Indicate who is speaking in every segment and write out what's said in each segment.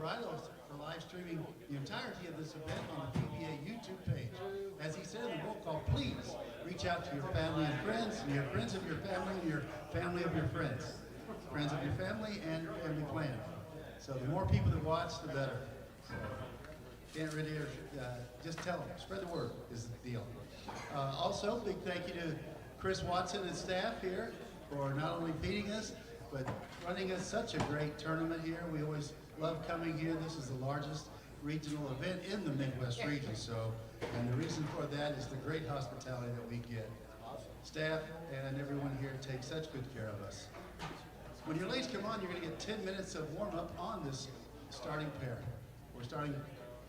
Speaker 1: Riddle for live streaming the entirety of this event on the PBA YouTube page. As he said in the roll call, please reach out to your family and friends, and your friends of your family, and your family of your friends. Friends of your family and family plan. So the more people that watch, the better. So, can't really, just tell them, spread the word is the deal. Also, big thank you to Chris Watson and staff here for not only feeding us, but running us such a great tournament here. We always love coming here. This is the largest regional event in the Midwest region. So, and the reason for that is the great hospitality that we get. Staff and everyone here takes such good care of us. When your ladies come on, you're going to get 10 minutes of warm-up on this starting pair. We're starting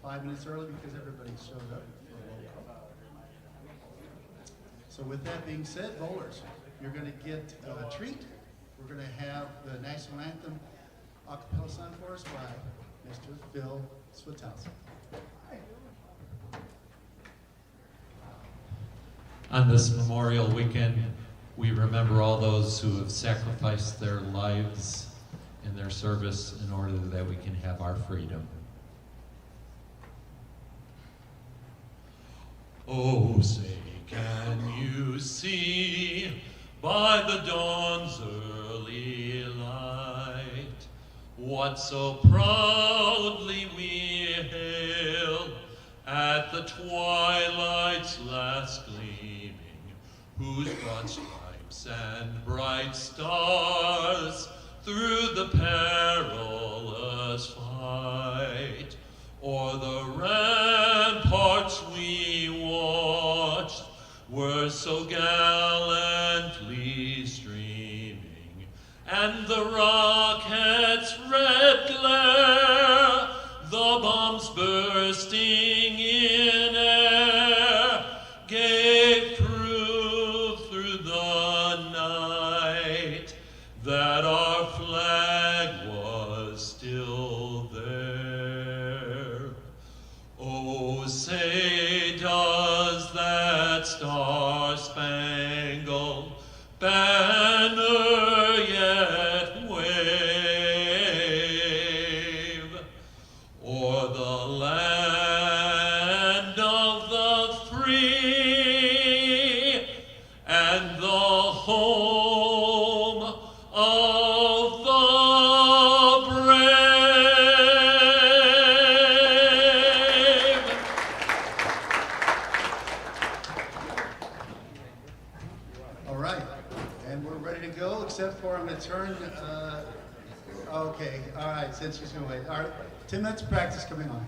Speaker 1: 5 minutes early because everybody showed up for a roll call. So with that being said, bowlers, you're going to get a treat. We're going to have the national anthem a cappella sung for us by Mr. Phil Switowski.
Speaker 2: On this Memorial Weekend, we remember all those who have sacrificed their lives in their service in order that we can have our freedom. Oh, say, can you see by the dawn's early light what so proudly we hailed at the twilight's last gleaming, whose broad stripes and bright stars through the perilous fight o'er the ramparts we watched were so gallantly streaming, and the rocket's red glare, the bombs bursting in air, gave proof through the night that our flag was still there. Oh, say, does that star-spangled banner yet wave o'er the land of the free and the home of the brave?
Speaker 1: All right, and we're ready to go, except for I'm going to turn, okay, all right, since she's going to wait. All right, 10 minutes of practice coming on.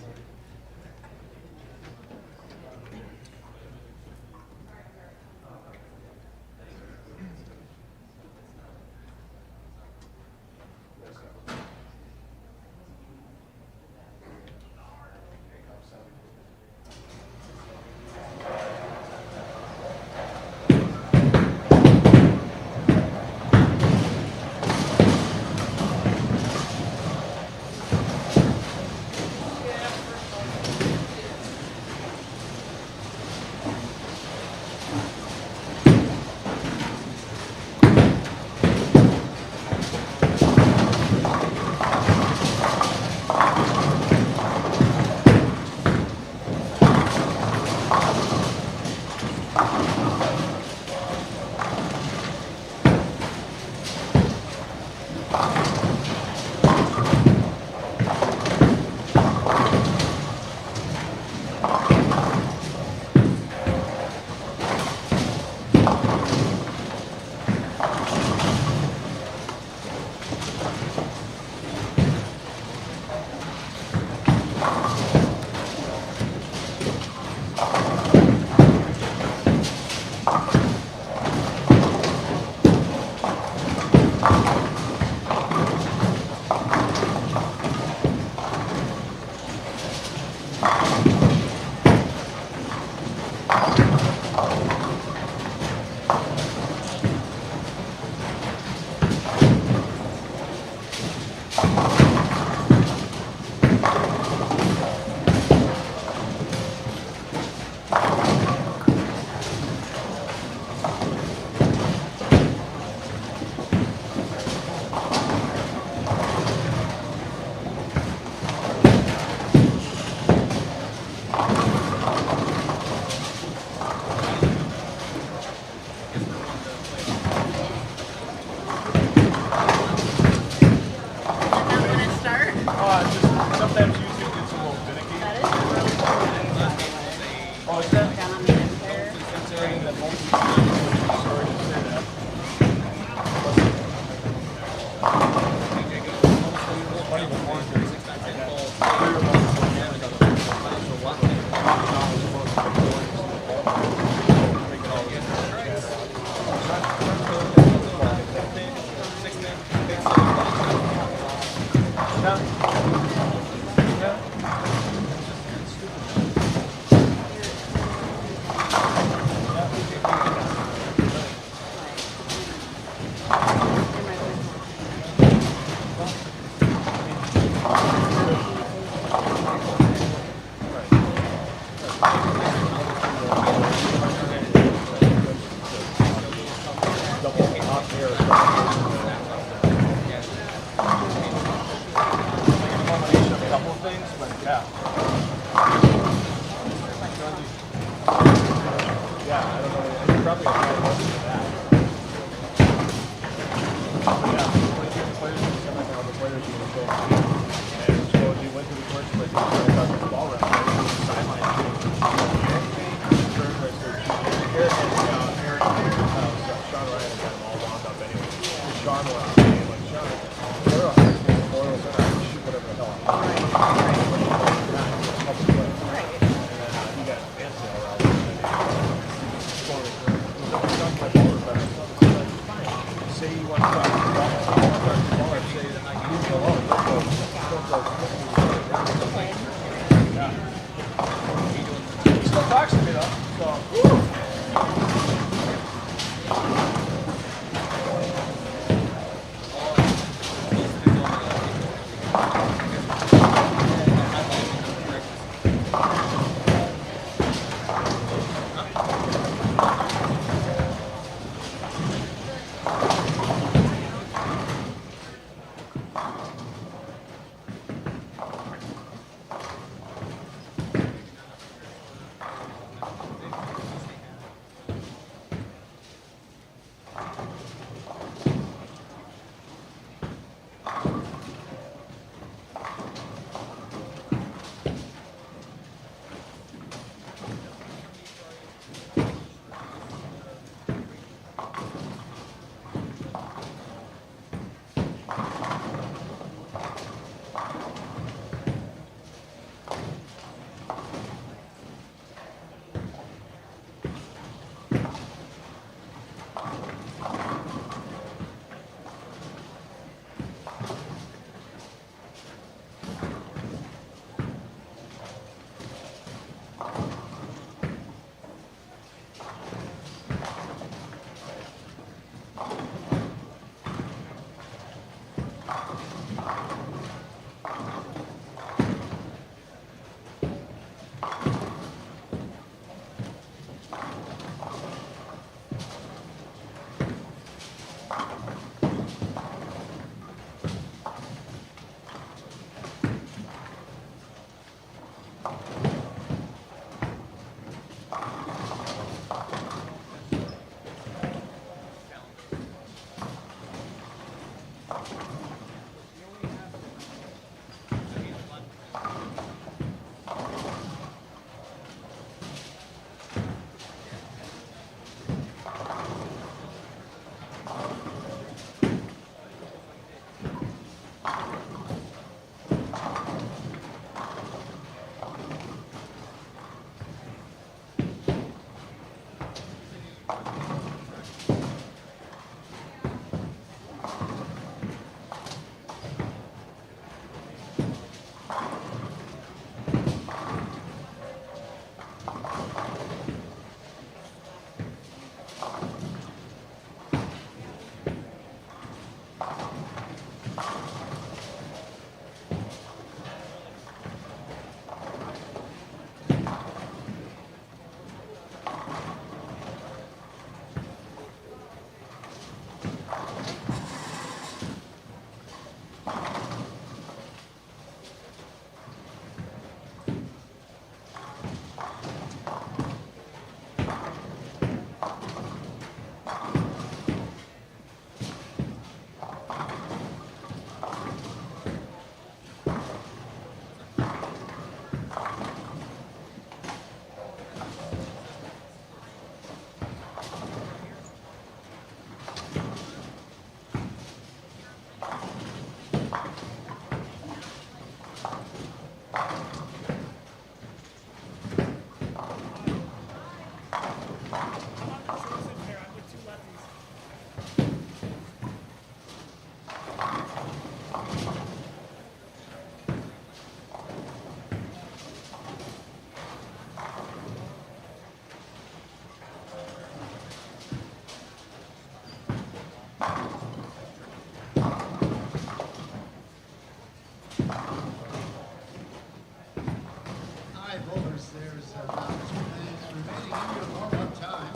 Speaker 1: Hi, bowlers. There's about 2 minutes remaining in your warm-up time.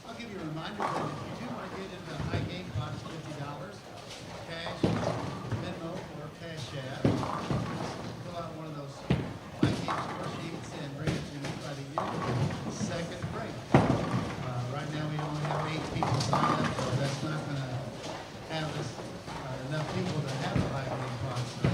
Speaker 1: I'll give you a reminder that if you do want to get into high game pots, $50, cash, Venmo, or Cash App, fill out one of those high game score sheets and bring it to me by the end of the second break. Right now we only have 8 people signed up, so that's not going to have us enough people to have a high game pot. So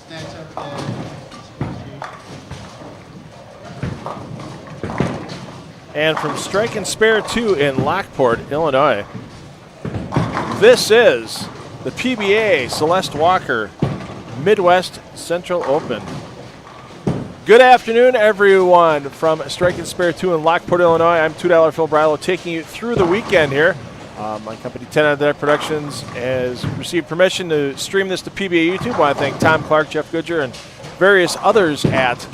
Speaker 1: snatch up the score sheet.
Speaker 3: And from Strike and Spare 2 in Lockport, Illinois, this is the PBA Celeste Walker Midwest Central Open. Good afternoon, everyone, from Strike and Spare 2 in Lockport, Illinois. I'm $2 Phil Brilo, taking you through the weekend here. My company, 10 on Deck Productions, has received permission to stream this to PBA YouTube. I want to thank Tom Clark, Jeff Goodger, and various others at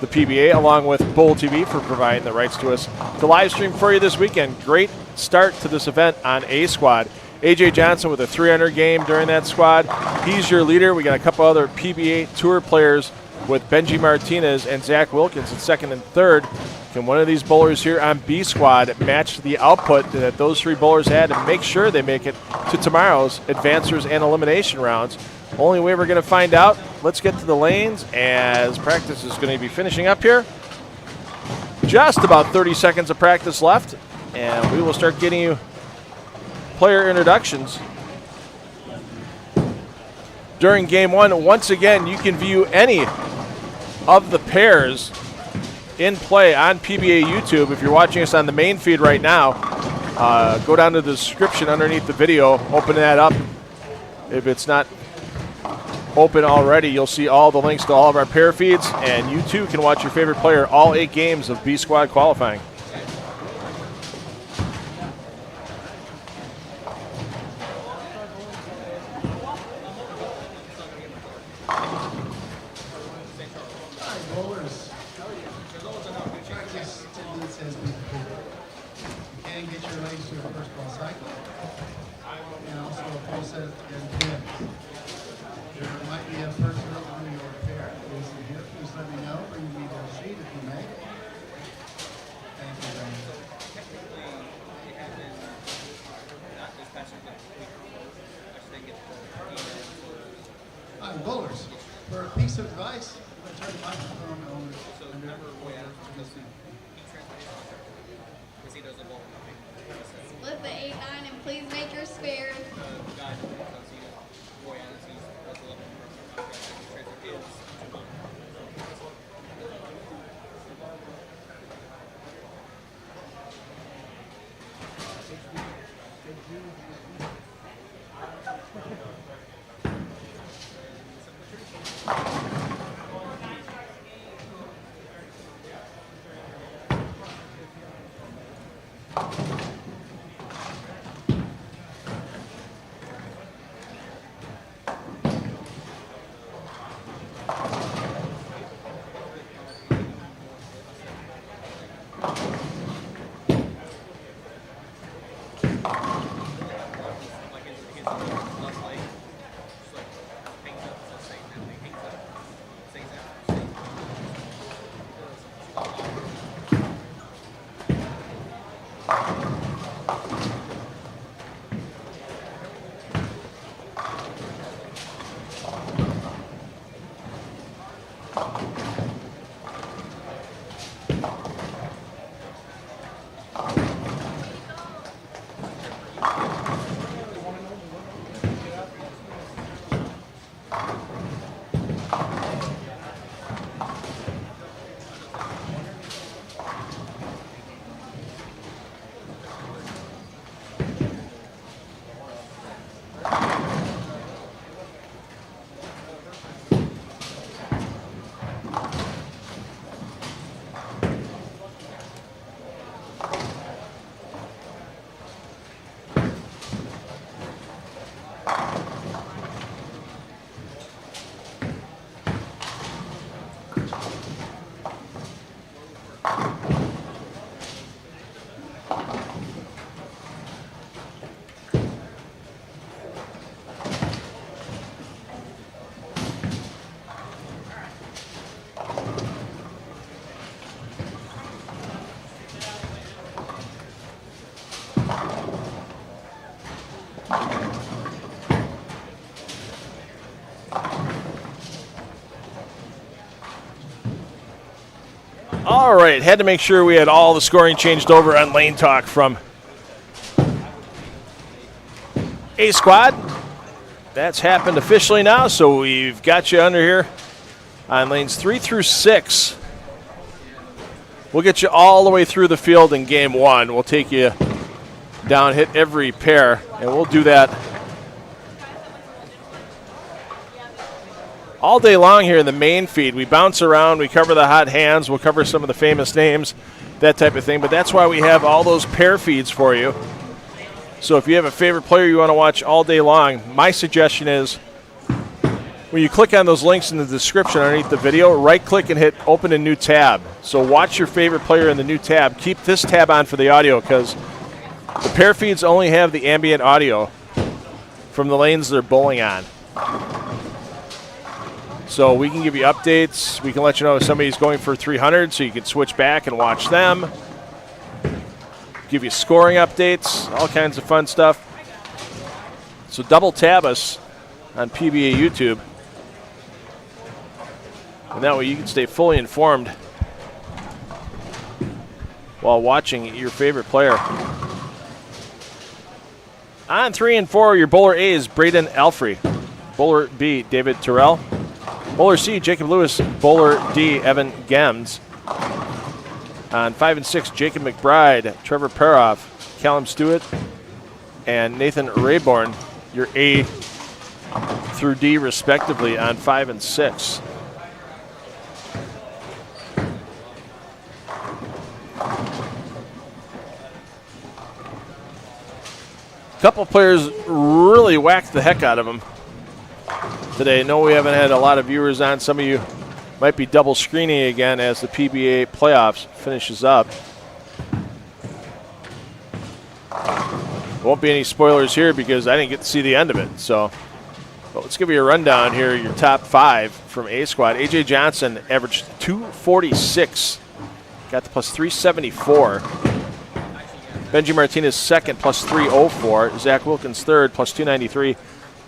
Speaker 3: the PBA, along with Bowl TV, for providing the rights to us to live stream for you this weekend. Great start to this event on A squad. AJ Johnson with a 300 game during that squad. He's your leader. We got a couple other PBA Tour players with Benji Martinez and Zach Wilkins in second and third. Can one of these bowlers here on B squad match the output that those 3 bowlers had and make sure they make it to tomorrow's advancers and elimination rounds? Only way we're going to find out. Let's get to the lanes as practice is going to be finishing up here. Just about 30 seconds of practice left, and we will start getting you player introductions. During game 1, once again, you can view any of the pairs in play on PBA YouTube. If you're watching us on the main feed right now, go down to the description underneath the video, open that up. If it's not open already, you'll see all the links to all of our pair feeds, and you too can watch your favorite player all 8 games of B squad qualifying.
Speaker 1: Bowlers, practice attendance has been completed. You can get your legs to a first ball cycle and also a full set and pin. There might be a person on your pair. Please let me know. Bring me the sheet if you may. Thank you very much. All right, bowlers, for a piece of advice, I'm going to turn the microphone on to this thing.
Speaker 4: Split the 8-9 and please make your spares.
Speaker 3: All right, had to make sure we had all the scoring changed over on Lane Talk from A Squad. That's happened officially now, so we've got you under here on lanes 3 through 6. We'll get you all the way through the field in game 1. We'll take you down, hit every pair, and we'll do that all day long here in the main feed. We bounce around, we cover the hot hands, we'll cover some of the famous names, that type of thing, but that's why we have all those pair feeds for you. So if you have a favorite player you want to watch all day long, my suggestion is when you click on those links in the description underneath the video, right-click and hit Open a New Tab. So watch your favorite player in the new tab. Keep this tab on for the audio because the pair feeds only have the ambient audio from the lanes they're bowling on. So we can give you updates. We can let you know if somebody's going for 300 so you can switch back and watch them. Give you scoring updates, all kinds of fun stuff. So double tab us on PBA YouTube. And that way you can stay fully informed while watching your favorite player. On 3 and 4, your bowler A is Braden Alfrey. Bowler B, David Terrell. Bowler C, Jacob Lewis. Bowler D, Evan Gems. On 5 and 6, Jacob McBride, Trevor Paroff, Callum Stewart, and Nathan Rayborn, your A through D respectively on 5 and 6. A couple players really whacked the heck out of them today. No, we haven't had a lot of viewers on. Some of you might be double screening again as the PBA playoffs finishes up. Won't be any spoilers here because I didn't get to see the end of it. So, but let's give you a rundown here. Your top 5 from A Squad. AJ Johnson averaged 246. Got the plus 374. Benji Martinez second, plus 304. Zach Wilkins third, plus 293.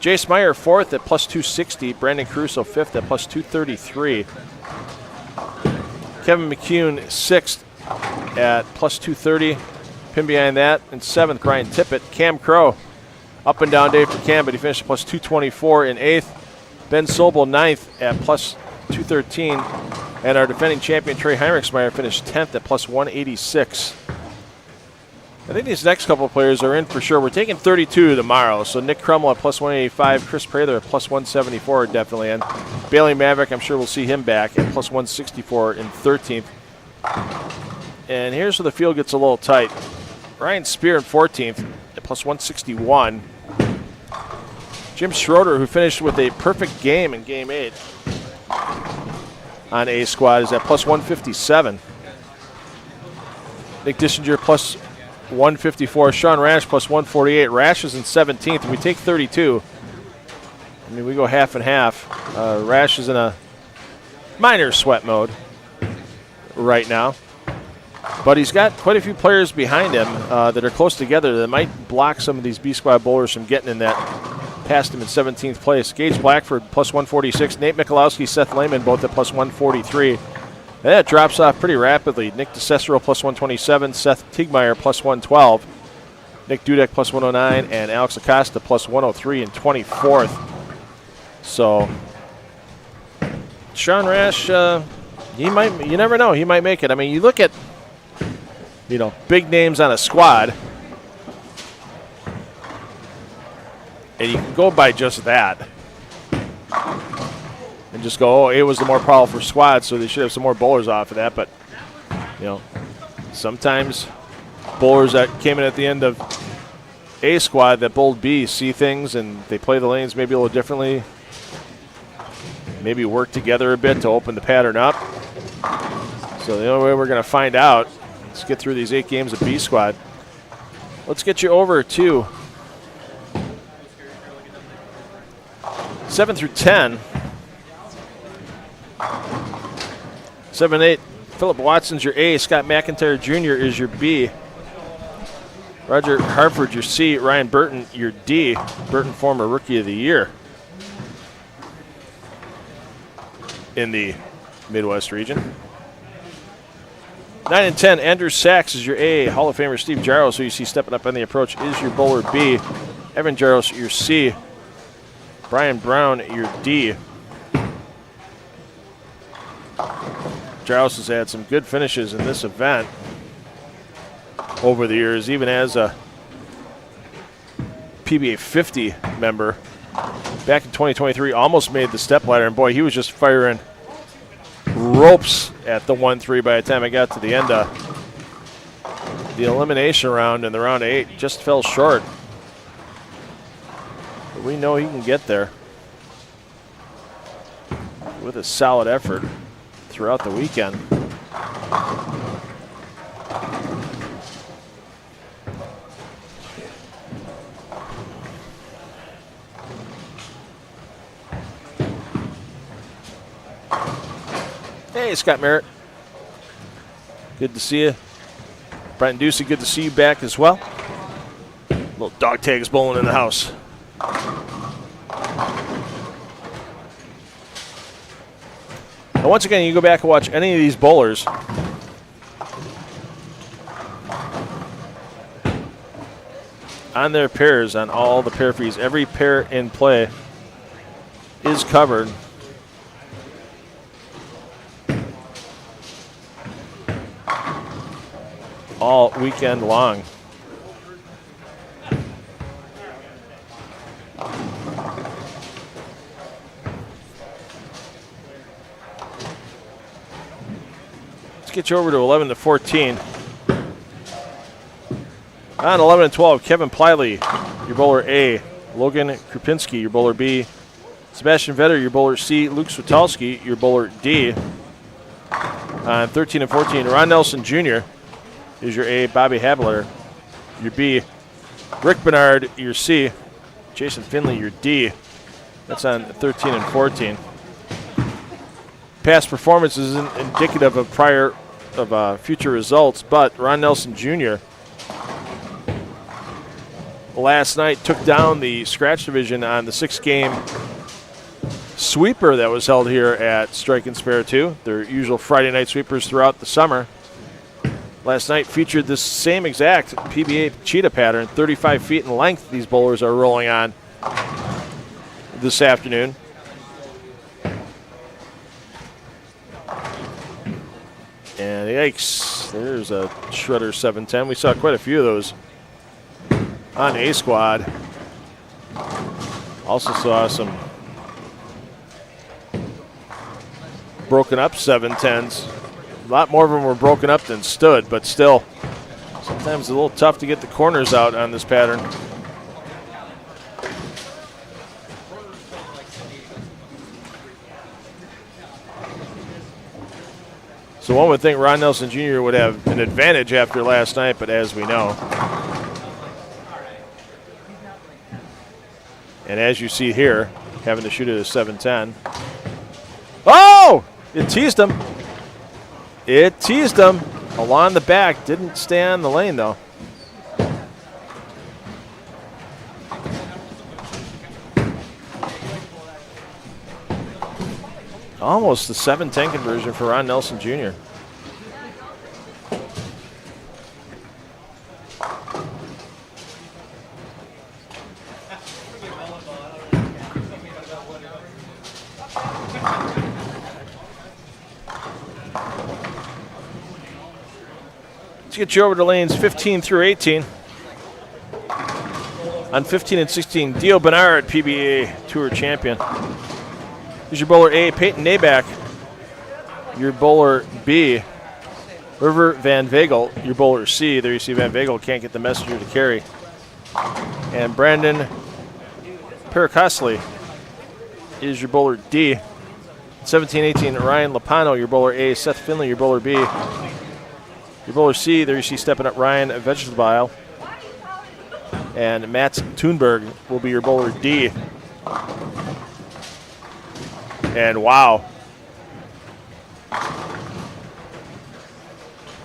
Speaker 3: Jace Meyer fourth at plus 260. Brandon Caruso fifth at plus 233. Kevin McCune sixth at plus 230. Pin behind that. And seventh, Brian Tippett. Cam Crow, up and down day for Cam, but he finished at plus 224 in eighth. Ben Sobel ninth at plus 213. And our defending champion, Trey Heinrichsmeyer, finished 10th at plus 186. I think these next couple of players are in for sure. We're taking 32 tomorrow. So Nick Crummell at plus 185, Chris Prather at plus 174 definitely. And Bailey Maverick, I'm sure we'll see him back at plus 164 in 13th. And here's where the field gets a little tight. Ryan Spear in 14th at plus 161. Jim Schroeder, who finished with a perfect game in Game 8 on A Squad, is at plus 157. Nick Dissinger plus 154. Sean Rash plus 148. Rash is in 17th, and we take 32. I mean, we go half and half. Rash is in a minor sweat mode right now. But he's got quite a few players behind him that are close together that might block some of these B-Squad bowlers from getting in that past him in 17th place. Gage Blackford plus 146. Nate Michalowski, Seth Lehman both at plus 143. And that drops off pretty rapidly. Nick DeCicero plus 127, Seth Tigmeyer plus 112, Nick Dudek plus 109, and Alex Acosta plus 103 in 24th. So Sean Rash, you never know, he might make it. I mean, you look at, big names on a squad, and you can go by just that. And just go, oh, A was the more powerful squad, so they should have some more bowlers off of that. But, sometimes bowlers that came in at the end of A Squad that bowled B see things and they play the lanes maybe a little differently. Maybe work together a bit to open the pattern up. So the only way we're going to find out is get through these 8 games of B Squad. Let's get you over to 7 through 10. 7-8, Philip Watson's your A. Scott McIntyre Jr. is your B. Roger Harford, your C. Ryan Burton, your D. Burton, former Rookie of the Year in the Midwest region. 9 and 10, Andrew Sachs is your A. Hall of Famer Steve Jaros, who you see stepping up on the approach, is your bowler B. Evan Jaros, your C. Brian Brown, your D. Jaros has had some good finishes in this event over the years, even as a PBA 50 member. Back in 2023, almost made the step ladder, and boy, he was just firing ropes at the 1-3 by the time I got to the end of the elimination round in the round of 8. Just fell short. But we know he can get there with a solid effort throughout the weekend. Hey, Scott Merritt. Good to see you. Brenton Ducey, good to see you back as well. Little dog tags bowling in the house. Now, once again, you go back and watch any of these bowlers. On their pairs, on all the pair fees, every pair in play is covered. All weekend long. Let's get you over to 11 to 14. On 11 and 12, Kevin Pliley, your bowler A. Logan Krupinski, your bowler B. Sebastian Vetter, your bowler C. Luke Switalski, your bowler D. On 13 and 14, Ron Nelson Jr. is your A. Bobby Habler, your B. Rick Bernard, your C. Jason Finley, your D. That's on 13 and 14. Past performance isn't indicative of future results, but Ron Nelson Jr. last night took down the scratch division on the 6-game sweeper that was held here at Strike and Spare 2, their usual Friday night sweepers throughout the summer. Last night featured this same exact PBA cheetah pattern, 35 feet in length these bowlers are rolling on this afternoon. And yikes, there's a Shredder 710. We saw quite a few of those on A Squad. Also saw some broken up 710s. A lot more of them were broken up than stood, but still, sometimes it's a little tough to get the corners out on this pattern. So one would think Ron Nelson Jr. would have an advantage after last night, but as we know, and as you see here, having to shoot at a 710. Oh! It teased him. It teased him along the back. Didn't stay on the lane, though. Almost the 710 conversion for Ron Nelson Jr. Let's get you over to lanes 15 through 18. On 15 and 16, Dio Bernard, PBA Tour champion. Here's your bowler A, Peyton Naback. Your bowler B, River Van Vagel. Your bowler C, there you see Van Vagel can't get the messenger to carry. And Brandon Pericosli is your bowler D. 17-18, Ryan Lapano, your bowler A. Seth Finley, your bowler B. Your bowler C, there you see stepping up Ryan Vegetabile. And Matt Thunberg will be your bowler D. And wow.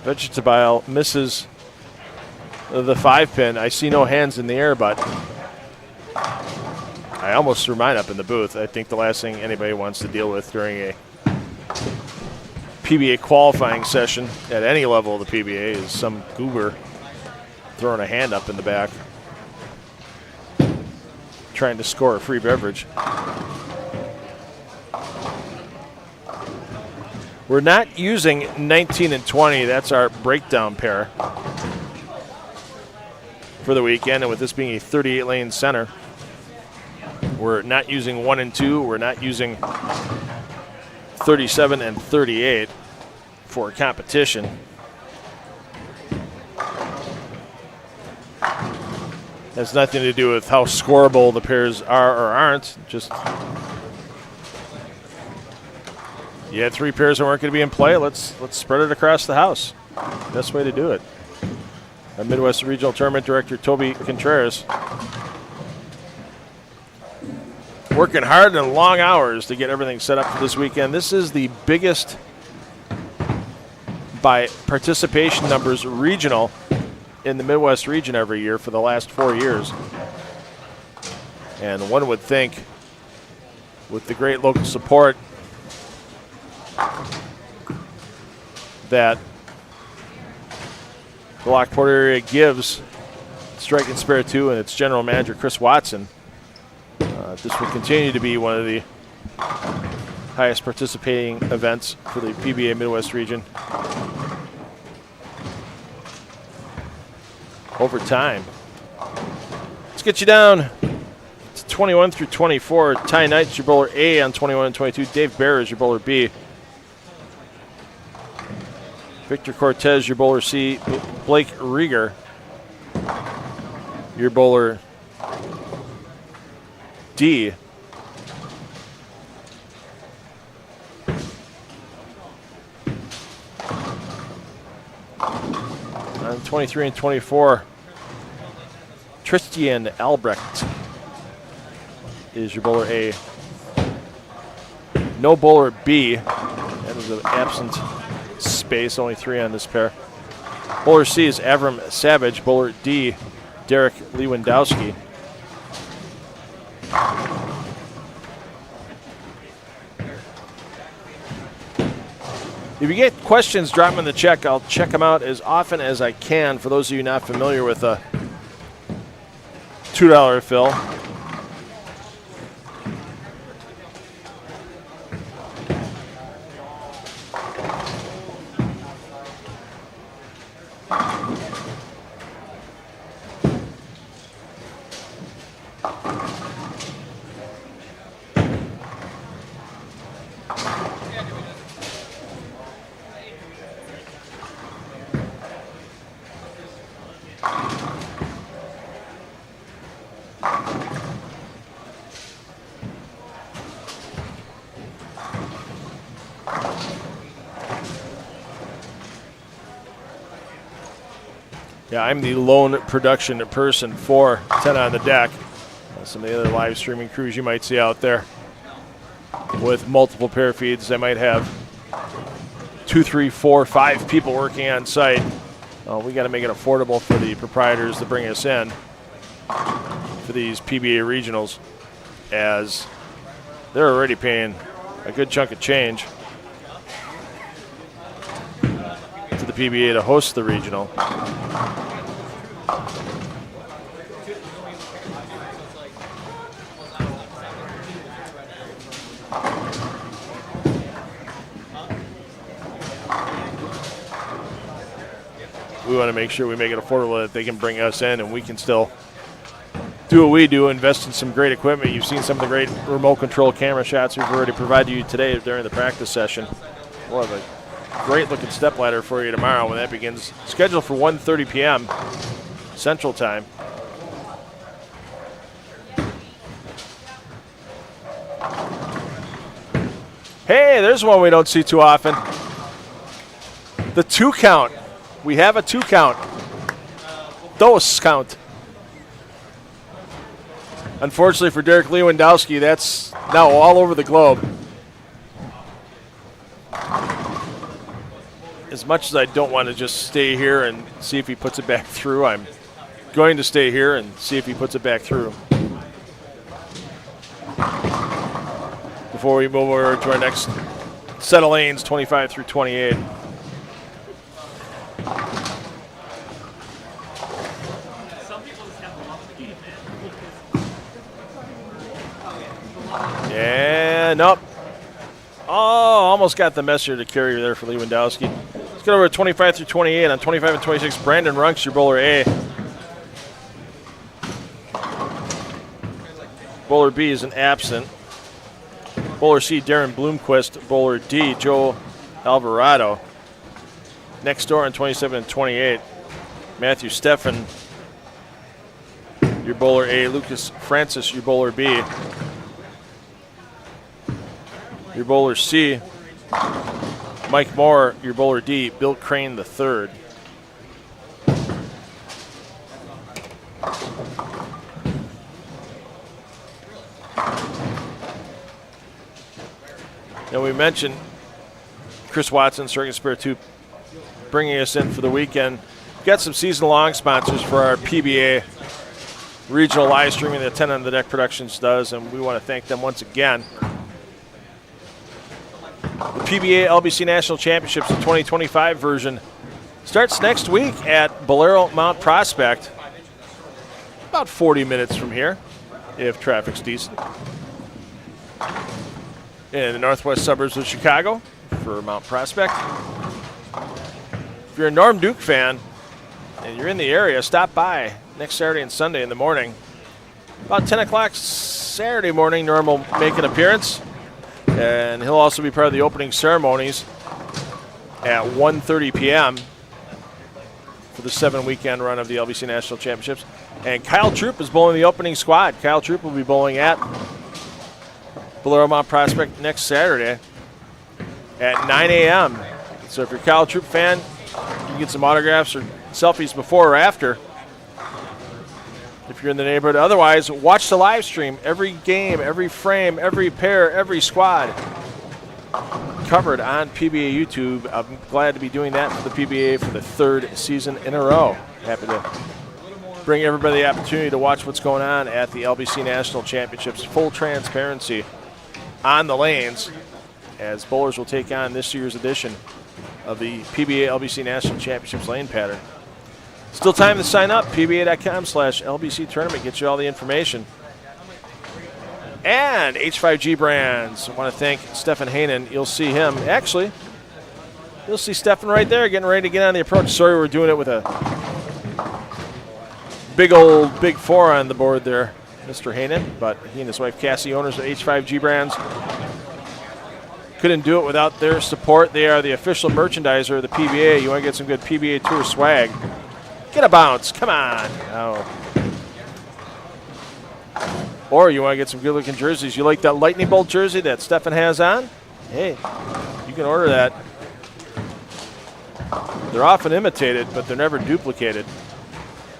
Speaker 3: Vegetabile misses the 5-pin. I see no hands in the air, but I almost threw mine up in the booth. I think the last thing anybody wants to deal with during a PBA qualifying session at any level of the PBA is some goober throwing a hand up in the back, trying to score a free beverage. We're not using 19 and 20. That's our breakdown pair for the weekend. And with this being a 38-lane center, we're not using 1 and 2. We're not using 37 and 38 for competition. Has nothing to do with how scoreable the pairs are or aren't. Just you had 3 pairs that weren't going to be in play. Let's spread it across the house. Best way to do it. Our Midwest Regional Tournament Director, Toby Contreras, working hard and long hours to get everything set up for this weekend. This is the biggest, by participation numbers, regional in the Midwest region every year for the last 4 years. And one would think, with the great local support that the Lockport area gives Strike and Spare 2 and its general manager, Chris Watson, this will continue to be one of the highest participating events for the PBA Midwest region over time. Let's get you down to 21 through 24. Ty Knight's your bowler A on 21 and 22. Dave Bear is your bowler B. Victor Cortez, your bowler C. Blake Rieger, your bowler D. On 23 and 24, Tristan Albrecht is your bowler A. No bowler B. That is an absent space, only 3 on this pair. Bowler C is Avram Savage. Bowler D, Derek Lewandowski. If you get questions, drop them in the check. I'll check them out as often as I can. For those of you not familiar with a $2 fill, yeah, I'm the lone production person for 10 on the Deck. Some of the other live streaming crews you might see out there with multiple pair feeds. They might have 2, 3, 4, 5 people working on site. We got to make it affordable for the proprietors to bring us in for these PBA regionals, as they're already paying a good chunk of change to the PBA to host the regional. We want to make sure we make it affordable that they can bring us in and we can still do what we do, invest in some great equipment. You've seen some of the great remote control camera shots we've already provided you today during the practice session. We'll have a great looking step ladder for you tomorrow when that begins. Scheduled for 1:30 p.m. Central Time. Hey, there's one we don't see too often. The 2 count. We have a 2 count. Dos count. Unfortunately for Derek Lewandowski, that's now all over the globe. As much as I don't want to just stay here and see if he puts it back through, I'm going to stay here and see if he puts it back through. Before we move over to our next set of lanes, 25 through 28. And up. Oh, almost got the messenger to carry there for Lewandowski. Let's get over to 25 through 28. On 25 and 26, Brandon Runks, your bowler A. Bowler B is an absent. Bowler C, Darren Bloomquist. Bowler D, Joe Alvarado. Next door on 27 and 28, Matthew Steffen, your bowler A. Lucas Francis, your bowler B. Your bowler C, Mike Moore, your bowler D. Bill Crane the third. Now we mentioned Chris Watson, Circuit Spirit 2, bringing us in for the weekend. We've got some season-long sponsors for our PBA regional live streaming that 10 on the Deck Productions does, and we want to thank them once again. The PBA LBC National Championships, the 2025 version, starts next week at Bolero Mount Prospect, about 40 minutes from here, if traffic's decent, in the northwest suburbs of Chicago for Mount Prospect. If you're a Norm Duke fan and you're in the area, stop by next Saturday and Sunday in the morning. About 10 o'clock Saturday morning, Norm will make an appearance, and he'll also be part of the opening ceremonies at 1:30 p.m. for the 7-weekend run of the LBC National Championships. And Kyle Troop is bowling the opening squad. Kyle Troop will be bowling at Bolero Mount Prospect next Saturday at 9 a.m. So if you're a Kyle Troop fan, you can get some autographs or selfies before or after if you're in the neighborhood. Otherwise, watch the live stream. Every game, every frame, every pair, every squad covered on PBA YouTube. I'm glad to be doing that for the PBA for the third season in a row. Happy to bring everybody the opportunity to watch what's going on at the LBC National Championships. Full transparency on the lanes as bowlers will take on this year's edition of the PBA LBC National Championships lane pattern. Still time to sign up. PBA.com/LBC tournament gets you all the information. And H5G Brands. I want to thank Stefan Hanen. You'll see him. Actually, you'll see Stefan right there getting ready to get on the approach. Sorry, we're doing it with a big four on the board there, Mr. Hanen. But he and his wife Cassie, owners of H5G Brands, couldn't do it without their support. They are the official merchandiser of the PBA. You want to get some good PBA Tour swag, get a bounce. Come on. Oh. Or you want to get some good-looking jerseys. You like that lightning bolt jersey that Stefan has on? Hey, you can order that. They're often imitated, but they're never duplicated.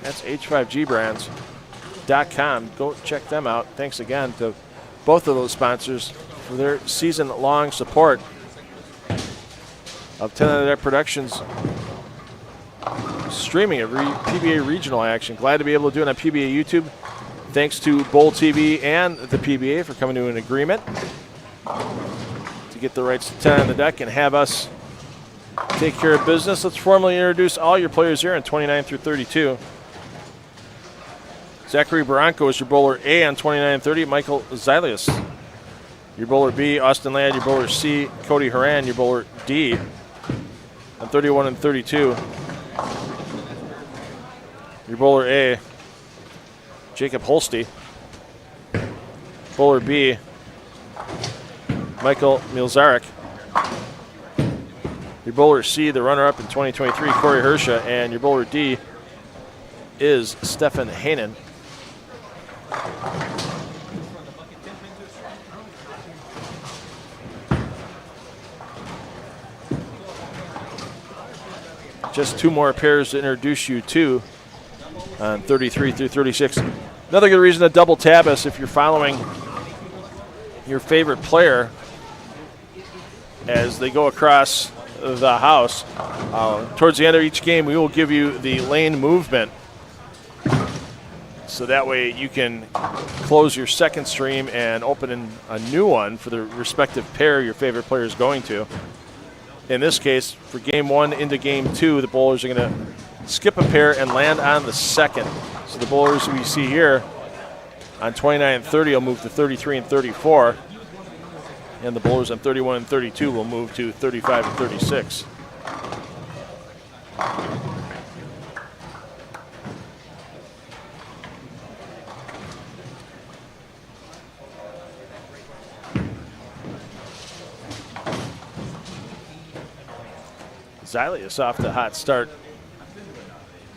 Speaker 3: That's h5gbrands.com. Go check them out. Thanks again to both of those sponsors for their season-long support of 10 on the Deck Productions streaming of PBA regional action. Glad to be able to do it on PBA YouTube. Thanks to Bowl TV and the PBA for coming to an agreement to get the rights to 10 on the Deck and have us take care of business. Let's formally introduce all your players here on 29 through 32. Zachary Barranco is your bowler A on 29 and 30. Michael Zilius, your bowler B. Austin Ladd, your bowler C. Cody Horan, your bowler D on 31 and 32. Your bowler A, Jacob Holste. Bowler B, Michael Milzarek. Your bowler C, the runner-up in 2023, Corey Hersha. And your bowler D is Stefan Hanen. Just two more pairs to introduce you to on 33 through 36. Another good reason to double tab us if you're following your favorite player as they go across the house. Towards the end of each game, we will give you the lane movement So that way you can close your second stream and open a new one for the respective pair your favorite player is going to. In this case, for game 1 into game 2, the bowlers are going to skip a pair and land on the second. So the bowlers we see here on 29 and 30 will move to 33 and 34. And the bowlers on 31 and 32 will move to 35 and 36. Xylius off the hot start.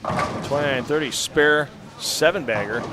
Speaker 3: 29-30 spare 7-bagger.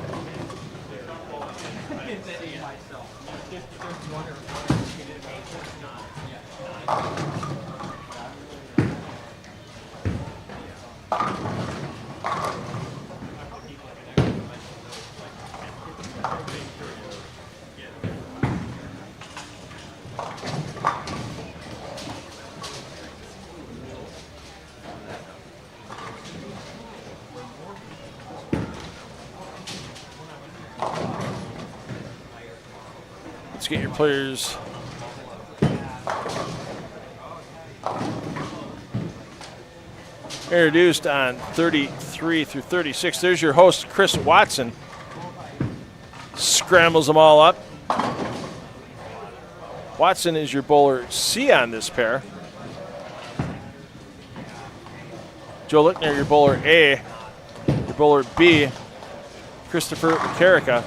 Speaker 3: Let's get your players introduced on 33 through 36. There's your host, Chris Watson. Scrambles them all up. Watson is your bowler C on this pair. Joe Lichtner, your bowler A. Your bowler B, Christopher Carrica.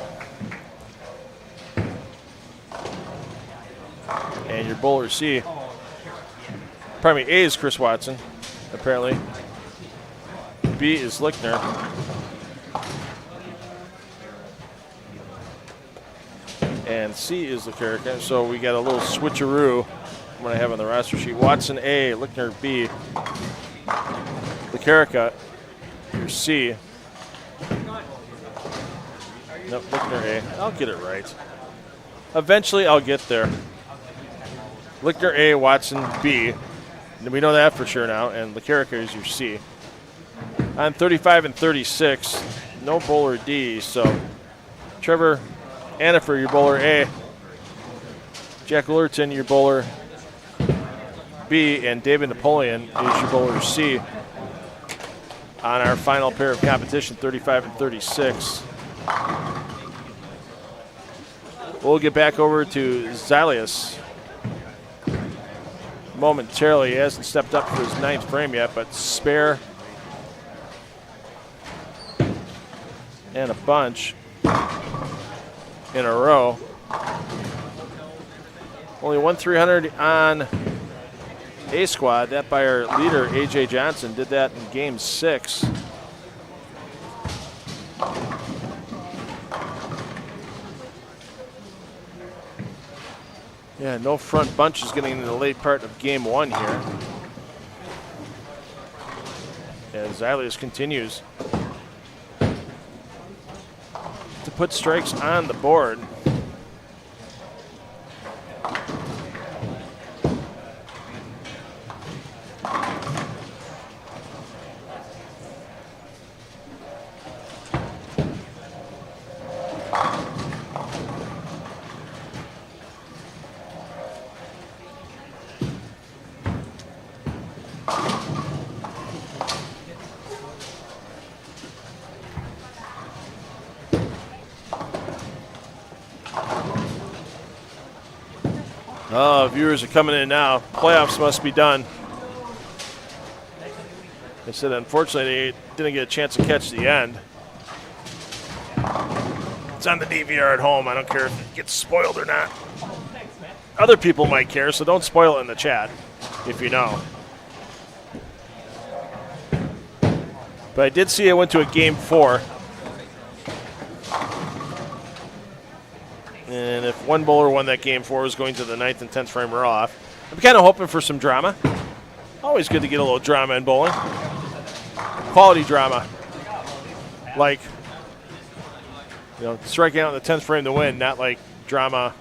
Speaker 3: And your bowler C, pardon me, A is Chris Watson, apparently. B is Lichtner. And C is the Carrica. So we got a little switcheroo I'm going to have on the roster sheet. Watson A, Lichtner B, the Carrica, your C. Nope, Lichtner A. I'll get it right. Eventually I'll get there. Lichtner A, Watson B. And we know that for sure now. And LeCarica is your C. On 35 and 36, no bowler D. So Trevor Anifer, your bowler A. Jack Lurton, your bowler B. And David Napoleon is your bowler C. On our final pair of competition, 35 and 36. We'll get back over to Xylius momentarily. He hasn't stepped up for his 9th frame yet, but spare and a bunch in a row. Only 1-300 on A squad. That by our leader, A.J. Johnson. Did that in game 6. Yeah, no front bunches getting into the late part of game 1 here. And Xylius continues to put strikes on the board. Oh, viewers are coming in now. Playoffs must be done. They said, unfortunately, they didn't get a chance to catch the end. It's on the DVR at home. I don't care if it gets spoiled or not. Other people might care, so don't spoil it in the chat if you know. But I did see it went to a game 4. And if one bowler won that game 4, was going to the 9th and 10th frame off. I'm kind of hoping for some drama. Always good to get a little drama in bowling. Quality drama. Like, striking out in the 10th frame to win, not like drama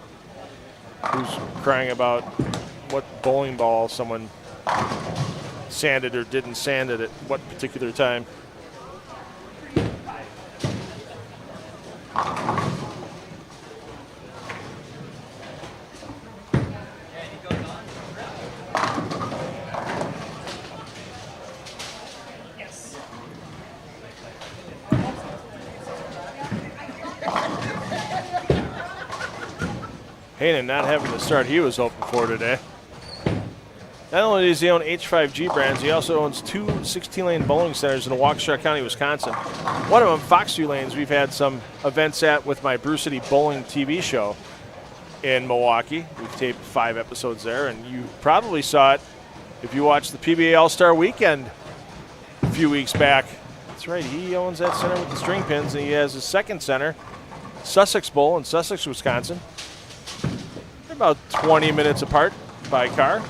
Speaker 3: who's crying about what bowling ball someone sanded or didn't sand it at what particular time. Hayden not having the start he was hoping for today. Not only does he own H5G brands, he also owns 2 16-lane bowling centers in Waukesha County, Wisconsin. One of them, Foxview Lanes, we've had some events at with my Brew City Bowling TV show in Milwaukee. We've taped 5 episodes there, and you probably saw it if you watched the PBA All-Star Weekend a few weeks back. That's right, he owns that center with the string pins, and he has his second center, Sussex Bowl in Sussex, Wisconsin. They're about 20 minutes apart by car.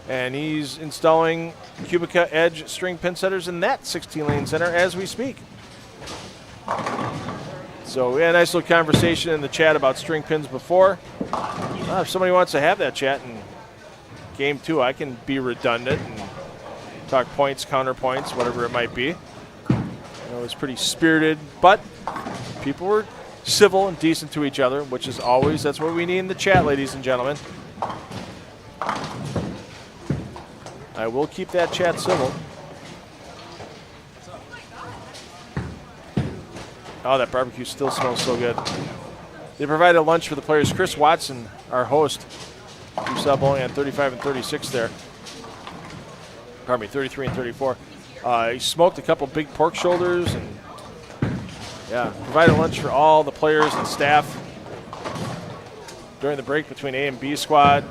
Speaker 3: And he's installing Cubica Edge string pin setters in that 16-lane center as we speak. So we had a nice little conversation in the chat about string pins before. If somebody wants to have that chat in game 2, I can be redundant and talk points, counterpoints, whatever it might be. It was pretty spirited, but people were civil and decent to each other, which is always, that's what we need in the chat, ladies and gentlemen. I will keep that chat civil. Oh, that barbecue still smells so good. They provided lunch for the players. Chris Watson, our host, who saw bowling on 35 and 36 there. Pardon me, 33 and 34. He smoked a couple big pork shoulders and, yeah, provided lunch for all the players and staff during the break between A and B squad.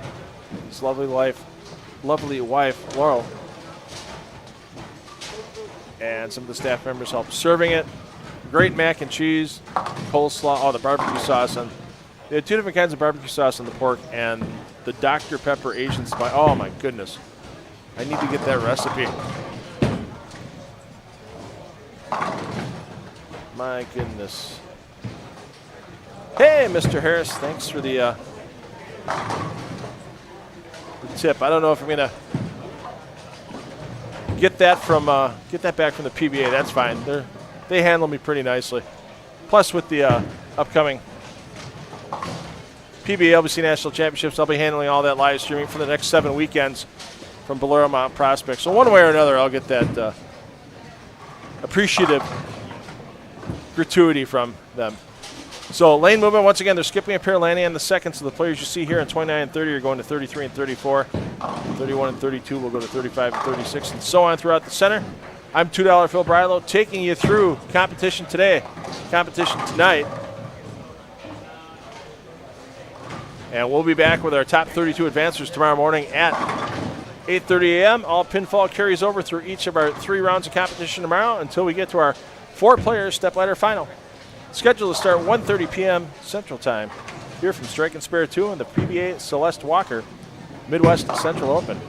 Speaker 3: His lovely wife, Laurel, and some of the staff members helped serving it. Great mac and cheese, coleslaw, the barbecue sauce. And they had 2 different kinds of barbecue sauce on the pork and the Dr. Pepper Asian spice. Oh my goodness. I need to get that recipe. My goodness. Hey, Mr. Harris, thanks for the tip. I don't know if I'm gonna get that back from the PBA. That's fine. They handle me pretty nicely. Plus, with the upcoming PBA LBC National Championships, I'll be handling all that live streaming for the next 7 weekends from Bolero Mount Prospect. So one way or another, I'll get that appreciative gratuity from them. So lane movement, once again, they're skipping a pair landing on the second, so the players you see here in 29 and 30 are going to 33 and 34. 31 and 32 will go to 35 and 36, and so on throughout the center. I'm $2 Phil Brylow, taking you through competition today, competition tonight. And we'll be back with our top 32 advancers tomorrow morning at 8:30 a.m. All pinfall carries over through each of our 3 rounds of competition tomorrow until we get to our 4-player stepladder final. Scheduled to start 1:30 p.m. Central Time here from Strike and Spare 2 and the PBA Celeste Walker Midwest Central Open.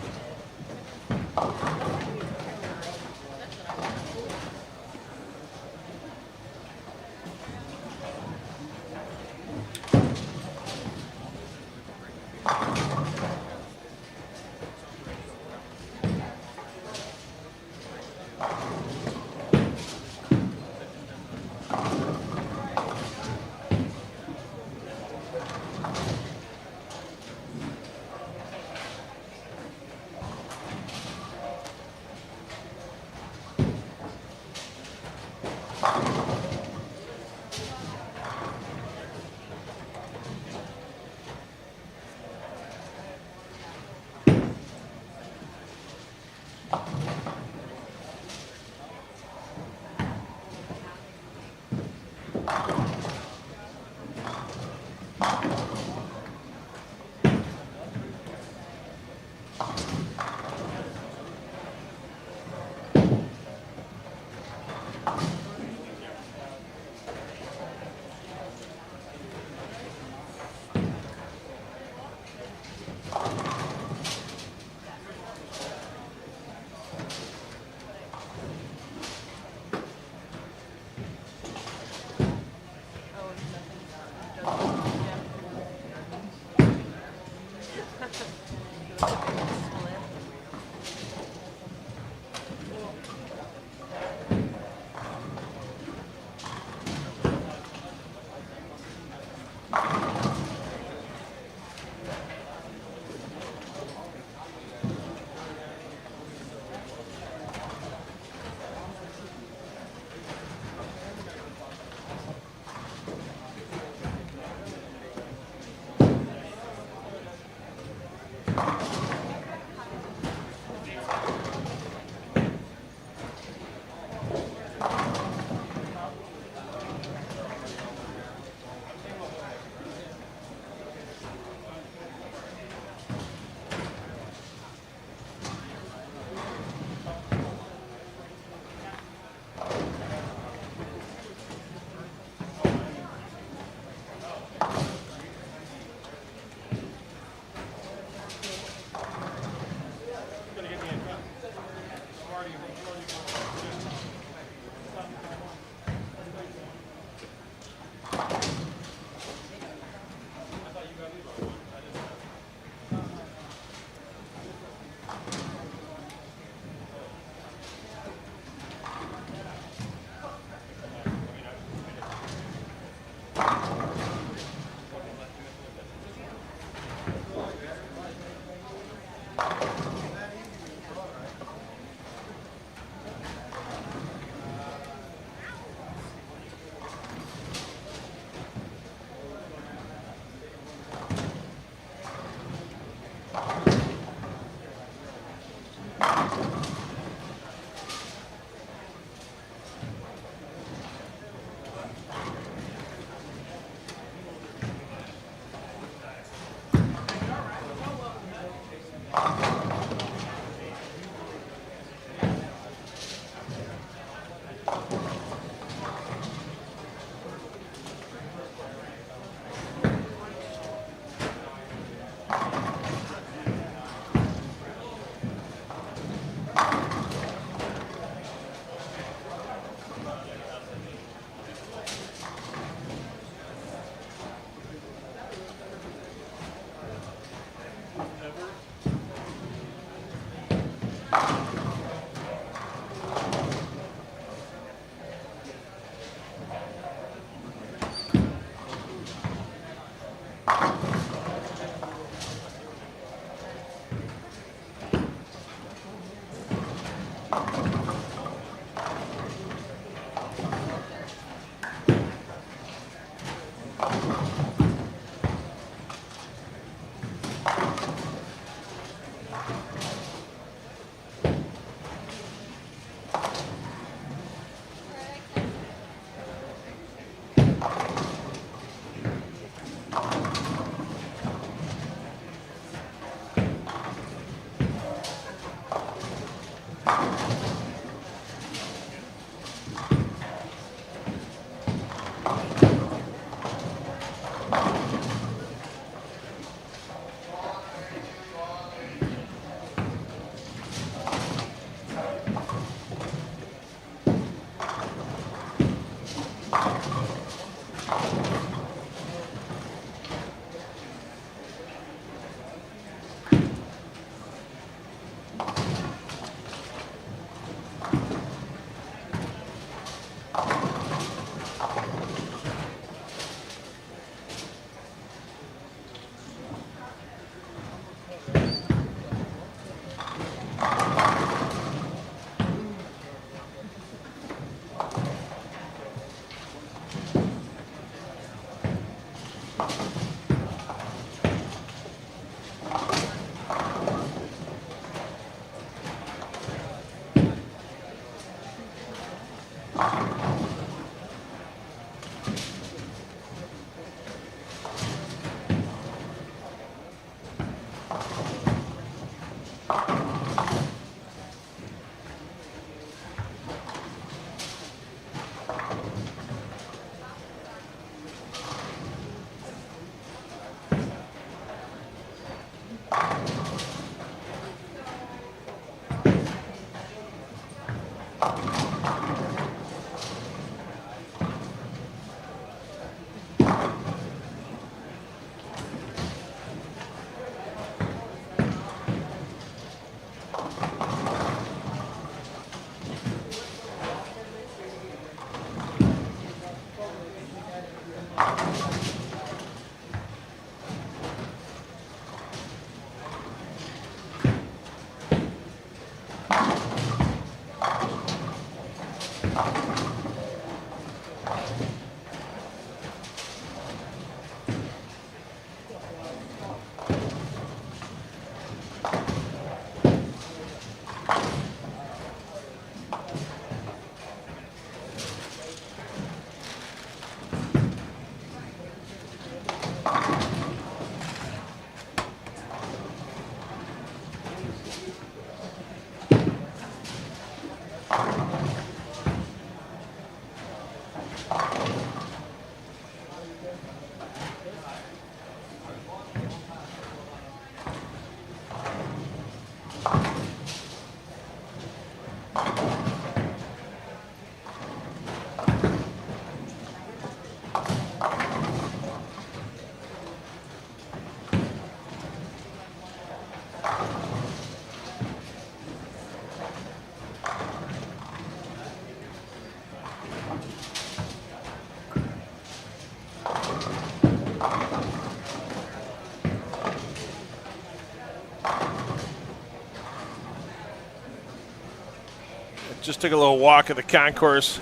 Speaker 3: Just took a little walk at the concourse,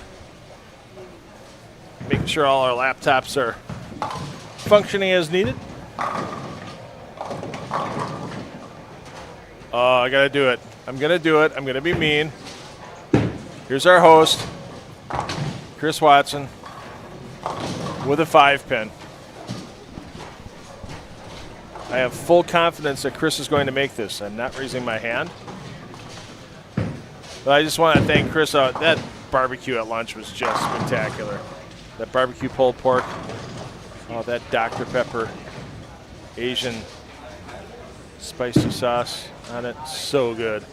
Speaker 3: making sure all our laptops are functioning as needed. Oh, I gotta do it. I'm gonna do it. I'm gonna be mean. Here's our host, Chris Watson, with a 5-pin. I have full confidence that Chris is going to make this. I'm not raising my hand. But I just want to thank Chris. That barbecue at lunch was just spectacular. That barbecue pulled pork. Oh, that Dr. Pepper Asian spicy sauce on it. So good.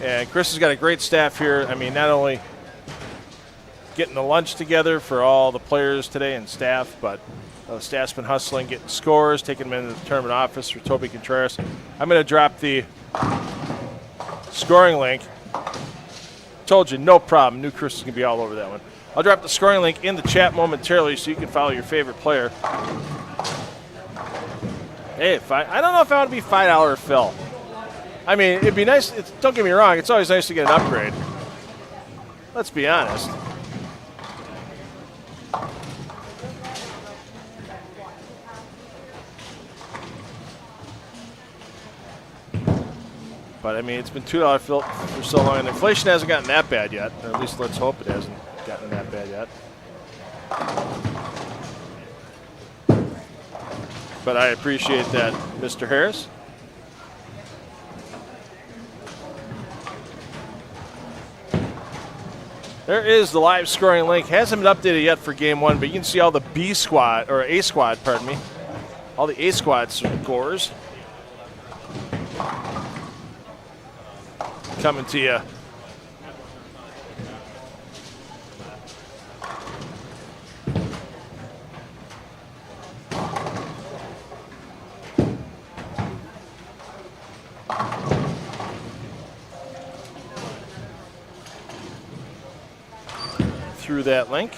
Speaker 3: And Chris has got a great staff here. I mean, not only getting the lunch together for all the players today and staff, but the staff's been hustling, getting scores, taking them into the tournament office for Toby Contreras. I'm going to drop the scoring link. Told you, no problem. Knew Chris is going to be all over that one. I'll drop the scoring link in the chat momentarily so you can follow your favorite player. Hey, I don't know if I want to be $5 Phil. I mean, it'd be nice. Don't get me wrong. It's always nice to get an upgrade. Let's be honest. But, I mean, it's been $2 Phil for so long, and inflation hasn't gotten that bad yet. Or at least let's hope it hasn't gotten that bad yet. But I appreciate that, Mr. Harris. There is the live scoring link. Hasn't been updated yet for game one, but you can see all the B squad, or A squad, pardon me. All the A squad scores coming to you. Through that link.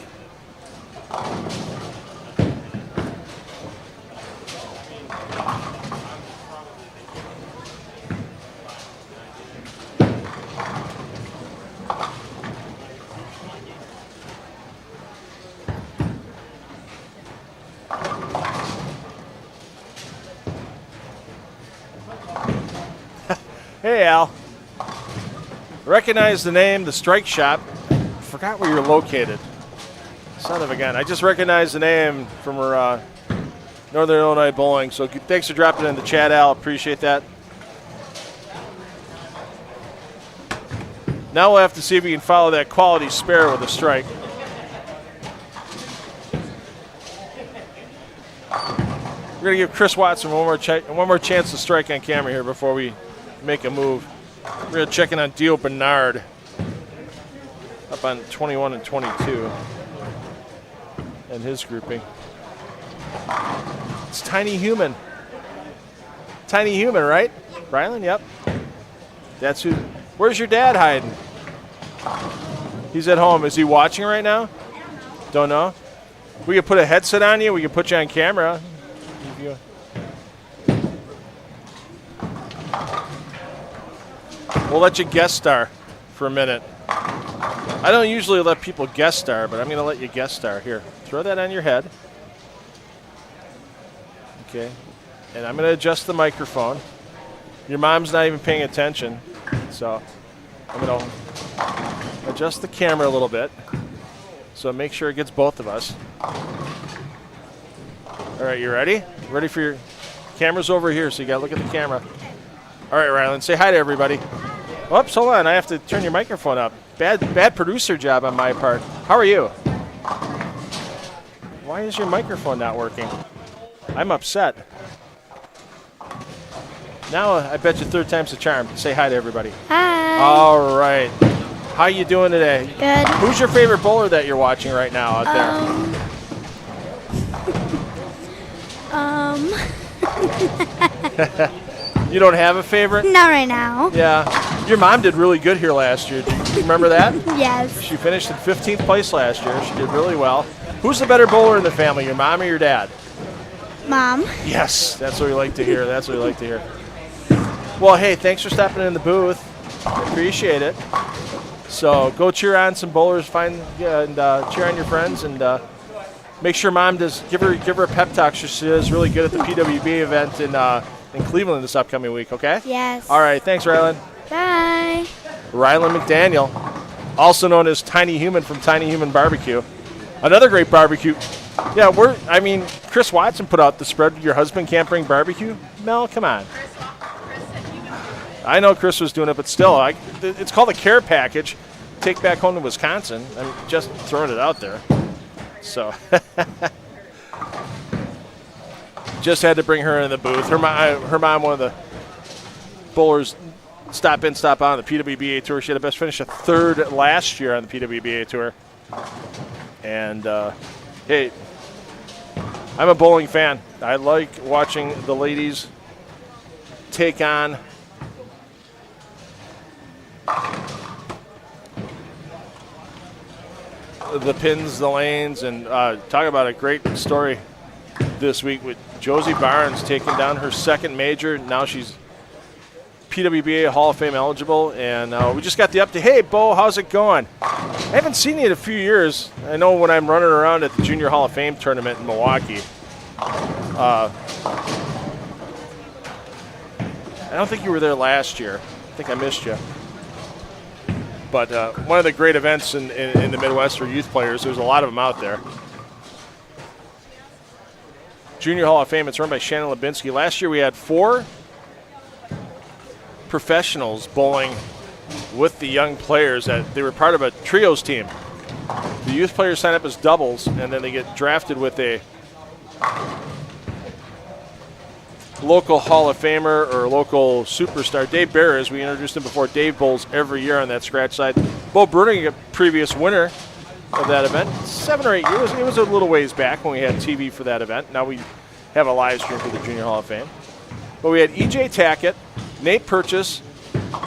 Speaker 3: Hey, Al. Recognize the name, the Strike Shop. Forgot where you're located. Son of a gun. I just recognized the name from our Northern Illinois Bowling. So thanks for dropping it in the chat, Al. Appreciate that. Now we'll have to see if we can follow that quality spare with a strike. We're going to give Chris Watson one more chance to strike on camera here before we make a move. We're going to check in on Dio Bernard. Up on 21 and 22 and his grouping. It's Tiny Human. Tiny Human, right? Rylan, yep. That's who. Where's your dad hiding? He's at home. Is he watching right now? Don't know. We could put a headset on you. We could put you on camera. We'll let you guest star for a minute. I don't usually let people guest star, but I'm going to let you guest star. Here, throw that on your head. Okay. And I'm going to adjust the microphone. Your mom's not even paying attention, so I'm going to adjust the camera a little bit. So make sure it gets both of us. All right, you ready? Ready for your camera's over here, so you got to look at the camera. All right, Rylan, say hi to everybody. Oops, hold on. I have to turn your microphone up. Bad producer job on my part. How are you? Why is your microphone not working? I'm upset. Now I bet you third time's the charm. Say hi to everybody.
Speaker 5: Hi.
Speaker 3: All right. How you doing today?
Speaker 5: Good.
Speaker 3: Who's your favorite bowler that you're watching right now out there? You don't have a favorite?
Speaker 5: Not right now.
Speaker 3: Yeah. Your mom did really good here last year. Do you remember that?
Speaker 5: Yes.
Speaker 3: She finished in 15th place last year. She did really well. Who's the better bowler in the family, your mom or your dad?
Speaker 5: Mom.
Speaker 3: Yes, that's what we like to hear. That's what we like to hear. Well, hey, thanks for stopping in the booth. Appreciate it. So go cheer on some bowlers, and cheer on your friends, and make sure Mom does give her a pep talk. She is really good at the PWB event in Cleveland this upcoming week. Okay.
Speaker 5: Yes.
Speaker 3: All right. Thanks, Rylan.
Speaker 5: Bye.
Speaker 3: Rylan McDaniel, also known as Tiny Human from Tiny Human Barbecue. Another great barbecue Yeah, Chris Watson put out the spread. Your husband can't bring barbecue? Mel, come on.
Speaker 4: Chris said he was doing it.
Speaker 3: I know Chris was doing it, but still, it's called a care package. Take back home to Wisconsin. I'm just throwing it out there. So, just had to bring her in the booth. Her mom, one of the bowlers, stop in, stop out on the PWBA Tour. She had a best finish of third last year on the PWBA Tour. And, hey, I'm a bowling fan. I like watching the ladies take on the pins, the lanes, and talk about a great story this week with Josie Barnes taking down her second major. Now she's PWBA Hall of Fame eligible, and we just got the update. Hey, Bo, how's it going? I haven't seen you in a few years. I know when I'm running around at the Junior Hall of Fame tournament in Milwaukee. I don't think you were there last year. I think I missed you. But one of the great events in the Midwest for youth players. There's a lot of them out there. Junior Hall of Fame, it's run by Shannon Lubinsky. Last year we had 4 professionals bowling with the young players. They were part of a trios team. The youth players sign up as doubles, and then they get drafted with a local Hall of Famer or local superstar. Dave Bear, as we introduced him before, Dave bowls every year on that scratch side. Bo Bruning, a previous winner of that event, 7 or 8 years. It was a little ways back when we had TV for that event. Now we have a live stream for the Junior Hall of Fame. But we had E.J. Tackett, Nate Purchase,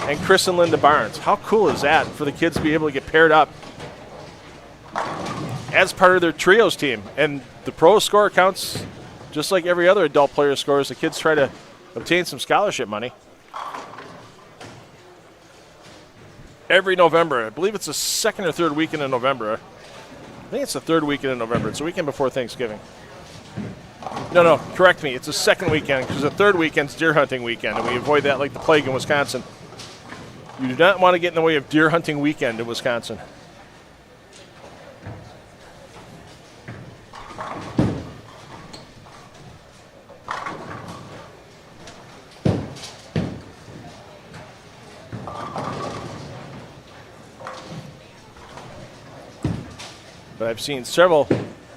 Speaker 3: and Chris and Linda Barnes. How cool is that for the kids to be able to get paired up as part of their trios team? And the pro score counts just like every other adult player scores. The kids try to obtain some scholarship money. Every November, I believe it's the second or third weekend in November. I think it's the third weekend in November. It's the weekend before Thanksgiving. No, correct me. It's the second weekend because the third weekend's deer hunting weekend, and we avoid that like the plague in Wisconsin. You do not want to get in the way of deer hunting weekend in Wisconsin. But I've seen several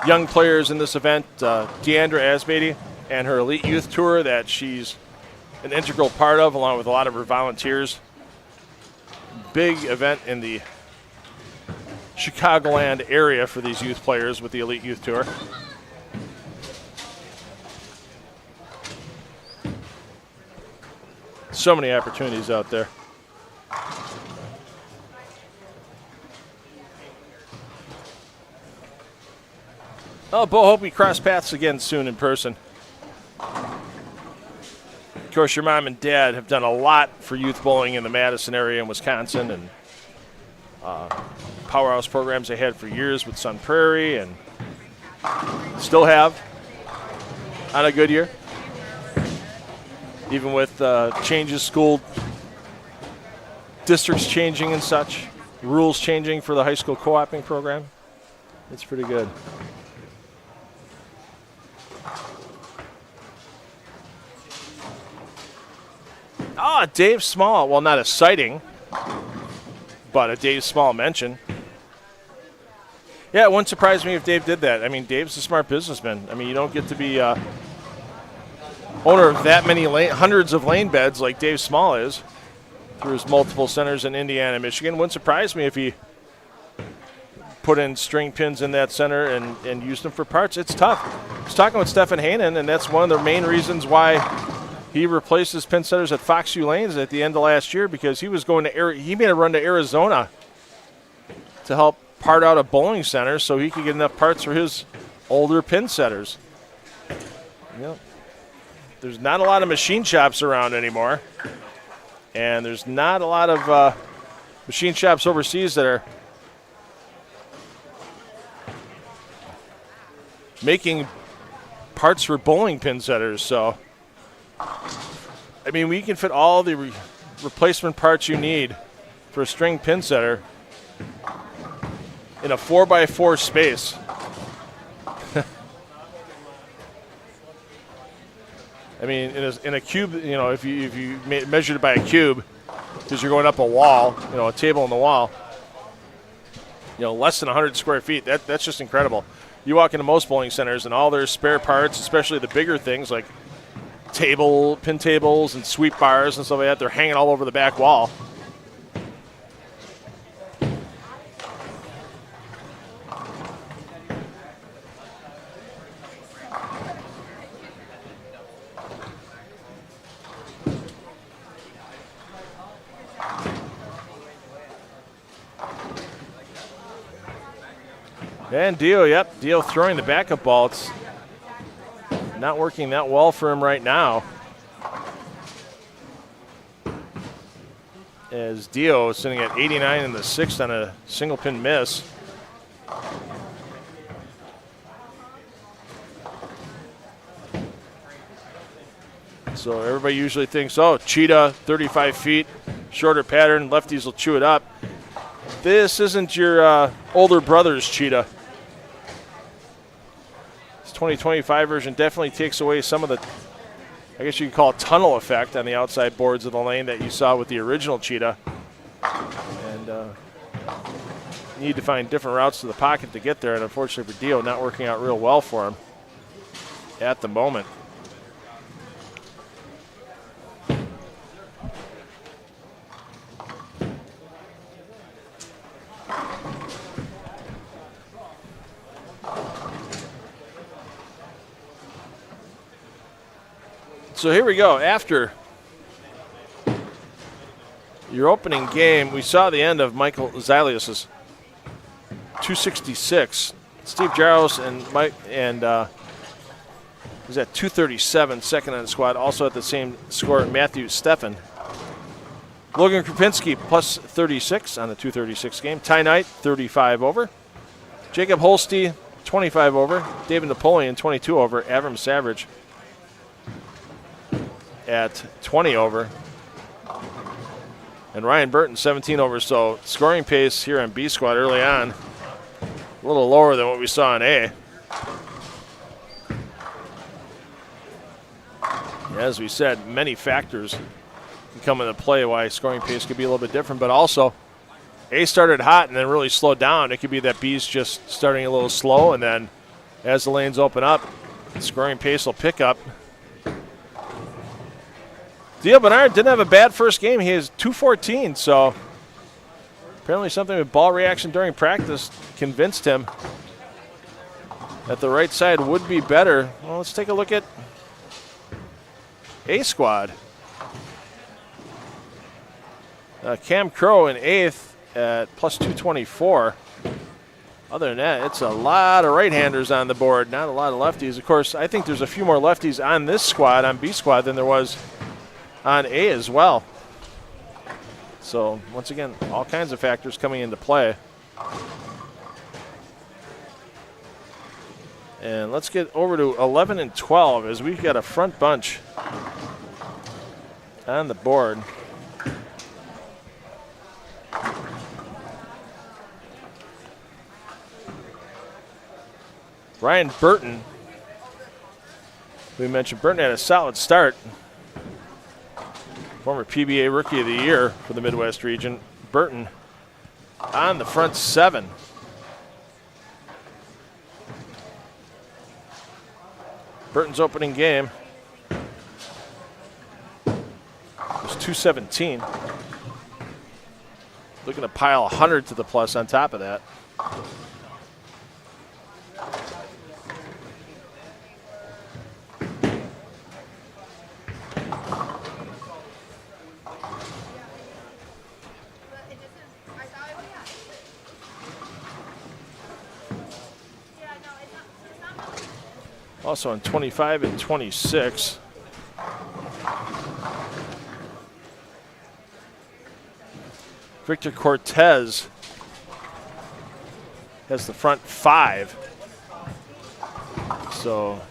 Speaker 3: young players in this event. Deandra Asbeatty and her Elite Youth Tour that she's an integral part of, along with a lot of her volunteers. Big event in the Chicagoland area for these youth players with the Elite Youth Tour. So many opportunities out there. Oh, Bo, hope we cross paths again soon in person. Of course, your mom and dad have done a lot for youth bowling in the Madison area in Wisconsin, and powerhouse programs they had for years with Sun Prairie, and still have on a good year. Even with changes, school districts changing and such, rules changing for the high school co-oping program, it's pretty good. Dave Small. Well, not a sighting, but a Dave Small mention. Yeah, it wouldn't surprise me if Dave did that. I mean, Dave's a smart businessman. I mean, you don't get to be owner of that many hundreds of lane beds like Dave Small is through his multiple centers in Indiana and Michigan. Wouldn't surprise me if he put in string pins in that center and used them for parts. It's tough. I was talking with Stefan Hanen, and that's one of the main reasons why he replaced his pin setters at Foxview Lanes at the end of last year, because he was going to he made a run to Arizona to help part out a bowling center so he could get enough parts for his older pin setters. Yep. There's not a lot of machine shops around anymore, and there's not a lot of machine shops overseas that are making parts for bowling pin setters. So I mean, we can fit all the replacement parts you need for a string pin setter in a 4x4 space. I mean, in a cube, if you measured it by a cube, because you're going up a wall, a table on the wall, less than 100 square feet. That's just incredible. You walk into most bowling centers and all their spare parts, especially the bigger things like pin tables and sweep bars and stuff like that, they're hanging all over the back wall. And Dio throwing the backup ball. It's not working that well for him right now. As Dio is sitting at 89 in the sixth on a single pin miss. So everybody usually thinks, cheetah, 35 feet, shorter pattern, lefties will chew it up. This isn't your older brother's cheetah. This 2025 version definitely takes away some of the, I guess you could call it tunnel effect on the outside boards of the lane that you saw with the original cheetah. And you need to find different routes to the pocket to get there, and unfortunately for Dio, not working out real well for him at the moment. So here we go. After your opening game, we saw the end of Michael Zilius's 266. Steve Jaros and Mike was at 237, second on the squad. Also at the same score, Matthew Steffen. Logan Krupinski plus 36 on the 236 game. Ty Knight, 35 over. Jacob Holste, 25 over. David Napoleon, 22 over. Avram Savage at 20 over. And Ryan Burton, 17 over. So scoring pace here on B squad early on, a little lower than what we saw in A. As we said, many factors can come into play why scoring pace could be a little bit different, but also A started hot and then really slowed down. It could be that B's just starting a little slow, and then as the lanes open up, scoring pace will pick up. Dio Bernard didn't have a bad first game. He has 214, so apparently something with ball reaction during practice convinced him that the right side would be better. Well, let's take a look at A squad. Cam Crow in 8th at plus 224. Other than that, it's a lot of right-handers on the board, not a lot of lefties. Of course, I think there's a few more lefties on this squad, on B squad, than there was on A as well. So, once again, all kinds of factors coming into play. And let's get over to 11 and 12 as we've got a front bunch on the board. Ryan Burton. We mentioned Burton had a solid start. Former PBA Rookie of the Year for the Midwest region. Burton on the front 7. Burton's opening game was 217. Looking to pile 100 to the plus on top of that. Also on 25 and 26. Victor Cortez has the front 5. So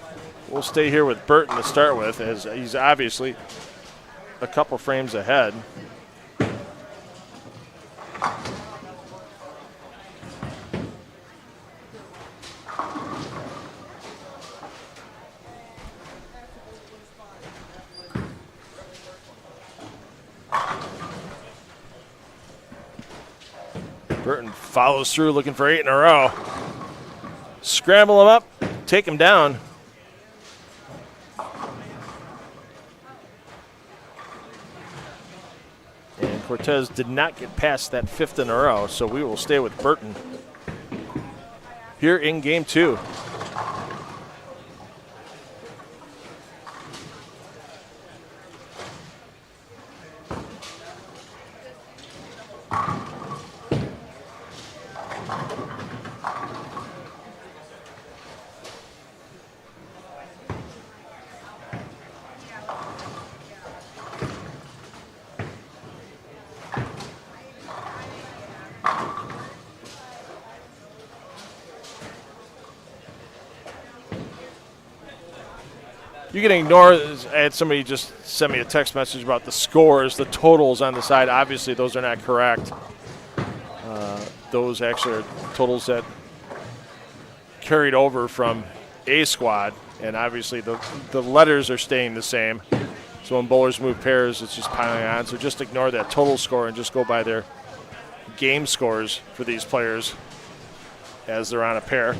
Speaker 3: we'll stay here with Burton to start with, as he's obviously a couple frames ahead. Burton follows through looking for 8 in a row. Scramble him up, take him down. And Cortez did not get past that 5th in a row, so we will stay with Burton here in game 2. You can ignore, I had somebody just send me a text message about the scores, the totals on the side. Obviously, those are not correct. Those actually are totals that carried over from A squad, and obviously the letters are staying the same. So when bowlers move pairs, it's just piling on. So just ignore that total score and just go by their game scores for these players as they're on a pair.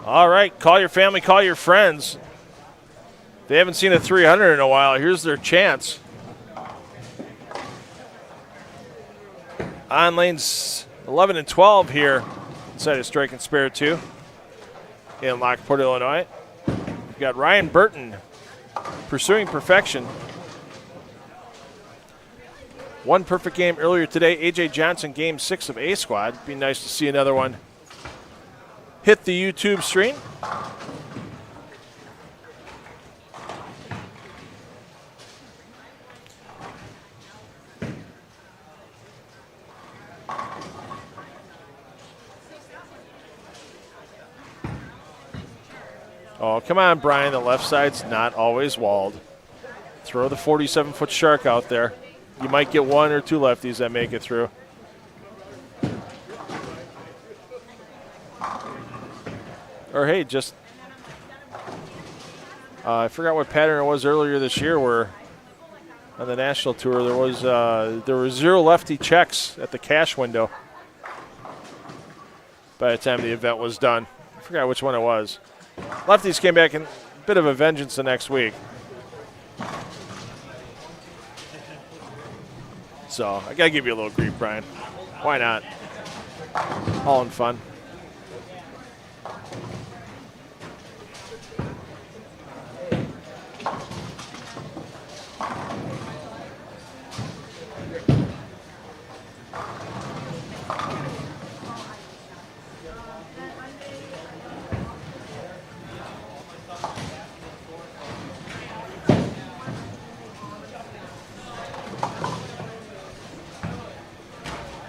Speaker 3: All right, call your family, call your friends. If they haven't seen a 300 in a while, here's their chance. On lanes 11 and 12 here inside of Strike and Spare 2 in Lockport, Illinois. We've got Ryan Burton pursuing perfection. One perfect game earlier today. A.J. Johnson, game 6 of A Squad. Be nice to see another one hit the YouTube stream. Oh, come on, Brian. The left side's not always walled. Throw the 47-foot shark out there. You might get one or two lefties that make it through. Or, hey, just I forgot what pattern it was earlier this year where on the national tour there were 0 lefty checks at the cash window by the time the event was done. I forgot which one it was. Lefties came back in a bit of a vengeance the next week. So I got to give you a little grief, Brian. Why not? All in fun.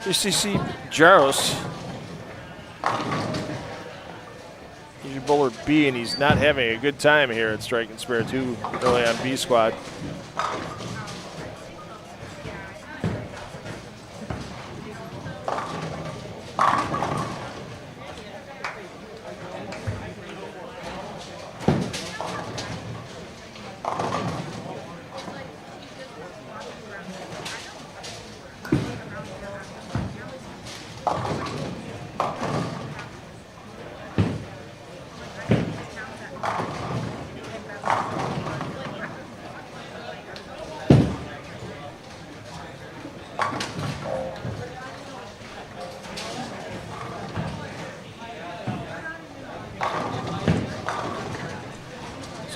Speaker 3: UCC Jaros. He's your bowler B, and he's not having a good time here at Strike and Spare 2 early on B squad.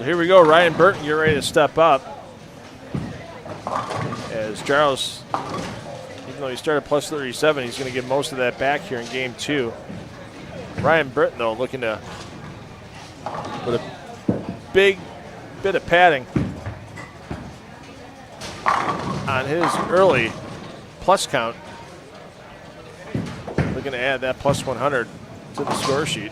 Speaker 3: So here we go. Ryan Burton, you're ready to step up. As Jaros, even though he started plus 37, he's going to get most of that back here in game 2. Ryan Burton, though, looking to put a big bit of padding on his early plus count. Looking to add that plus 100 to the score sheet.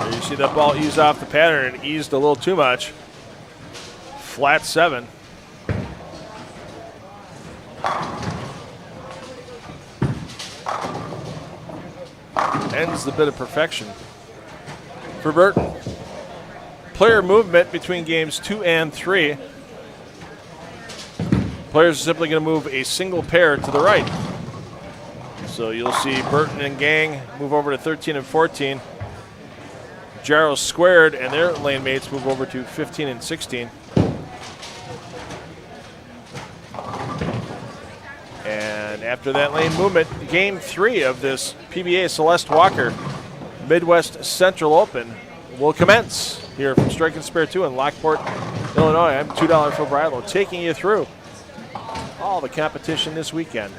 Speaker 3: You see that ball ease off the pattern and eased a little too much. Flat 7. Ends the bit of perfection for Burton. Player movement between games 2 and 3. Players are simply going to move a single pair to the right. So you'll see Burton and gang move over to 13 and 14. Jaros squared and their lane mates move over to 15 and 16. And after that lane movement, game 3 of this PBA Celeste Walker Midwest Central Open will commence here from Strike and Spare 2 in Lockport, Illinois. I'm $2 Phil Bridlo, taking you through all the competition this weekend.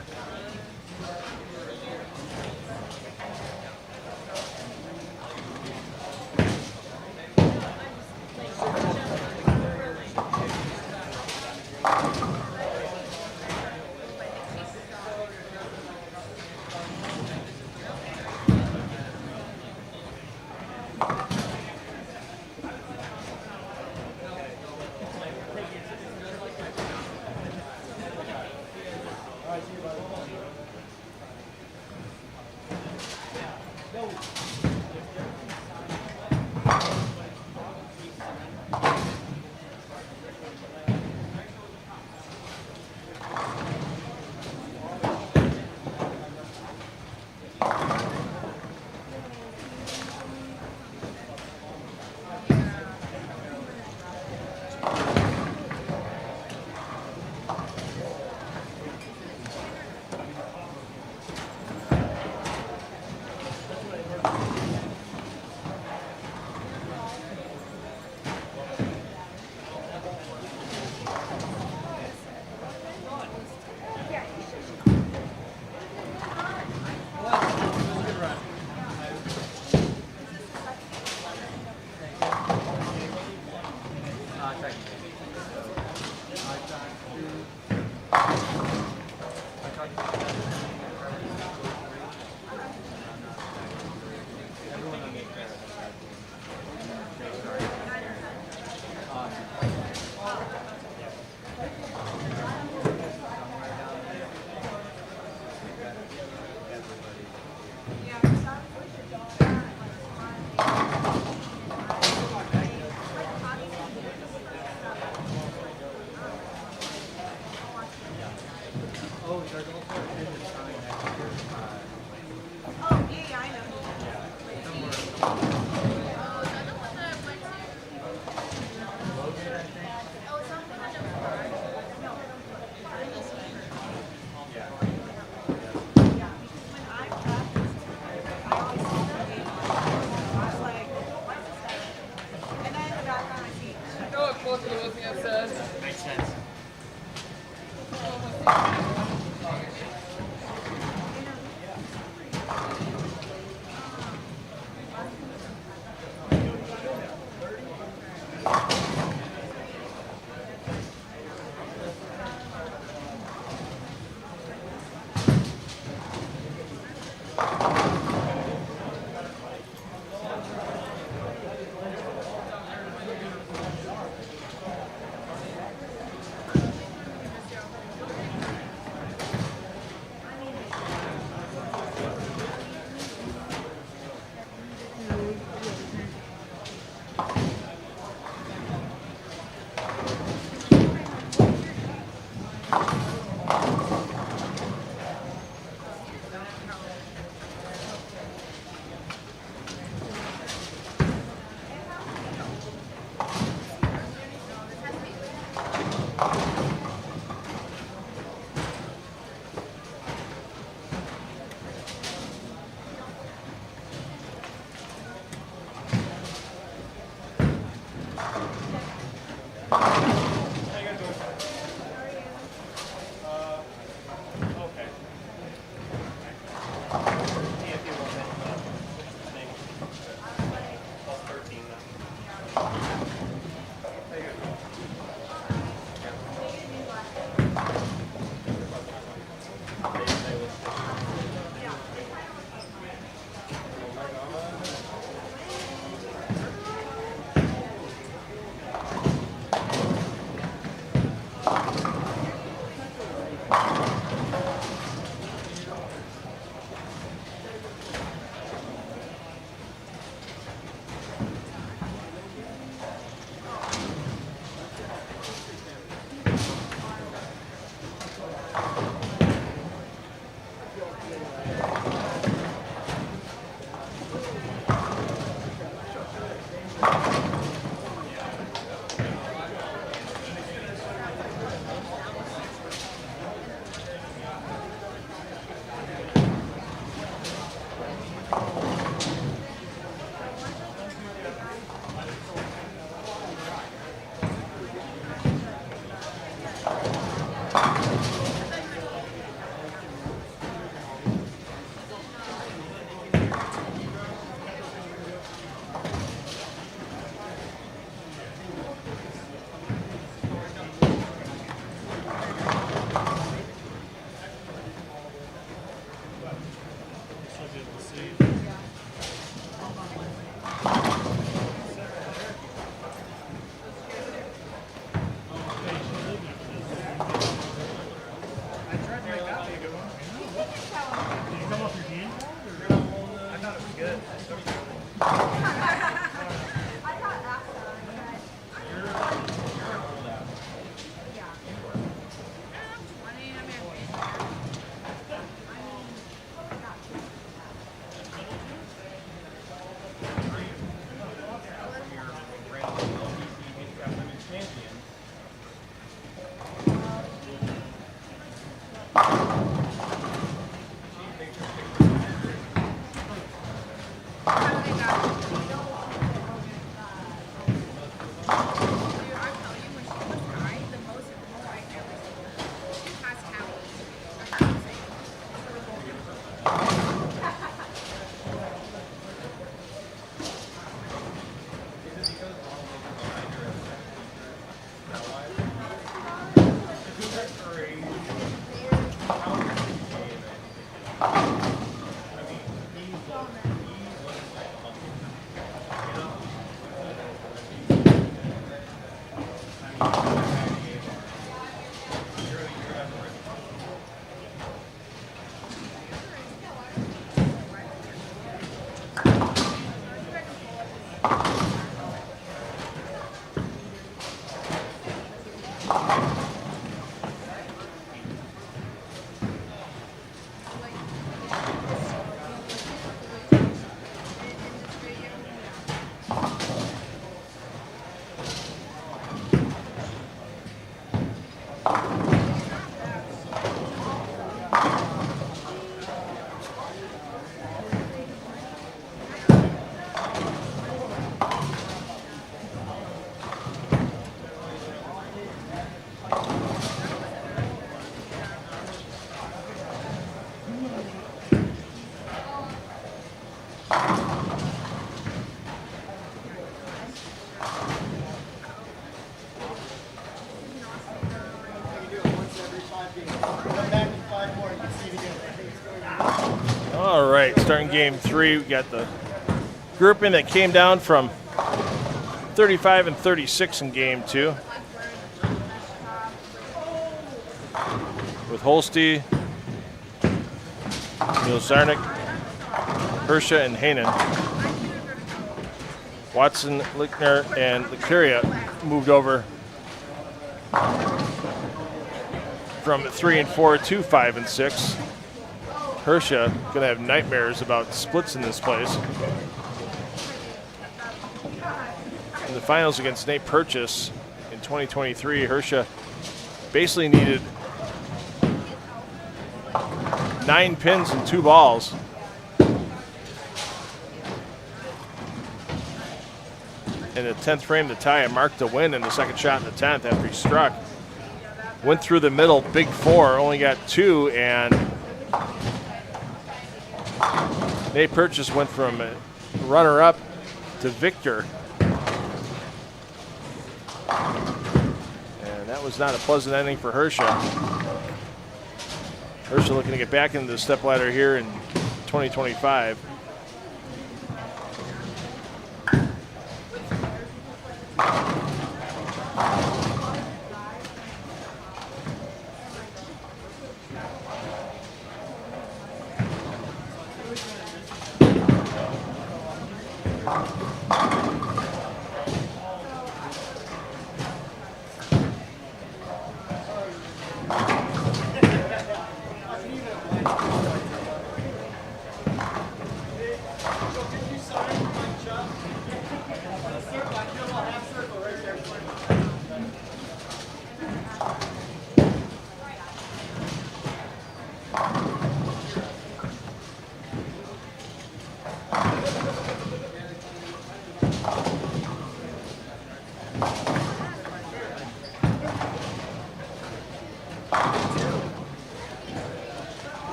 Speaker 3: All right, starting game 3, we got the grouping that came down from 35 and 36 in game 2. With Holste, Zarnik, Hersha, and Hanen. Watson, Lickner, and Licuria moved over from 3 and 4 to 5 and 6. Hersha going to have nightmares about splits in this place. In the finals against Nate Purchase in 2023, Hersha basically needed 9 pins and 2 balls. In the 10th frame to tie and mark to win in the second shot in the 10th after he struck. Went through the middle, big 4, only got 2, and Nate Purchase went from runner-up to victor. And that was not a pleasant ending for Hersha. Ursa looking to get back into the stepladder here in 2025.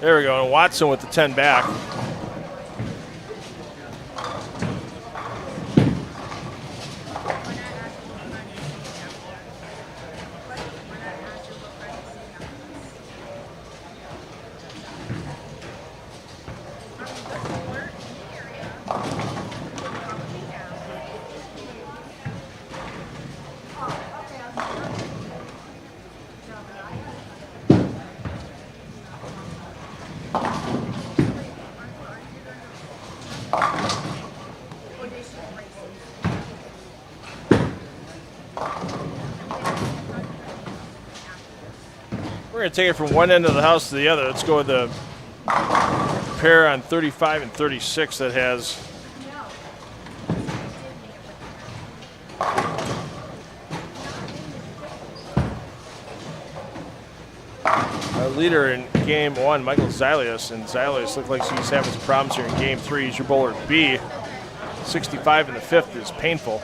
Speaker 3: There we go, and Watson with the 10 back. We're going to take it from one end of the house to the other. Let's go with the pair on 35 and 36 that has our leader in game one, Michael Zilius. And Zilius looks like he's having some problems here in game three. He's your bowler B. 65 in the fifth is painful.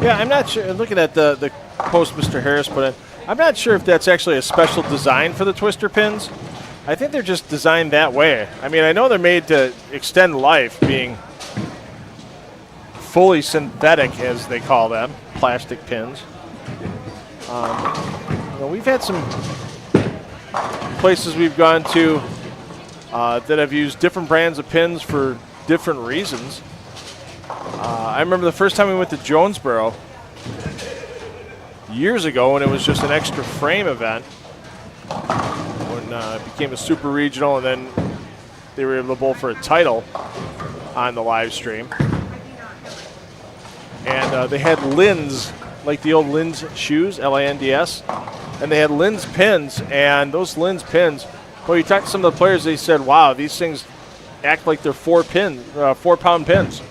Speaker 3: Yeah, I'm not sure. Looking at the post Mr. Harris put in, I'm not sure if that's actually a special design for the twister pins. I think they're just designed that way. I mean, I know they're made to extend life, being fully synthetic, as they call them, plastic pins. We've had some places we've gone to that have used different brands of pins for different reasons. I remember the first time we went to Jonesboro years ago when it was just an extra frame event, when it became a super regional, and then they were able to bowl for a title on the live stream. And they had Linds, like the old Linds shoes, Linds, and they had Linds pins, and those Linds pins, well, you talk to some of the players, they said, wow, these things act like they're 4-pound pins.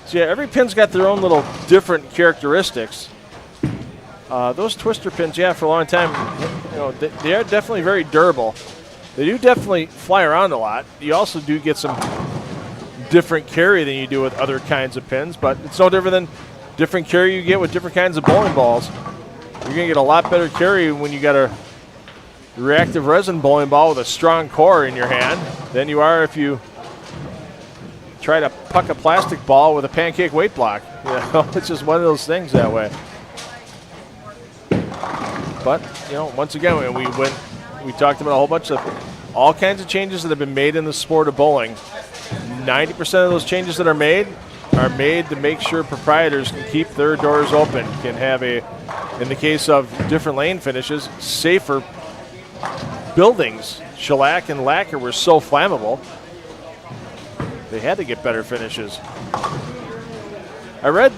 Speaker 3: So yeah, every pin's got their own little different characteristics. Those twister pins, yeah, for a long time, they are definitely very durable. They do definitely fly around a lot. You also do get some different carry than you do with other kinds of pins, but it's no different than different carry you get with different kinds of bowling balls. You're going to get a lot better carry when you got a reactive resin bowling ball with a strong core in your hand than you are if you try to puck a plastic ball with a pancake weight block. It's just one of those things that way. But, once again, we talked about a whole bunch of all kinds of changes that have been made in the sport of bowling. 90% of those changes that are made to make sure proprietors can keep their doors open, can have in the case of different lane finishes, safer buildings. Shellac and lacquer were so flammable, they had to get better finishes. I read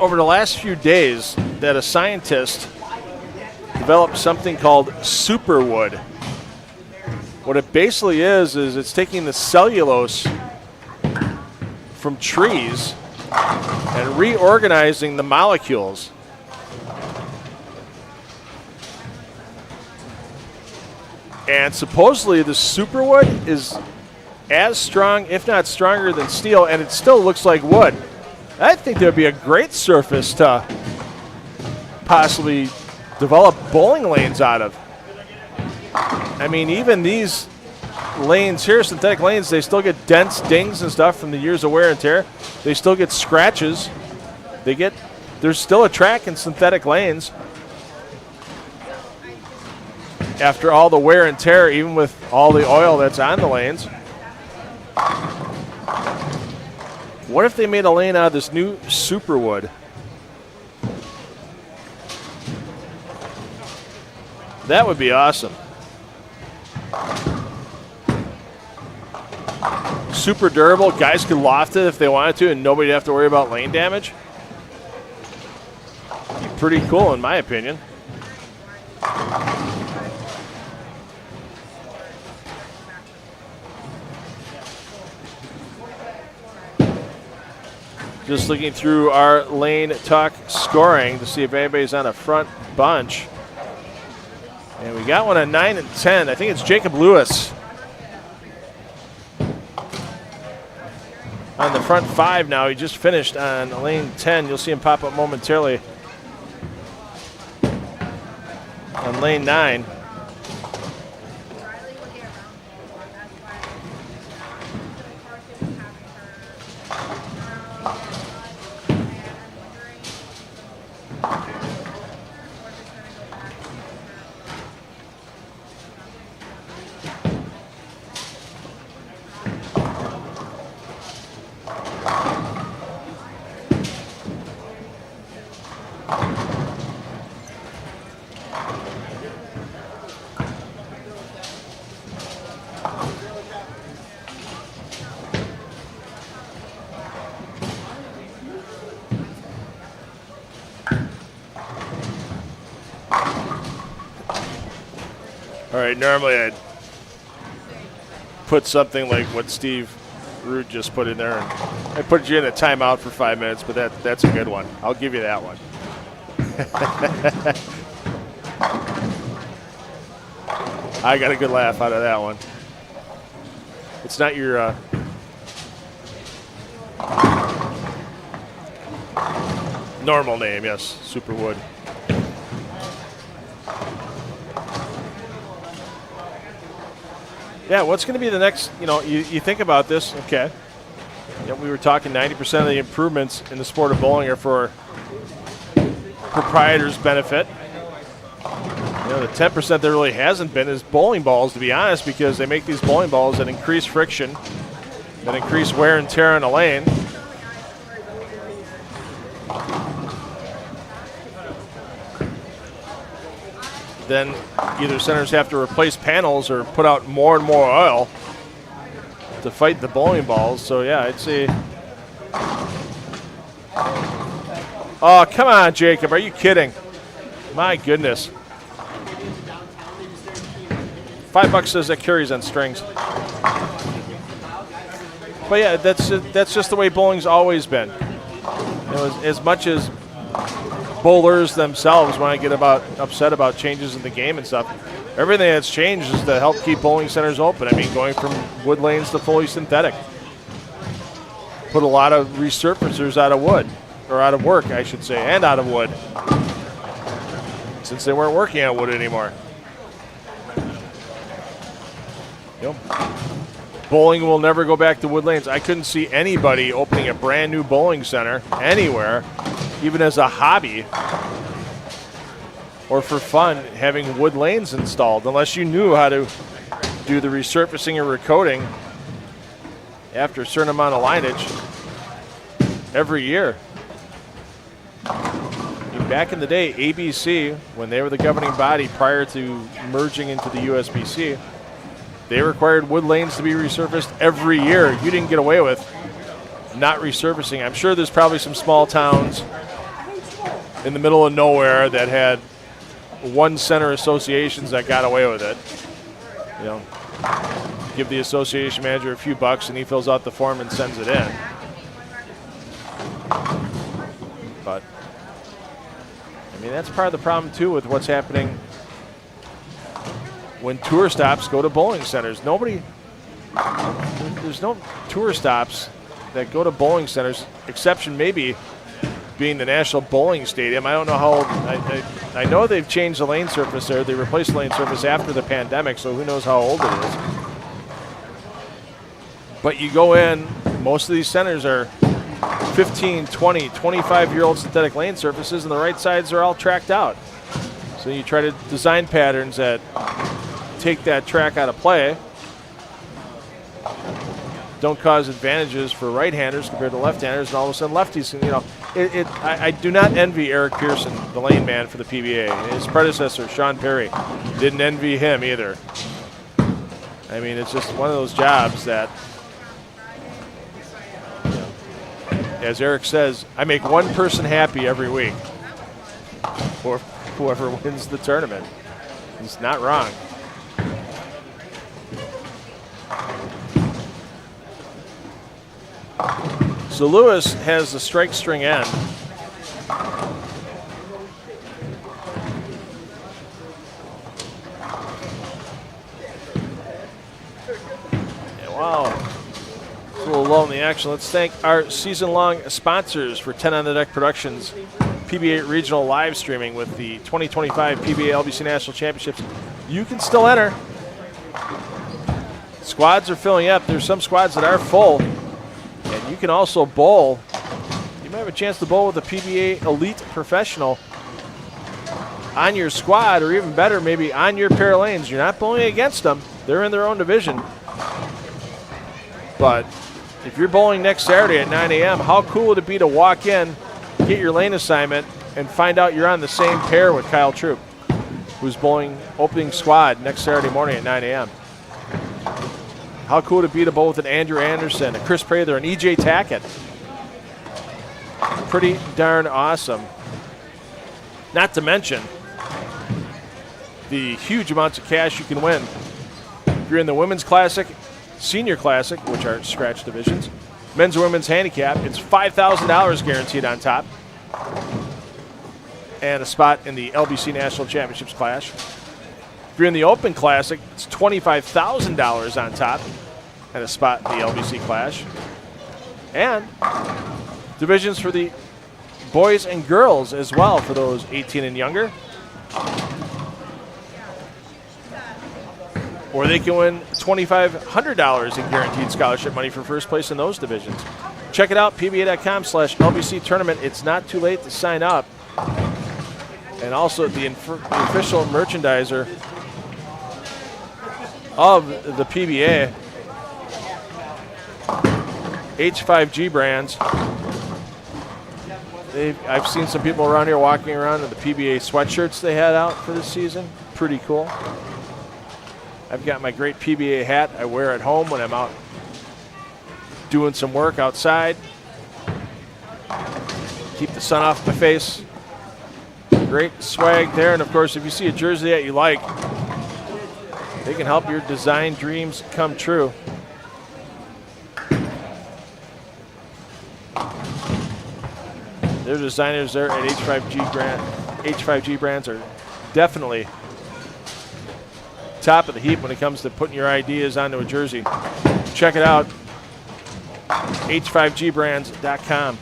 Speaker 3: over the last few days that a scientist developed something called superwood. What it basically is it's taking the cellulose from trees and reorganizing the molecules. And supposedly the superwood is as strong, if not stronger than steel, and it still looks like wood. I think that would be a great surface to possibly develop bowling lanes out of. I mean, even these lanes here, synthetic lanes, they still get dents, dings, and stuff from the years of wear and tear. They still get scratches. There's still a track in synthetic lanes after all the wear and tear, even with all the oil that's on the lanes. What if they made a lane out of this new superwood? That would be awesome. Super durable. Guys could loft it if they wanted to, and nobody'd have to worry about lane damage. Be pretty cool, in my opinion. Just looking through our Lane Talk scoring to see if anybody's on a front bunch. And we got one at 9 and 10. I think it's Jacob Lewis on the front 5 now. He just finished on lane 10. You'll see him pop up momentarily on lane 9. All right, normally I'd put something like what Steve Root just put in there, and I put you in a timeout for 5 minutes, but that's a good one. I'll give you that one. I got a good laugh out of that one. It's not your Normal name, yes, Superwood. Yeah, what's going to be the next, you think about this, okay. Yeah, we were talking 90% of the improvements in the sport of bowling are for proprietors' benefit. The 10% there really hasn't been is bowling balls, to be honest, because they make these bowling balls that increase friction, that increase wear and tear on a lane. Then either centers have to replace panels or put out more and more oil to fight the bowling balls. So yeah, I'd say. Oh, come on, Jacob. Are you kidding? My goodness. $5 says that carries on strings. But yeah, that's just the way bowling's always been. As much as bowlers themselves when I get upset about changes in the game and stuff, everything that's changed is to help keep bowling centers open. I mean, going from wood lanes to fully synthetic. Put a lot of resurfacers out of wood, or out of work, I should say, and out of wood, since they weren't working on wood anymore. Bowling will never go back to wood lanes. I couldn't see anybody opening a brand new bowling center anywhere, even as a hobby or for fun, having wood lanes installed, unless you knew how to do the resurfacing or recoating after a certain amount of lineage every year. Back in the day, ABC, when they were the governing body prior to merging into the USBC, they required wood lanes to be resurfaced every year. You didn't get away with not resurfacing. I'm sure there's probably some small towns in the middle of nowhere that had one center associations that got away with it. Give the association manager a few bucks and he fills out the form and sends it in. But I mean, that's part of the problem too with what's happening when tour stops go to bowling centers. There's no tour stops that go to bowling centers, exception maybe being the National Bowling Stadium. I don't know how old, I know they've changed the lane surface there. They replaced the lane surface after the pandemic, so who knows how old it is. But you go in, most of these centers are 15, 20, 25-year-old synthetic lane surfaces, and the right sides are all tracked out. So you try to design patterns that take that track out of play, don't cause advantages for right-handers compared to left-handers, and all of a sudden lefties, I do not envy Eric Pearson, the lane man for the PBA. His predecessor, Sean Perry, didn't envy him either. I mean, it's just one of those jobs that, as Eric says, I make one person happy every week, or whoever wins the tournament. He's not wrong. So Lewis has the strike string end. Wow. It's a little low in the action. Let's thank our season-long sponsors for 10 on the Deck Productions, PBA Regional live streaming with the 2025 PBA LBC National Championships. You can still enter. Squads are filling up. There's some squads that are full. And you can also bowl. You might have a chance to bowl with a PBA Elite Professional on your squad, or even better, maybe on your pair of lanes. You're not bowling against them. They're in their own division. But if you're bowling next Saturday at 9 a.m., how cool would it be to walk in, get your lane assignment, and find out you're on the same pair with Kyle Troop, who's bowling opening squad next Saturday morning at 9 a.m. How cool would it be to bowl with an Andrew Anderson, a Chris Prather, and E.J. Tackett? Pretty darn awesome. Not to mention the huge amounts of cash you can win. If you're in the Women's Classic, Senior Classic, which are scratch divisions, men's and women's handicap, it's $5,000 guaranteed on top. And a spot in the LBC National Championships Clash. If you're in the Open Classic, it's $25,000 on top and a spot in the LBC Clash. And divisions for the boys and girls as well for those 18 and younger. Or they can win $2,500 in guaranteed scholarship money for first place in those divisions. Check it out, pba.com/LBC tournament. It's not too late to sign up. And also the official merchandiser of the PBA, H5G brands. I've seen some people around here walking around in the PBA sweatshirts they had out for this season. Pretty cool. I've got my great PBA hat I wear at home when I'm out doing some work outside. Keep the sun off my face. Great swag there. And of course, if you see a jersey that you like, they can help your design dreams come true. Their designers there at H5G brands are definitely top of the heap when it comes to putting your ideas onto a jersey. Check it out, h5gbrands.com.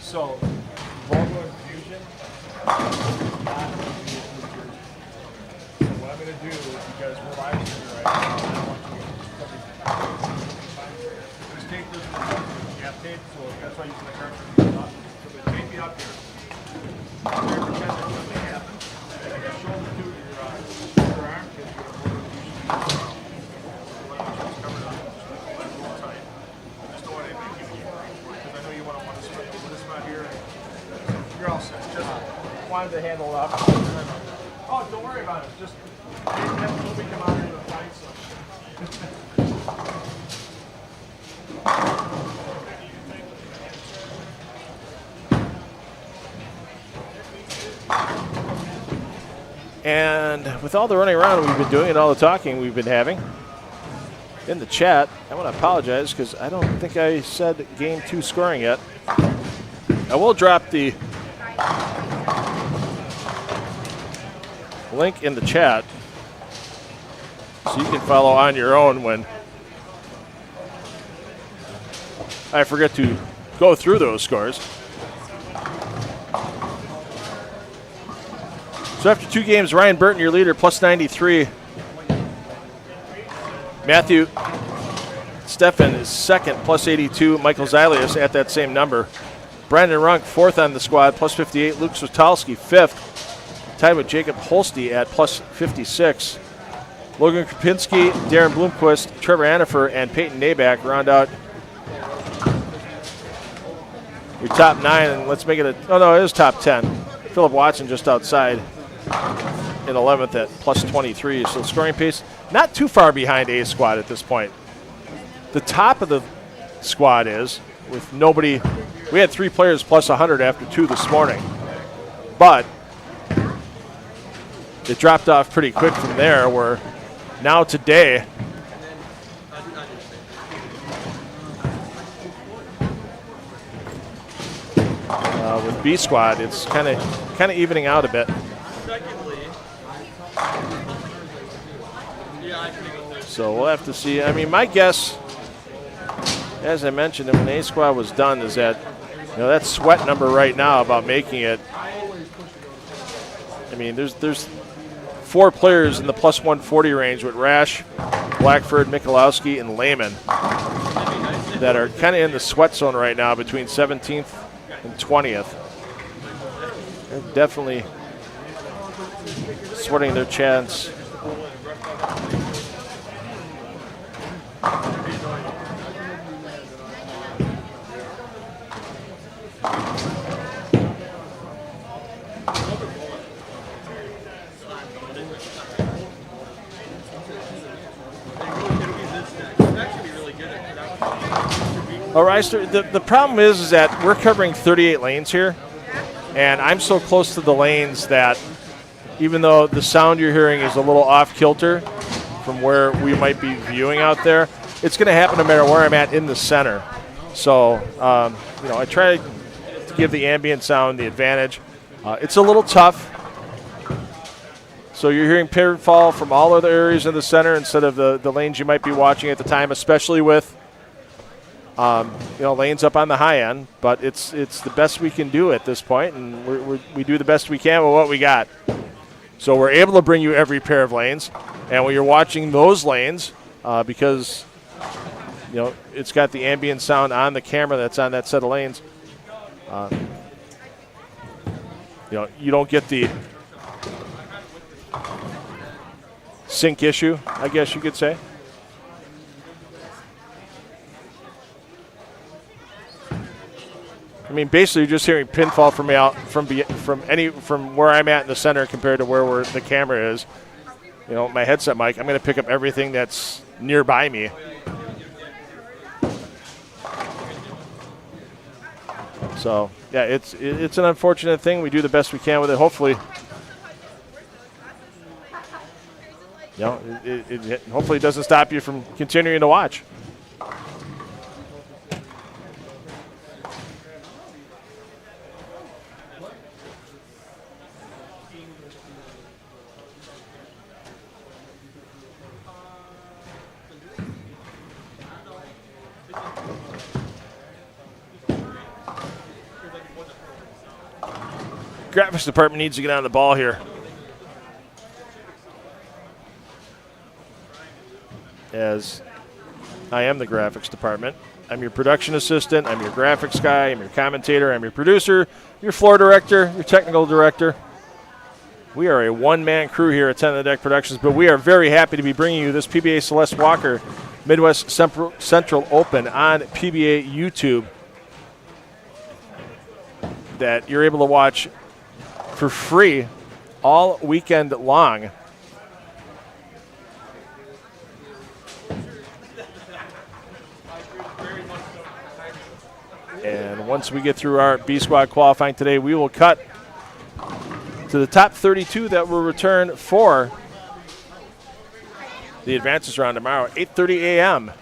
Speaker 3: So, Volvo Infusion, so what I'm going to do is, because we're live streaming right now, I want you to just take this gap tape, so that's why you can start to up. So the tape you up here. Pretend that something happened. And I got shoulder to your arm, because you're going to covered up. Real tight. Just don't want anything to keep because I know you want to spray over this spot here. You're all set. Just wanted to handle it up. Oh, don't worry about it. Just let me come out here and find some. And with all the running around we've been doing and all the talking we've been having in the chat, I want to apologize because I don't think I said game 2 scoring yet. I will drop the link in the chat so you can follow on your own when I forget to go through those scores. So after 2 games, Ryan Burton, your leader, plus 93. Matthew Steffen is second, plus 82. Michael Zilius at that same number. Brandon Runk, fourth on the squad, plus 58. Luke Switalski, fifth, tied with Jacob Holste at plus 56. Logan Krupinski, Darren Bloomquist, Trevor Anifer, and Peyton Nabak round out your top 9. And let's make it it is top 10. Philip Watson just outside in 11th at plus 23. So scoring pace not too far behind A squad at this point. The top of the squad is with nobody. We had 3 players plus 100 after 2 this morning, but it dropped off pretty quick from there. Where now today, with B squad, it's kind of evening out a bit. So we'll have to see. I mean, my guess, as I mentioned, when A squad was done, is that that sweat number right now about making it. I mean, there's 4 players in the plus 140 range with Rash, Blackford, Michalowski, and Lehman that are kind of in the sweat zone right now between 17th and 20th. They're definitely sweating their chance. All right, the problem is that we're covering 38 lanes here, and I'm so close to the lanes that even though the sound you're hearing is a little off kilter from where we might be viewing out there, it's going to happen no matter where I'm at in the center. So, I try to give the ambient sound the advantage. It's a little tough. So you're hearing pinfall from all other areas in the center instead of the lanes you might be watching at the time, especially with lanes up on the high end. But it's the best we can do at this point, and we do the best we can with what we got. So we're able to bring you every pair of lanes, and when you're watching those lanes, because it's got the ambient sound on the camera that's on that set of lanes, you don't get the sync issue, I guess you could say. I mean, basically, you're just hearing pinfall from me out from where I'm at in the center compared to where the camera is. My headset mic, I'm going to pick up everything that's nearby me. So yeah, it's an unfortunate thing. We do the best we can with it. Hopefully, it hopefully doesn't stop you from continuing to watch. Graphics department needs to get on the ball here. As I am the graphics department. I'm your production assistant, I'm your graphics guy, I'm your commentator, I'm your producer, your floor director, your technical director. We are a one-man crew here at 10 on the Deck Productions, but we are very happy to be bringing you this PBA Celeste Walker Midwest Central Open on PBA YouTube that you're able to watch for free all weekend long. And once we get through our B squad qualifying today, we will cut to the top 32 that will return for the advances round tomorrow at 8:30 a.m.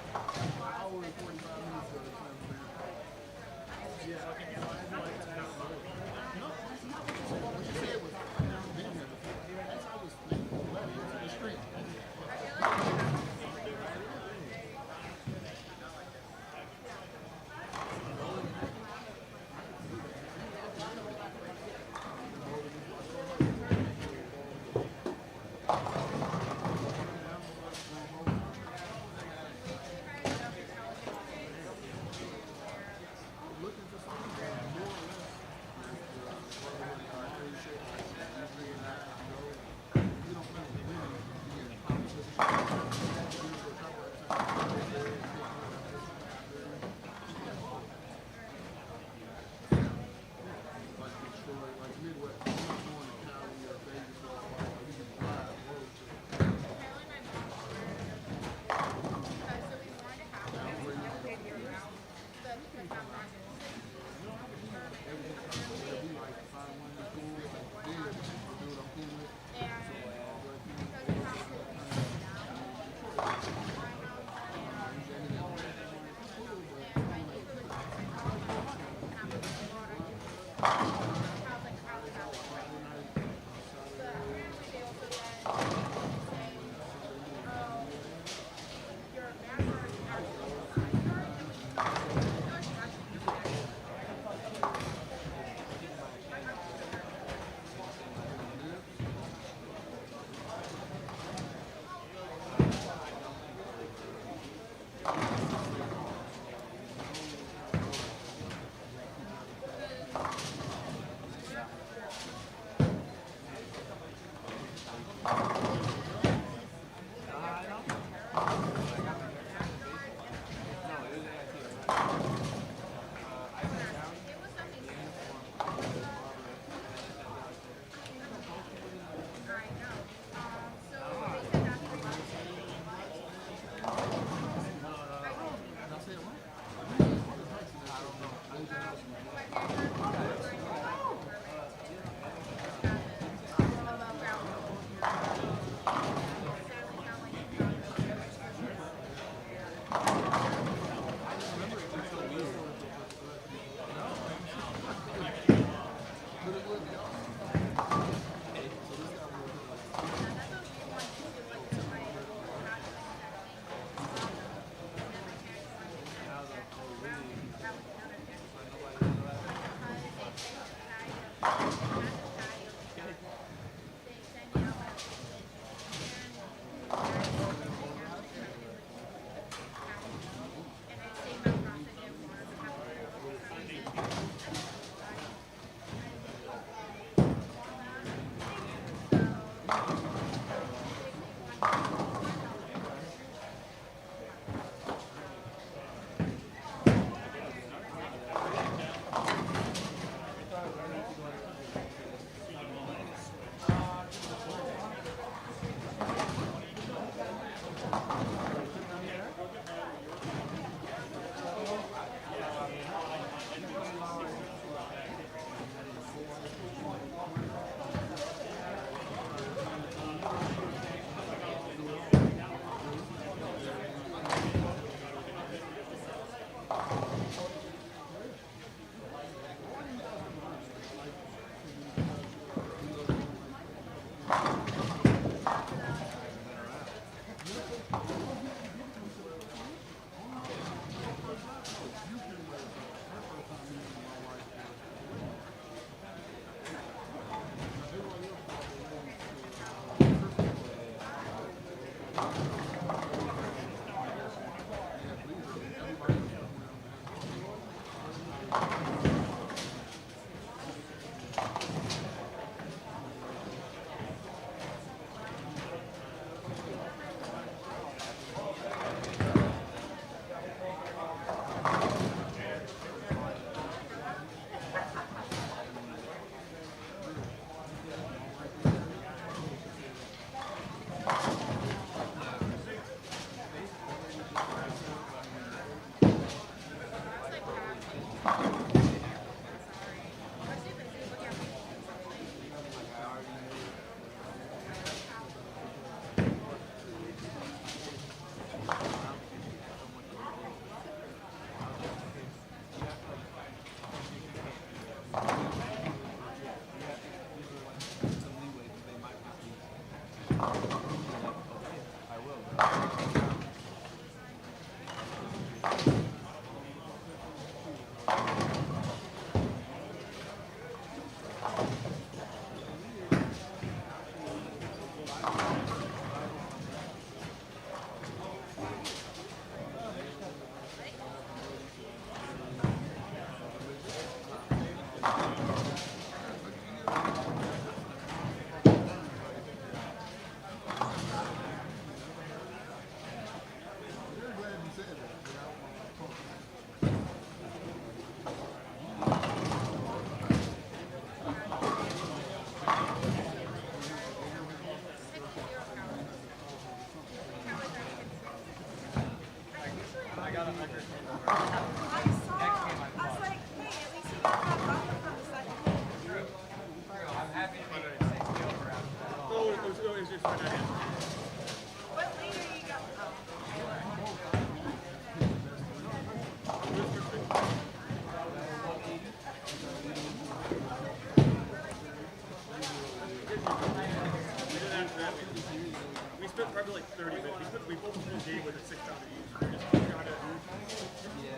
Speaker 6: 30 minutes. We both the whole game with a 6 out of each. We just got it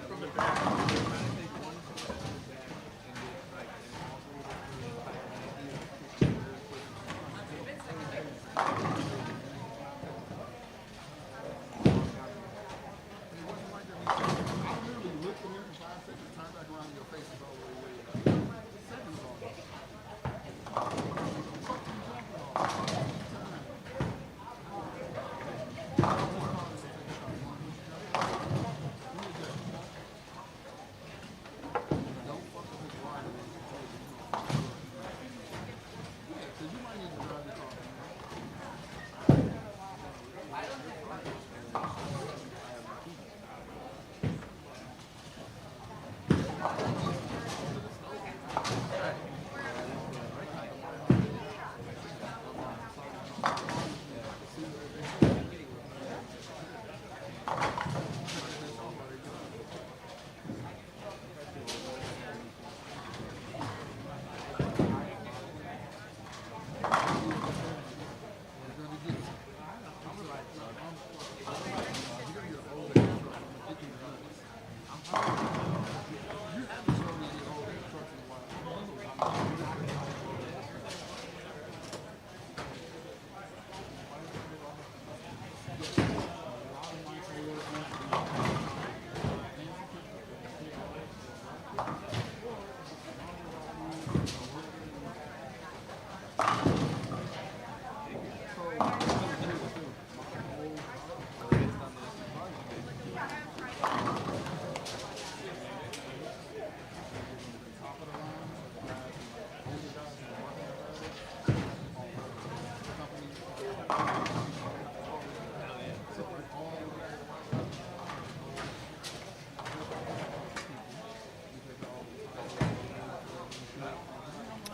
Speaker 6: from the back.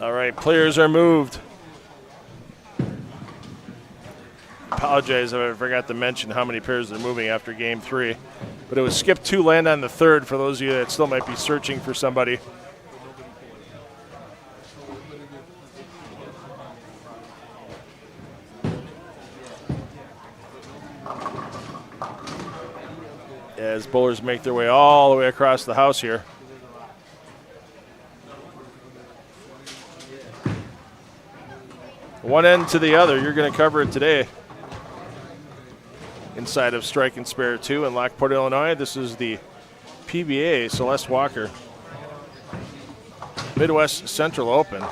Speaker 3: All right, players are moved. Apologize if I forgot to mention how many pairs they're moving after game 3. But it was skip 2, land on the 3rd for those of you that still might be searching for somebody. As bowlers make their way all the way across the house here. One end to the other, you're going to cover it today. Inside of Strike and Spare 2 in Lockport, Illinois. This is the PBA Celeste Walker Midwest Central Open.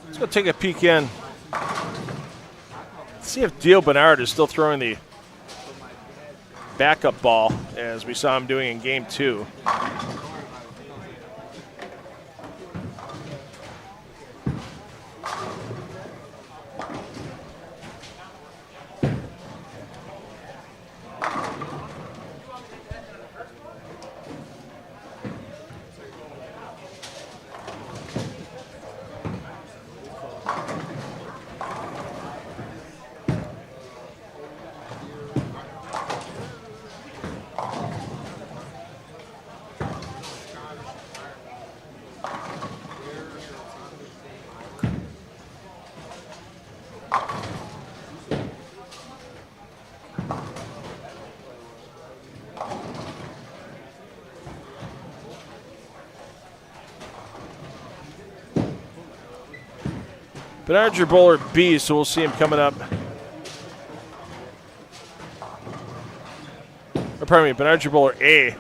Speaker 3: Let's go take a peek in. See if Dio Bernard is still throwing the backup ball as we saw him doing in game 2. Bernard's your bowler B, so we'll see him coming up. Or pardon me, Bernard's your bowler A.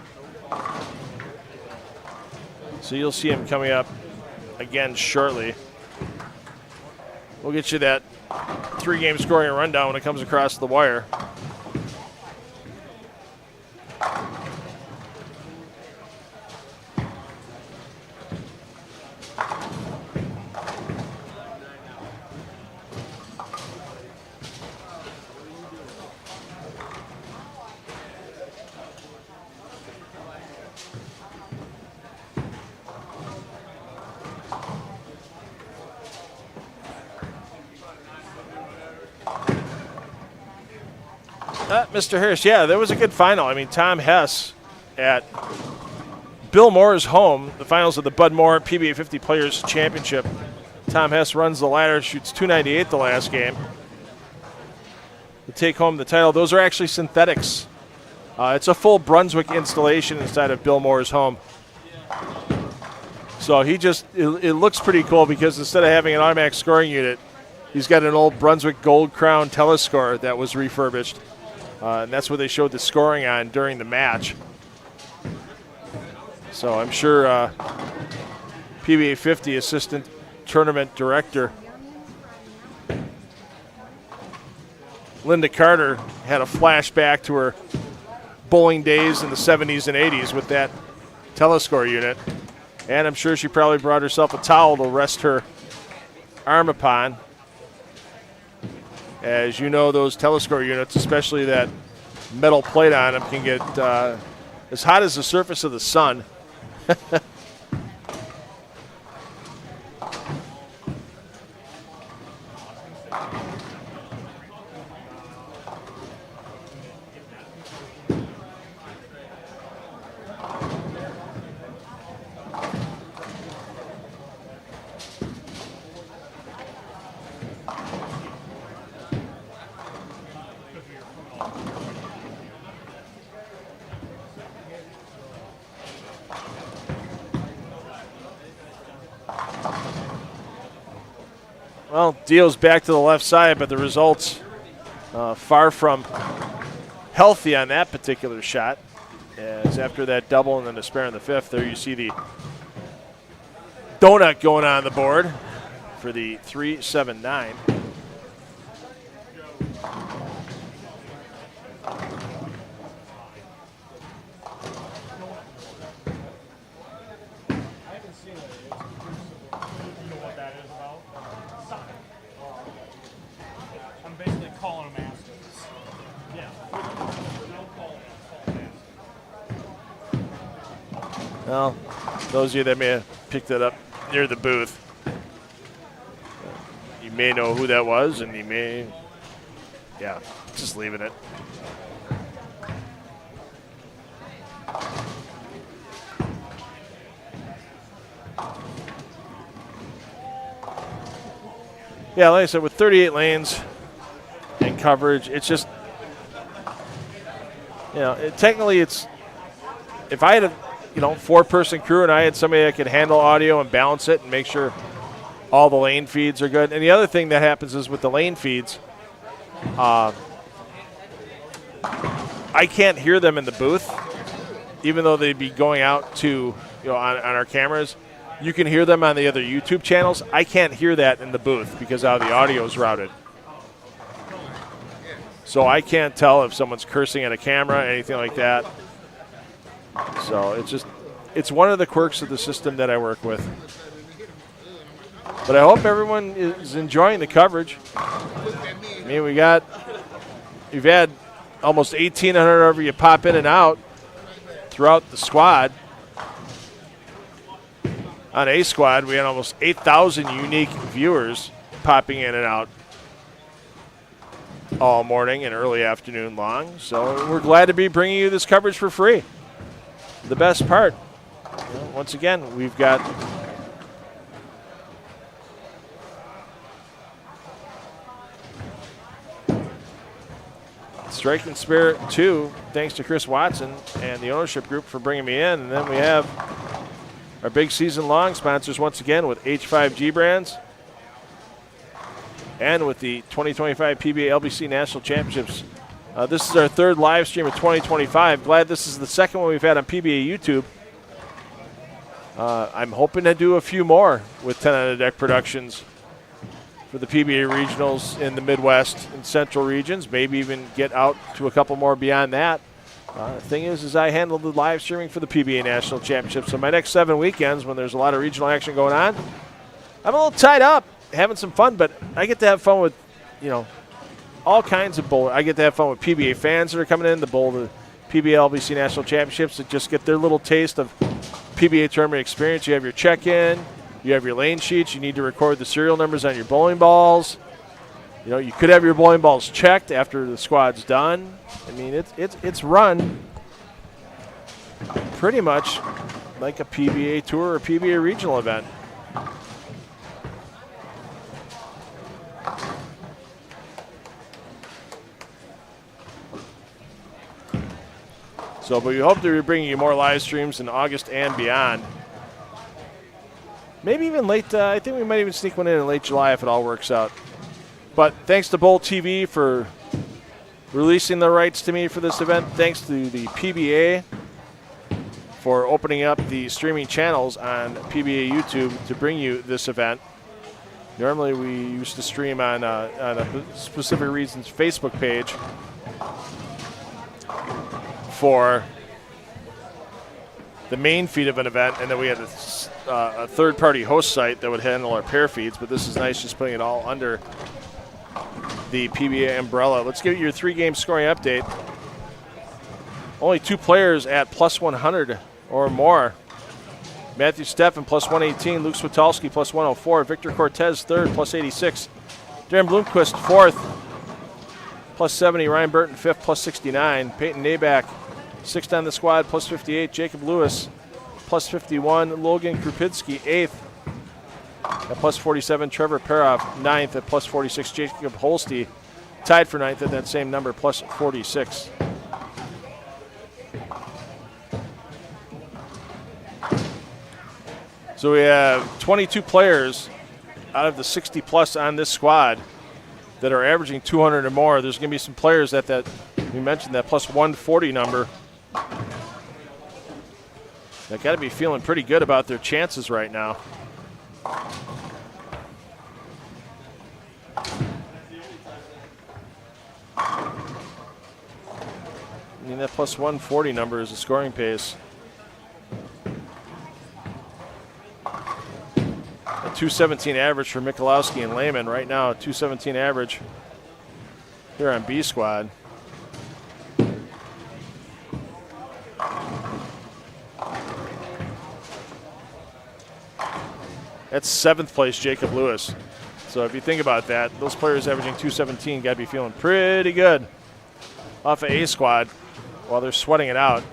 Speaker 3: So you'll see him coming up again shortly. We'll get you that 3-game scoring rundown when it comes across the wire. Mr. Harris, yeah, that was a good final. I mean, Tom Hess at Bill Moore's home, the finals of the Bud Moore PBA 50 Players Championship. Tom Hess runs the ladder, shoots 298 the last game to take home the title. Those are actually synthetics. It's a full Brunswick installation inside of Bill Moore's home. So it looks pretty cool because instead of having an automatic scoring unit, he's got an old Brunswick Gold Crown telescore that was refurbished. And that's what they showed the scoring on during the match. So I'm sure PBA 50 Assistant Tournament Director Linda Carter had a flashback to her bowling days in the 70s and 80s with that telescore unit. And I'm sure she probably brought herself a towel to rest her arm upon. As you know, those telescore units, especially that metal plate on them, can get as hot as the surface of the sun. Well, Dio's back to the left side, but the results far from healthy on that particular shot. As after that double and then the spare in the fifth, there you see the donut going on the board for the 3-7-9. Well, those of you that may have picked it up near the booth, you may know who that was, and you may, yeah, just leaving it. Yeah, like I said, with 38 lanes and coverage, it's just, you know, technically it's, if I had a, four-person crew and I had somebody that could handle audio and balance it and make sure all the lane feeds are good. And the other thing that happens is with the lane feeds, I can't hear them in the booth, even though they'd be going out to, on our cameras. You can hear them on the other YouTube channels. I can't hear that in the booth because how the audio is routed. So I can't tell if someone's cursing at a camera, anything like that. So it's one of the quirks of the system that I work with. But I hope everyone is enjoying the coverage. I mean, we've had almost 1,800 of you pop in and out throughout the squad. On A squad, we had almost 8,000 unique viewers popping in and out all morning and early afternoon long. So we're glad to be bringing you this coverage for free. The best part, once again, we've got Strike and Spare 2, thanks to Chris Watson and the ownership group for bringing me in. And then we have our big season-long sponsors once again with H5G Brands and with the 2025 PBA LBC National Championships. This is our third live stream of 2025. Glad this is the second one we've had on PBA YouTube. I'm hoping to do a few more with 10 on the Deck Productions for the PBA regionals in the Midwest and Central regions. Maybe even get out to a couple more beyond that. The thing is I handle the live streaming for the PBA National Championship. So my next 7 weekends, when there's a lot of regional action going on, I'm a little tied up, having some fun, but I get to have fun with, all kinds of bowl. I get to have fun with PBA fans that are coming in to bowl the PBA LBC National Championships to just get their little taste of PBA tournament experience. You have your check-in, you have your lane sheets, you need to record the serial numbers on your bowling balls. You could have your bowling balls checked after the squad's done. I mean, it's run pretty much like a PBA Tour or PBA regional event. So, but we hope to be bringing you more live streams in August and beyond. Maybe even late, I think we might even sneak one in late July if it all works out. But thanks to Bowl TV for releasing the rights to me for this event. Thanks to the PBA for opening up the streaming channels on PBA YouTube to bring you this event. Normally we used to stream on a specific reasons Facebook page for the main feed of an event, and then we had a third-party host site that would handle our pair feeds, but this is nice just putting it all under the PBA umbrella. Let's give you your 3-game scoring update. Only 2 players at plus 100 or more. Matthew Steffen plus 118, Luke Switalski plus 104, Victor Cortez third plus 86, Darren Bloomquist fourth plus 70, Ryan Burton fifth plus 69, Peyton Naback sixth on the squad plus 58, Jacob Lewis plus 51, Logan Krupinski eighth at plus 47, Trevor Peroff ninth at plus 46, Jacob Holste tied for ninth at that same number plus 46. So we have 22 players out of the 60 plus on this squad that are averaging 200 or more. There's going to be some players at that, we mentioned that plus 140 number. They got to be feeling pretty good about their chances right now. I mean, that plus 140 number is a scoring pace. A 217 average for Michalowski and Lehman right now. A 217 average here on B squad. That's 7th place Jacob Lewis. So if you think about that, those players averaging 217 got to be feeling pretty good off of A squad while they're sweating it out,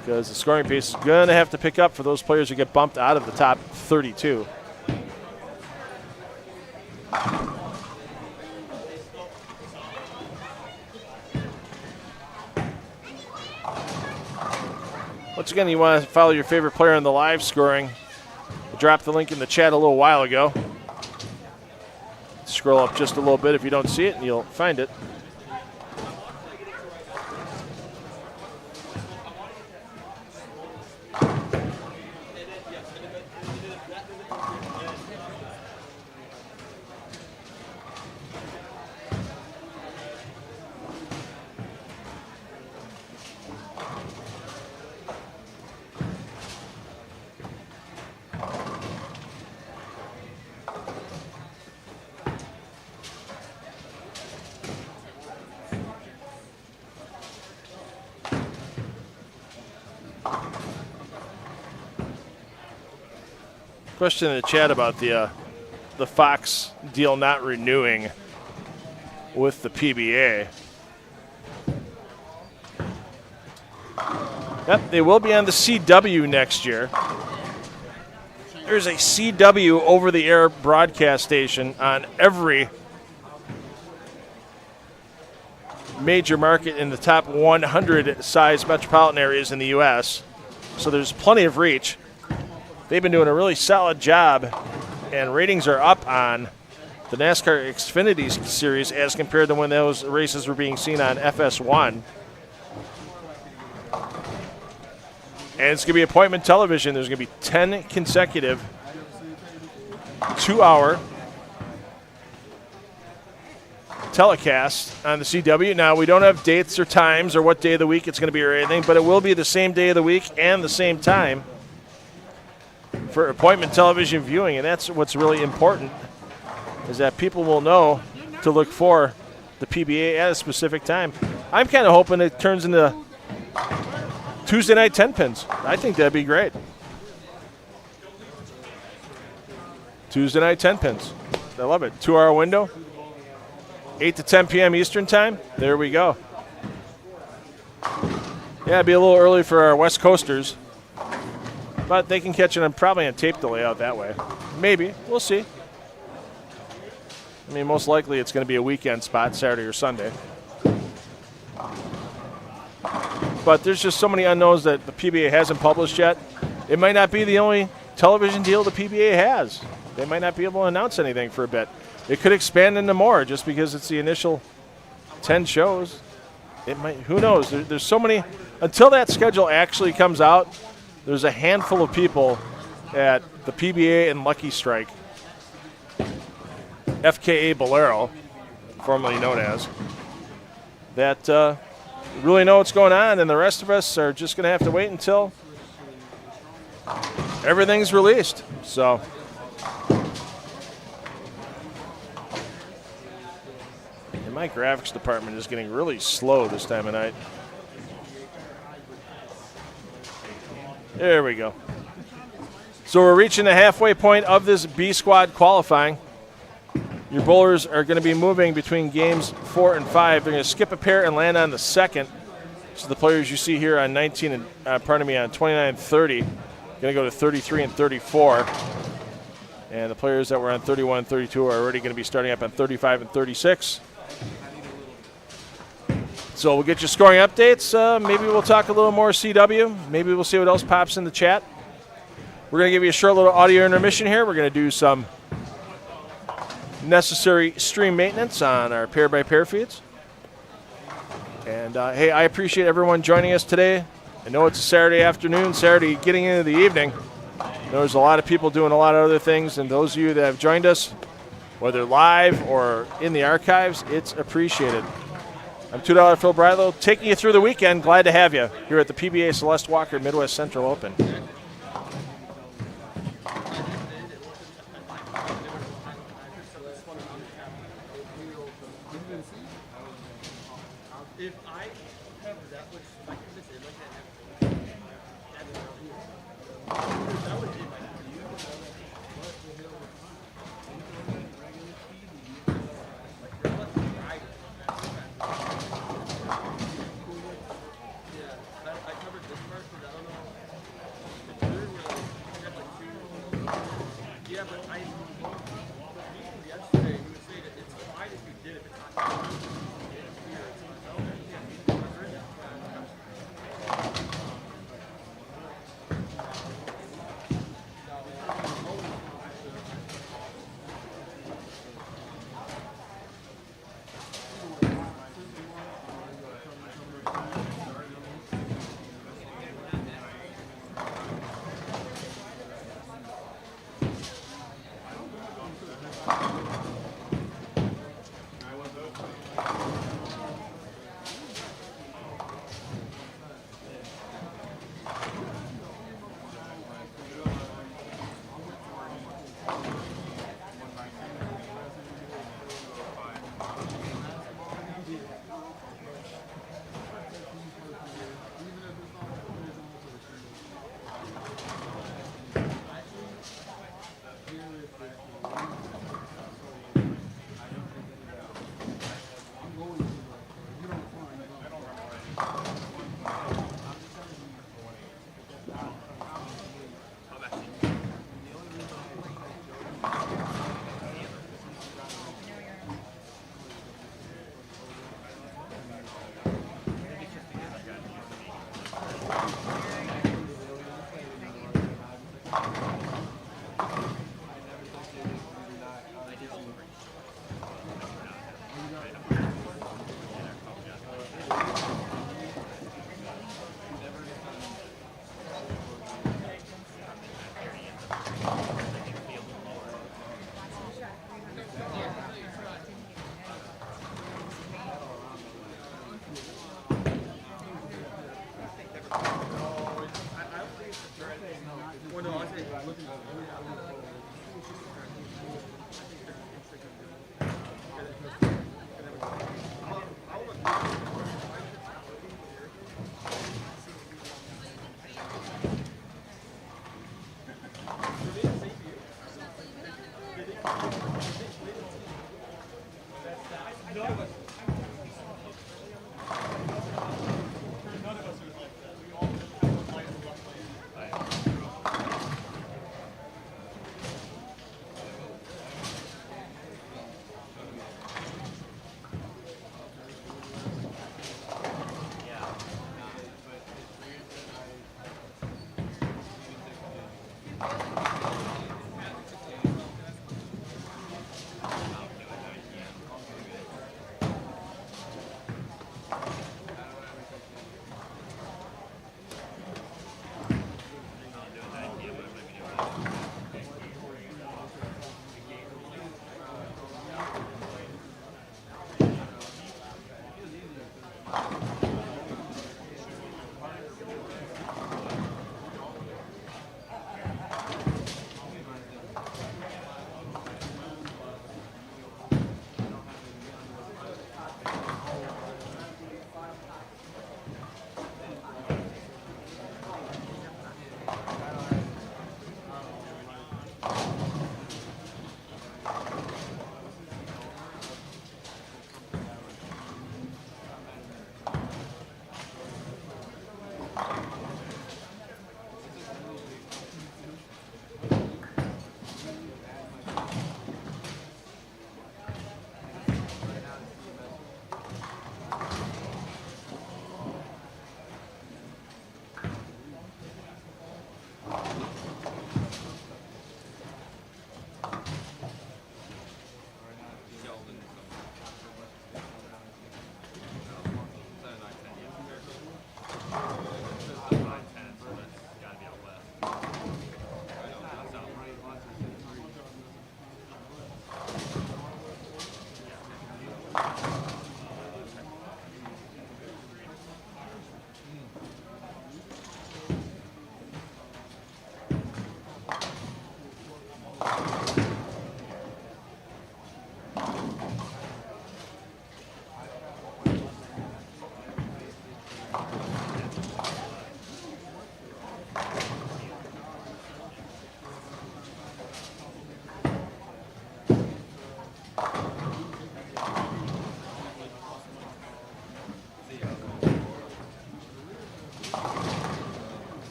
Speaker 3: because the scoring pace is going to have to pick up for those players who get bumped out of the top 32. Once again, you want to follow your favorite player in the live scoring. I dropped the link in the chat a little while ago. Scroll up just a little bit if you don't see it, and you'll find it. Question in the chat about the Fox deal not renewing with the PBA. Yep, they will be on the CW next year. There's a CW over-the-air broadcast station on every major market in the top 100 size metropolitan areas in the U.S., so there's plenty of reach. They've been doing a really solid job, and ratings are up on the NASCAR Xfinity Series as compared to when those races were being seen on FS1. And it's going to be appointment television. There's going to be 10 consecutive 2-hour telecasts on the CW. Now, we don't have dates or times or what day of the week it's going to be or anything, but it will be the same day of the week and the same time for appointment television viewing, and that's what's really important, is that people will know to look for the PBA at a specific time. I'm kind of hoping it turns into Tuesday night 10 pins. I think that'd be great. Tuesday night 10 pins. I love it. 2-hour window, 8 to 10 p.m. Eastern time. There we go. Yeah, it'd be a little early for our West Coasters. But they can catch it on probably on tape delay out that way. Maybe. We'll see. I mean, most likely it's going to be a weekend spot, Saturday or Sunday. But there's just so many unknowns that the PBA hasn't published yet. It might not be the only television deal the PBA has. They might not be able to announce anything for a bit. It could expand into more just because it's the initial 10 shows. It might. Who knows? There's so many. Until that schedule actually comes out, there's a handful of people at the PBA and Lucky Strike, FKA Bolero, formerly known as, that really know what's going on, and the rest of us are just going to have to wait until everything's released. So, and my graphics department is getting really slow this time of night. There we go. So we're reaching the halfway point of this B squad qualifying. Your bowlers are going to be moving between games 4 and 5. They're going to skip a pair and land on the second. So the players you see here on 29 and 30 going to go to 33 and 34. And the players that were on 31 and 32 are already going to be starting up on 35 and 36. So we'll get you scoring updates. Maybe we'll talk a little more CW. Maybe we'll see what else pops in the chat. We're going to give you a short little audio intermission here. We're going to do some necessary stream maintenance on our pair-by-pair feeds. And, hey, I appreciate everyone joining us today. I know it's a Saturday afternoon, Saturday getting into the evening. There's a lot of people doing a lot of other things, and those of you that have joined us, whether live or in the archives, it's appreciated. I'm $2 Phil Brylow, taking you through the weekend. Glad to have you here at the PBA Celeste Walker Midwest Central Open.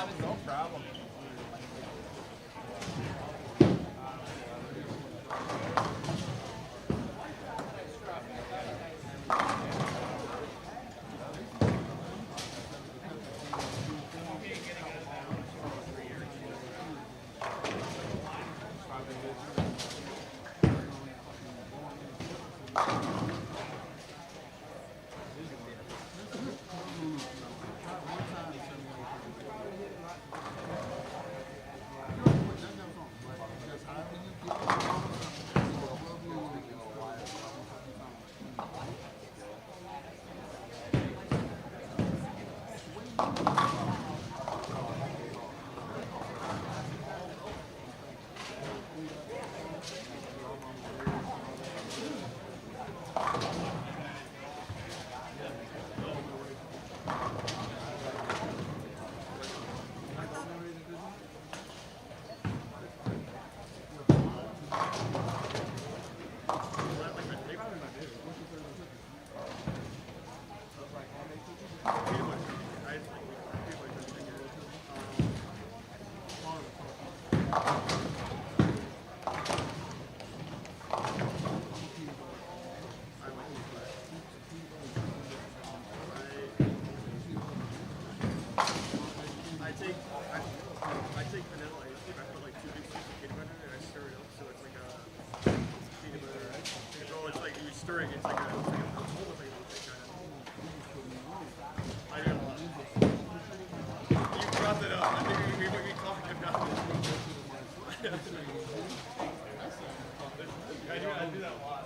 Speaker 3: No problem.
Speaker 6: I take vanilla ice cream. I put like 2 big scoops of peanut butter and I stir it up so it's like a peanut butter. Oh, it's like you stir it. It's like a almost like a milkshake kind of. I do a lot. You brought that up. I think we talked about it. I do that a lot.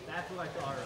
Speaker 7: That's what I thought earlier.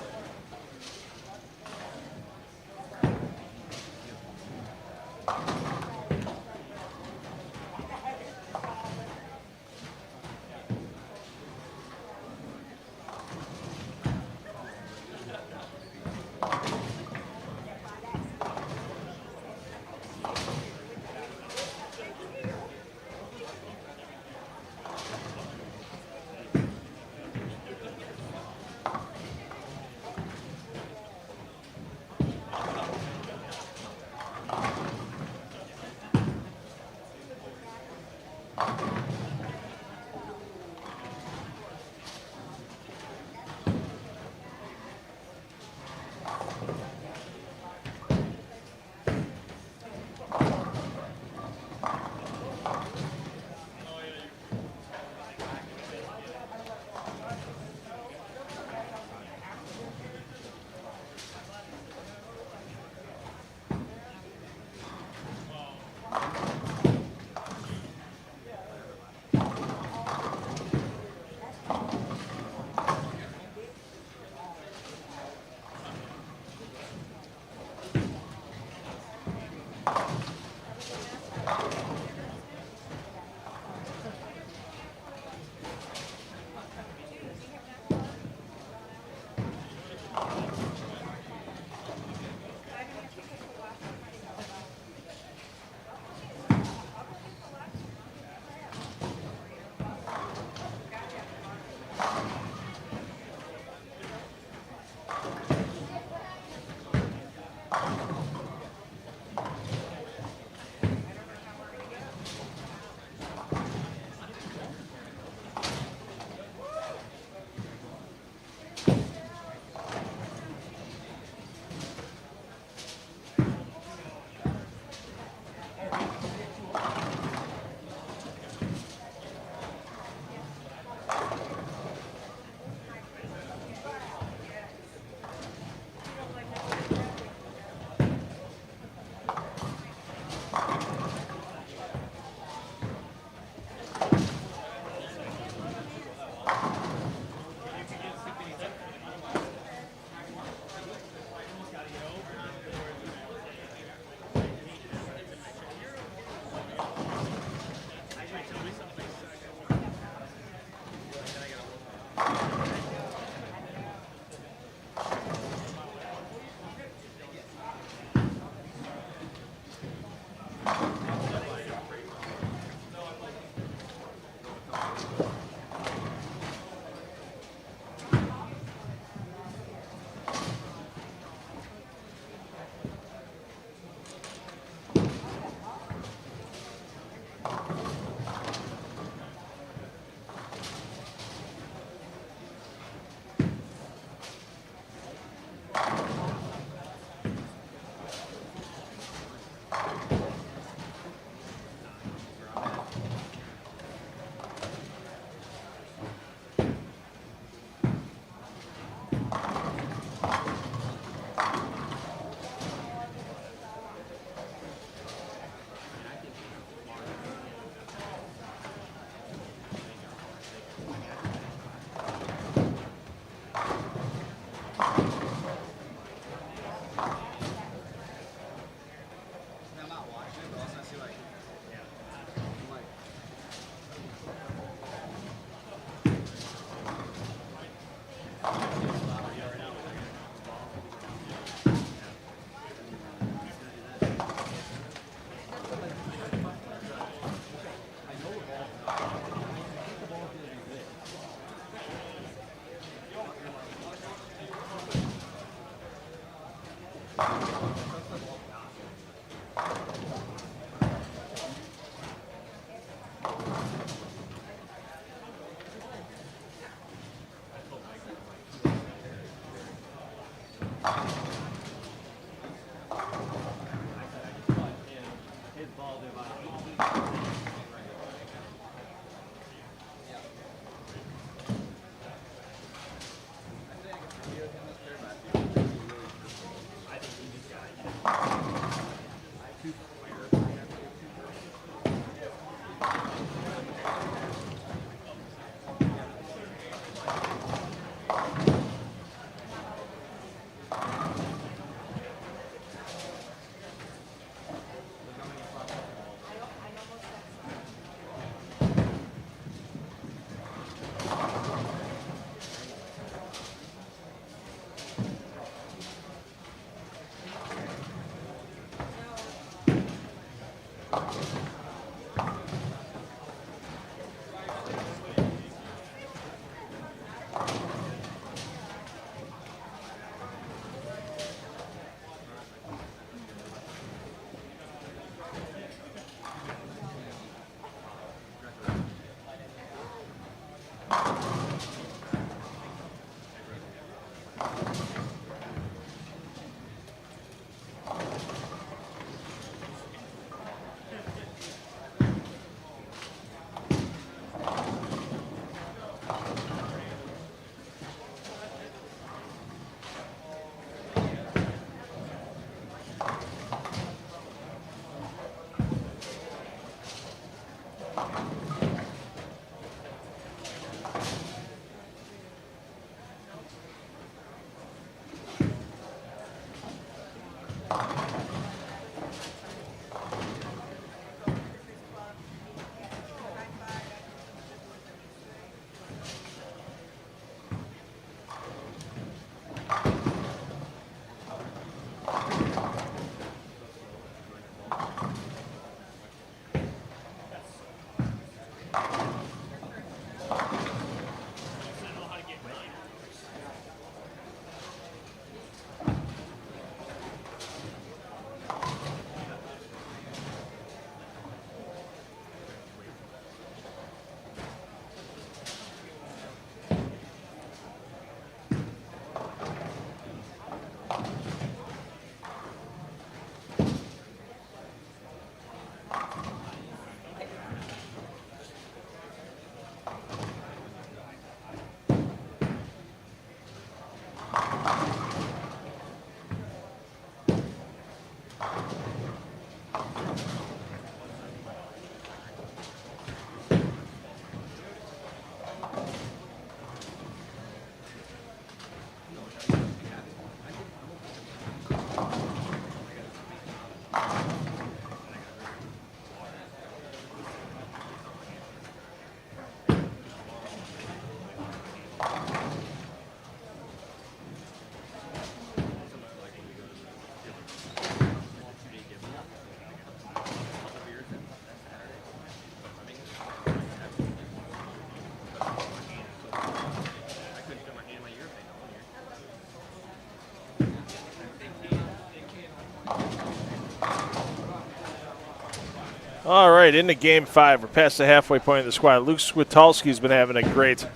Speaker 3: All right, into game 5. We're past the halfway point of the squad. Luke Switalski's been having a great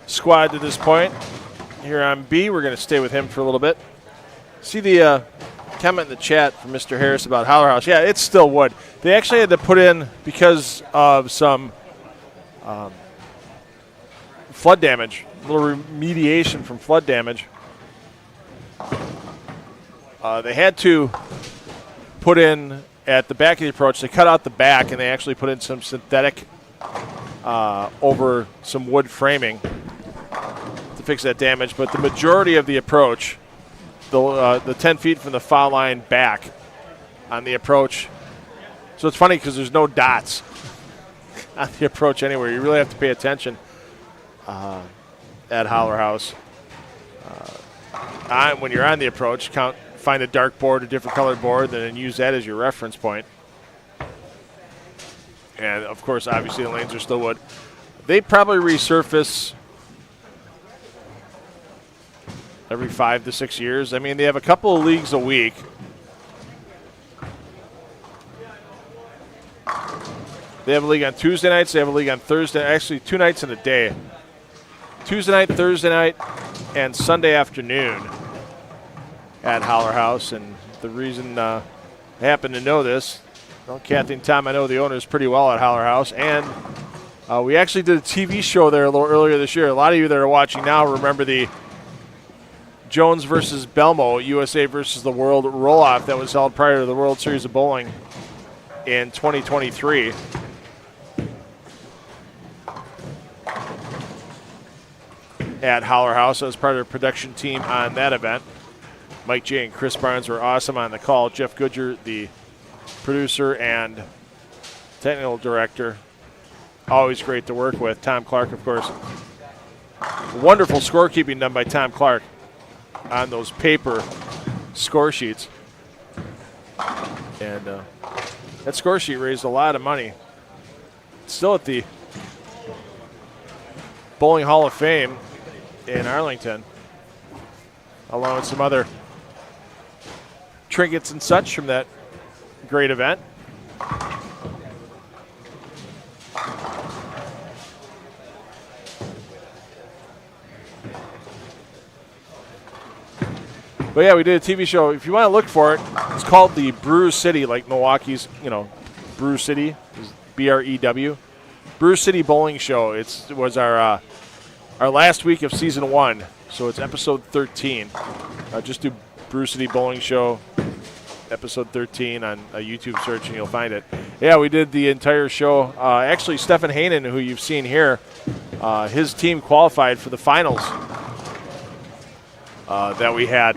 Speaker 3: squad to this point. Here on B, we're going to stay with him for a little bit. See the comment in the chat from Mr. Harris about Howler House. Yeah, it's still wood. They actually had to put in, because of some flood damage, a little remediation from flood damage, they had to put in at the back of the approach. They cut out the back, and they actually put in some synthetic over some wood framing to fix that damage. But the majority of the approach, the 10 feet from the foul line back on the approach. So it's funny because there's no dots on the approach anywhere. You really have to pay attention at Howler House. When you're on the approach, find a dark board, a different colored board, and then use that as your reference point. And, of course, obviously the lanes are still wood. They probably resurface every 5 to 6 years. I mean, they have a couple of leagues a week. They have a league on Tuesday nights. They have a league on Thursday. Actually, 2 nights in a day. Tuesday night, Thursday night, and Sunday afternoon at Howler House. And the reason I happen to know this, well, Kathy and Tom, I know the owners pretty well at Howler House. And we actually did a TV show there a little earlier this year. A lot of you that are watching now remember the Jones versus Belmo, USA versus the World roll-off that was held prior to the World Series of Bowling in 2023. At Howler House. I was part of the production team on that event. Mike J. and Chris Barnes were awesome on the call. Jeff Goodger, the producer and technical director, always great to work with. Tom Clark, of course. Wonderful scorekeeping done by Tom Clark on those paper score sheets. And that score sheet raised a lot of money. Still at the Bowling Hall of Fame in Arlington, along with some other trinkets and such from that great event. But yeah, we did a TV show. If you want to look for it, it's called the Brew City, like Milwaukee's, Brew City, BREW. Brew City Bowling Show. It was our last week of season 1, so it's episode 13. Just do Brew City Bowling Show, episode 13 on a YouTube search, and you'll find it. Yeah, we did the entire show. Actually, Stefan Hanen, who you've seen here, his team qualified for the finals that we had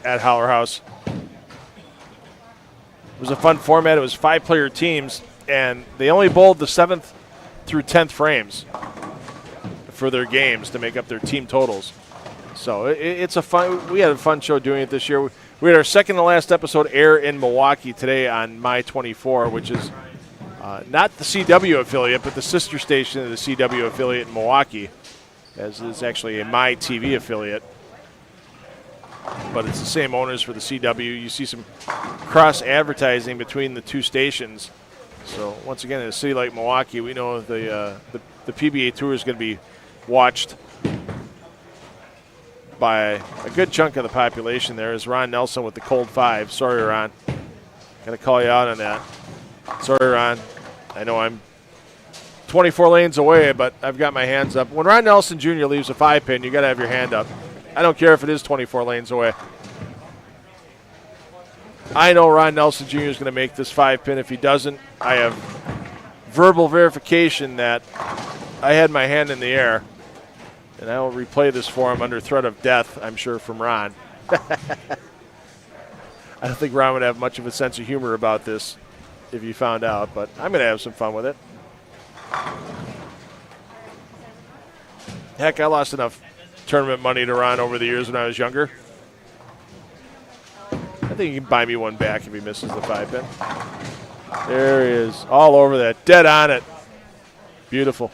Speaker 3: at Howler House. It was a fun format. It was 5-player teams, and they only bowled the 7th through 10th frames for their games to make up their team totals. So we had a fun show doing it this year. We had our second to last episode air in Milwaukee today on My 24, which is not the CW affiliate, but the sister station of the CW affiliate in Milwaukee, as it is actually a My TV affiliate. But it's the same owners for the CW. You see some cross advertising between the two stations. So once again, in a city like Milwaukee, we know the PBA Tour is going to be watched by a good chunk of the population. There is Ron Nelson with the cold 5. Sorry, Ron. Got to call you out on that. Sorry, Ron. I know I'm 24 lanes away, but I've got my hands up. When Ron Nelson Jr. leaves a 5-pin, you got to have your hand up. I don't care if it is 24 lanes away. I know Ron Nelson Jr. is going to make this 5-pin. If he doesn't, I have verbal verification that I had my hand in the air, and I will replay this for him under threat of death, I'm sure, from Ron. I don't think Ron would have much of a sense of humor about this if he found out, but I'm going to have some fun with it. Heck, I lost enough tournament money to Ron over the years when I was younger. I think he can buy me one back if he misses the 5-pin. There he is, all over that, dead on it. Beautiful.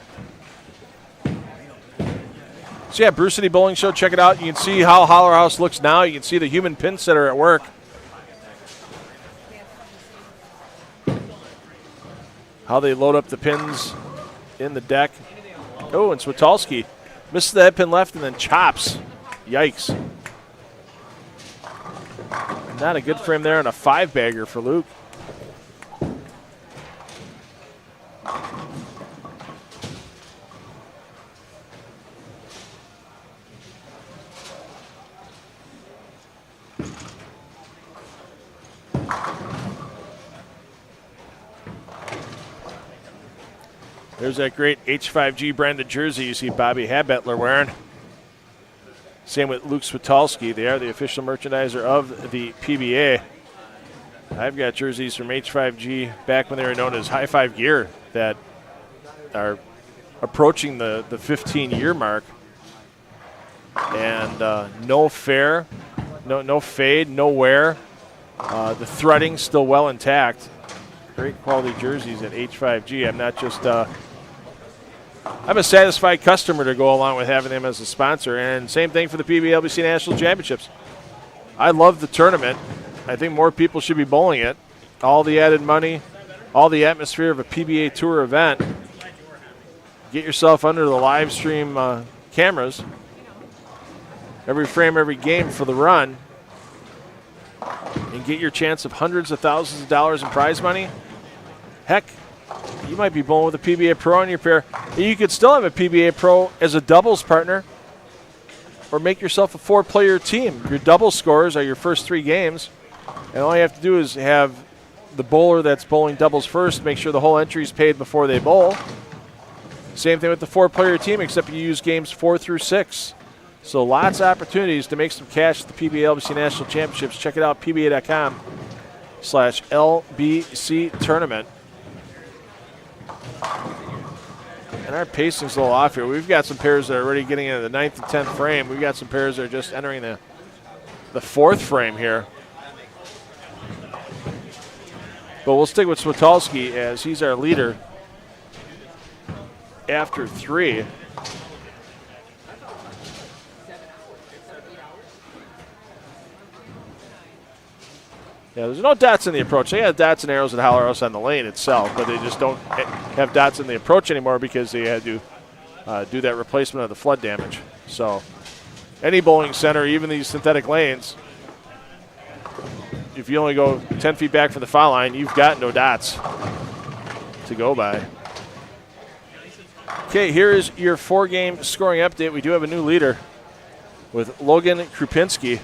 Speaker 3: So yeah, Brew City Bowling Show, check it out. You can see how Howler House looks now. You can see the human pin setter at work. how they load up the pins in the deck. Oh, and Switalski misses the head pin left and then chops. Yikes. Not a good frame there, and a 5-bagger for Luke. There's that great H5G branded jersey you see Bobby Habetler wearing. Same with Luke Switalski. They are the official merchandiser of the PBA. I've got jerseys from H5G back when they were known as High Five Gear that are approaching the 15-year mark. And no fair, no fade, no wear. The threading still well intact. Great quality jerseys at H5G. I'm not just I'm a satisfied customer to go along with having them as a sponsor. And same thing for the PBA LBC National Championships. I love the tournament. I think more people should be bowling it. All the added money, all the atmosphere of a PBA Tour event. Get yourself under the live stream cameras. Every frame, every game for the run. And get your chance of hundreds of thousands of dollars in prize money. Heck, you might be bowling with a PBA Pro on your pair. You could still have a PBA Pro as a doubles partner, or make yourself a 4-player team. Your double scores are your first 3 games, and all you have to do is have the bowler that's bowling doubles first make sure the whole entry is paid before they bowl. Same thing with the 4-player team, except you use games 4 through 6. So lots of opportunities to make some cash at the PBA LBC National Championships. Check it out, pba.com/LBC tournament. And our pacing's a little off here. We've got some pairs that are already getting into the 9th and 10th frame. We've got some pairs that are just entering the 4th frame here. But we'll stick with Switalski as he's our leader after 3. Yeah, there's no dots in the approach. They had dots and arrows at Holler House on the lane itself, but they just don't have dots in the approach anymore because they had to do that replacement of the flood damage. So any bowling center, even these synthetic lanes, if you only go 10 feet back from the foul line, you've got no dots to go by. Okay, here is your 4-game scoring update. We do have a new leader with Logan Krupinski.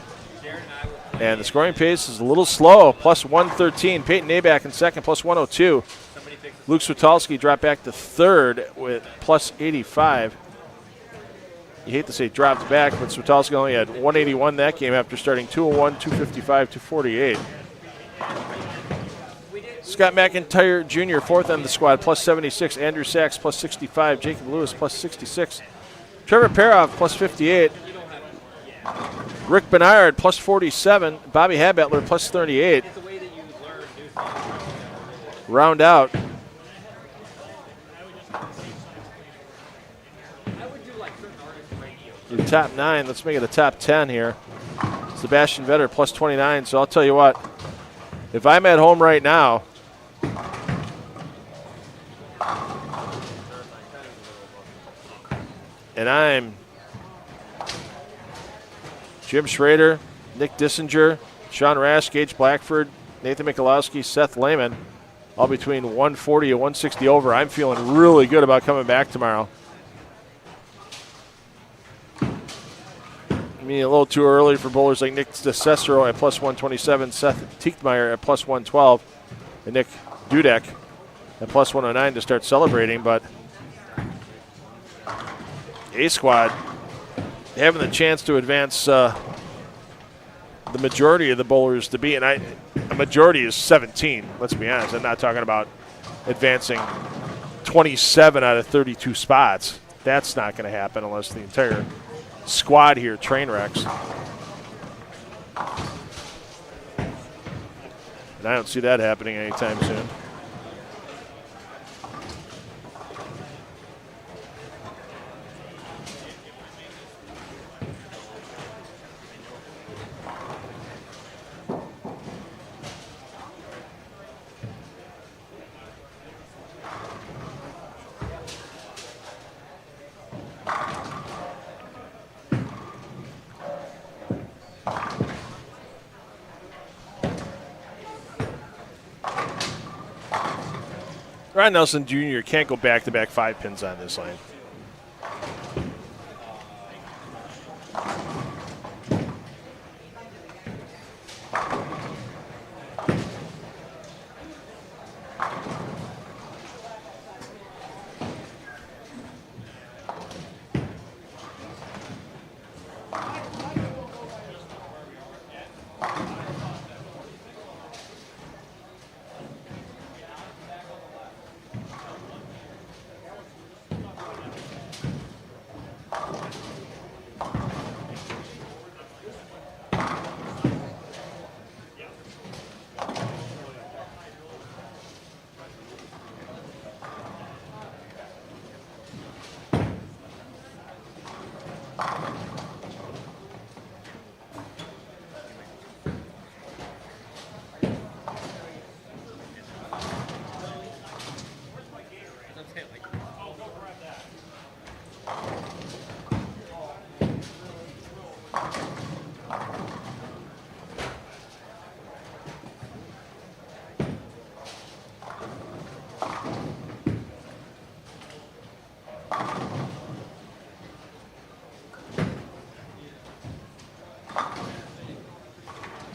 Speaker 3: And the scoring pace is a little slow, plus 113. Peyton Naback in second, plus 102. Luke Switalski dropped back to third with plus 85. You hate to say dropped back, but Switalski only had 181 that game after starting 201, 255, 248. Scott McIntyre Jr., fourth on the squad, plus 76. Andrew Sachs, plus 65. Jacob Lewis, plus 66. Trevor Paroff, plus 58. Rick Bernard, plus 47. Bobby Habetler, plus 38. Round out. Your top 9. Let's make it a top 10 here. Sebastian Vetter, plus 29. So I'll tell you what, if I'm at home right now, and I'm Jim Schrader, Nick Dissinger, Sean Rash, Gage Blackford, Nathan Michalowski, Seth Lehman, all between 140 and 160 over. I'm feeling really good about coming back tomorrow. I mean, a little too early for bowlers like Nick DeCicero at plus 127, Seth Tieckmeyer at plus 112, and Nick Dudek at plus 109 to start celebrating, but A-Squad having the chance to advance the majority of the bowlers to be, and a majority is 17, let's be honest. I'm not talking about advancing 27 out of 32 spots. That's not going to happen unless the entire squad here train wrecks. And I don't see that happening anytime soon. Ron Nelson Jr. can't go back-to-back 5 pins on this lane.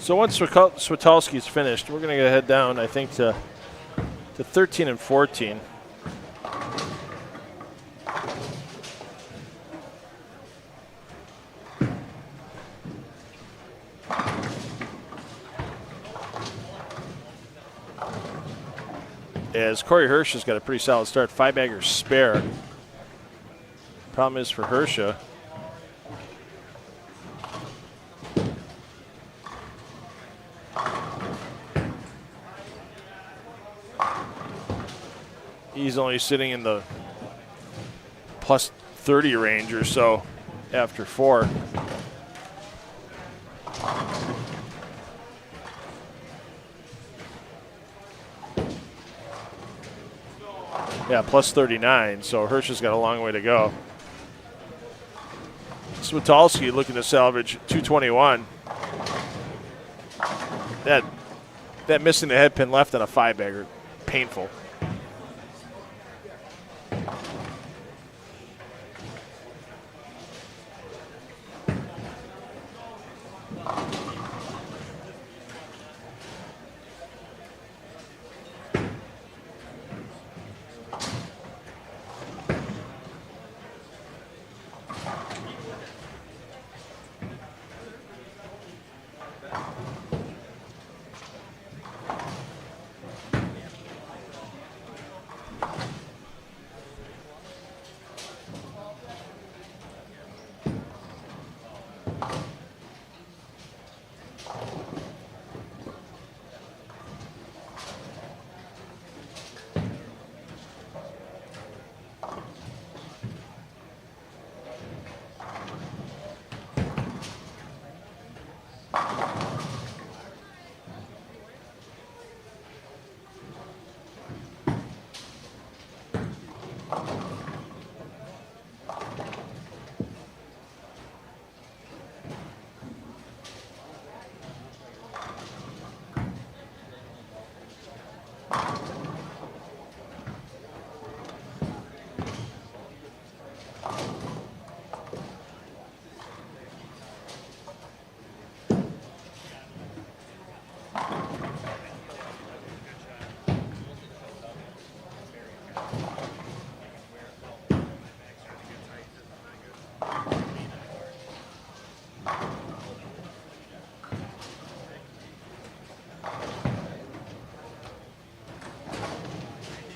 Speaker 3: So once Switalski's finished, we're going to head down, I think, to 13 and 14. As Corey Hirsch has got a pretty solid start, 5-bagger spare. Problem is for Hirscha, he's only sitting in the plus 30 range or so after 4. Yeah, plus 39, so Hirsch has got a long way to go. Switalski looking to salvage 221. That missing the head pin left on a 5-bagger, painful.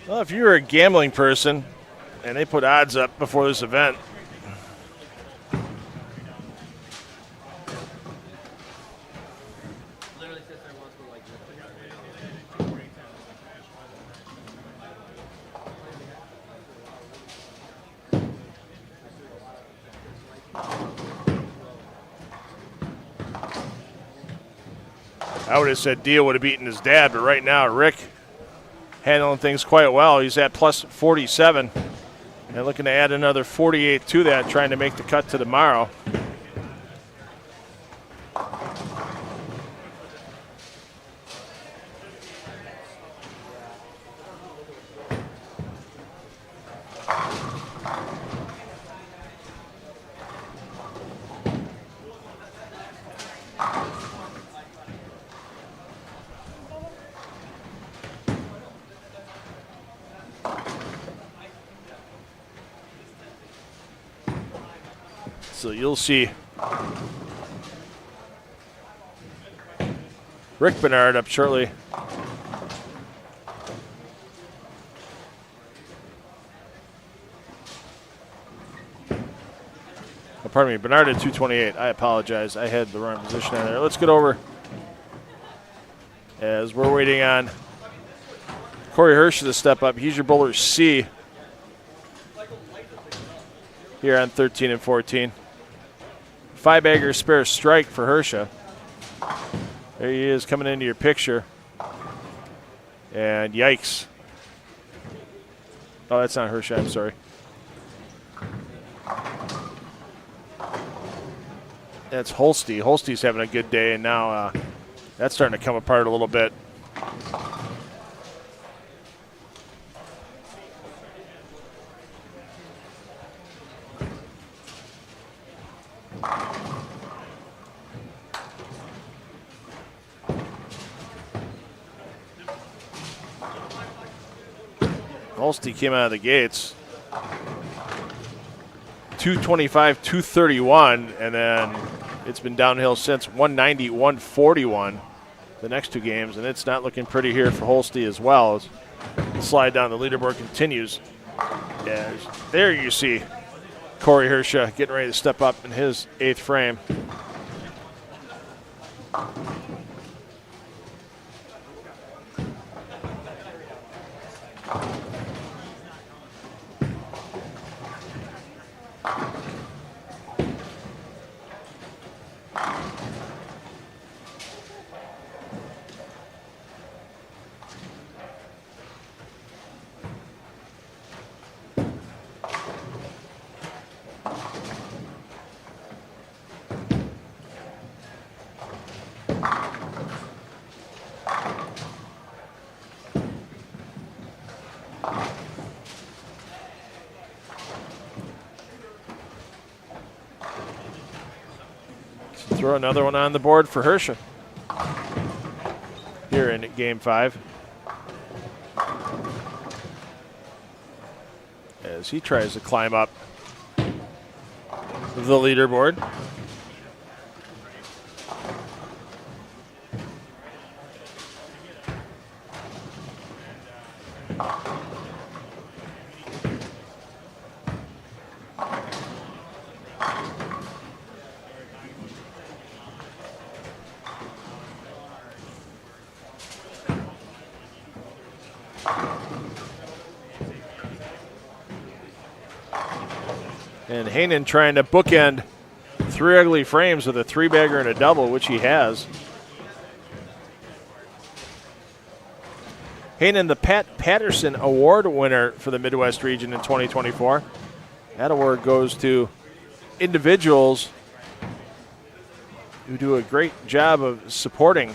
Speaker 3: Well, if you're a gambling person and they put odds up before this event, I would have said Dio would have beaten his dad, but right now Rick handling things quite well. He's at plus 47 and looking to add another 48 to that, trying to make the cut to tomorrow. So you'll see Rick Bernard up shortly. Oh, pardon me, Bernard at 228. I apologize. I had the wrong position on there. Let's get over as we're waiting on Corey Hirsch to step up. He's your bowler C here on 13 and 14. 5-bagger spare strike for Hirscha. There he is coming into your picture. And yikes. Oh, that's not Hirscha, I'm sorry. That's Holste. Holste's having a good day, and now that's starting to come apart a little bit. Holste came out of the gates 225, 231, and then it's been downhill since 190, 141 the next two games, and it's not looking pretty here for Holste as well. As the slide down the leaderboard continues. Yeah, there you see Corey Hirscha getting ready to step up in his 8th frame. Throw another one on the board for Hirscha here in Game 5. As he tries to climb up the leaderboard. And Hainan trying to bookend 3 ugly frames with a 3-bagger and a double, which he has. Hainan, the Pat Patterson Award winner for the Midwest region in 2024. That award goes to individuals who do a great job of supporting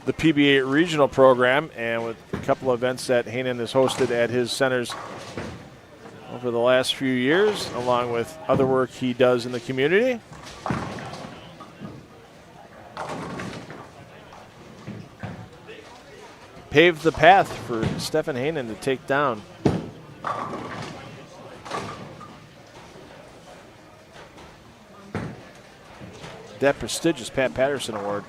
Speaker 3: the PBA regional program, and with a couple of events that Hainan has hosted at his centers over the last few years, along with other work he does in the community. Paved the path for Stefan Hainan to take down that prestigious Pat Patterson Award.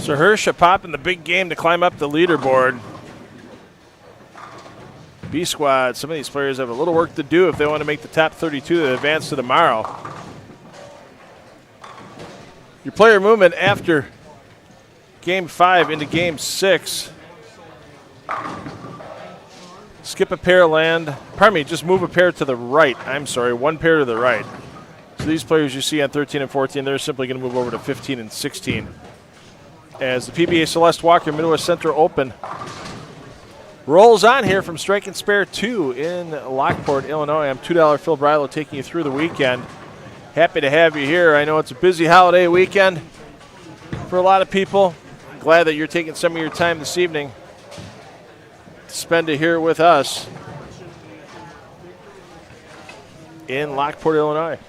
Speaker 3: So Hirsch popping the big game to climb up the leaderboard. B squad, some of these players have a little work to do if they want to make the top 32 to advance to tomorrow. Your player movement after game 5 into game 6. Skip a pair land. Pardon me, just move a pair to the right. I'm sorry, one pair to the right. So these players you see on 13 and 14, they're simply going to move over to 15 and 16. As the PBA Celeste Walker Midwest Central Open rolls on here from Strike and Spare 2 in Lockport, Illinois. I'm $2 Phil Brylow taking you through the weekend. Happy to have you here. I know it's a busy holiday weekend for a lot of people. I'm glad that you're taking some of your time this evening to spend it here with us in Lockport, Illinois.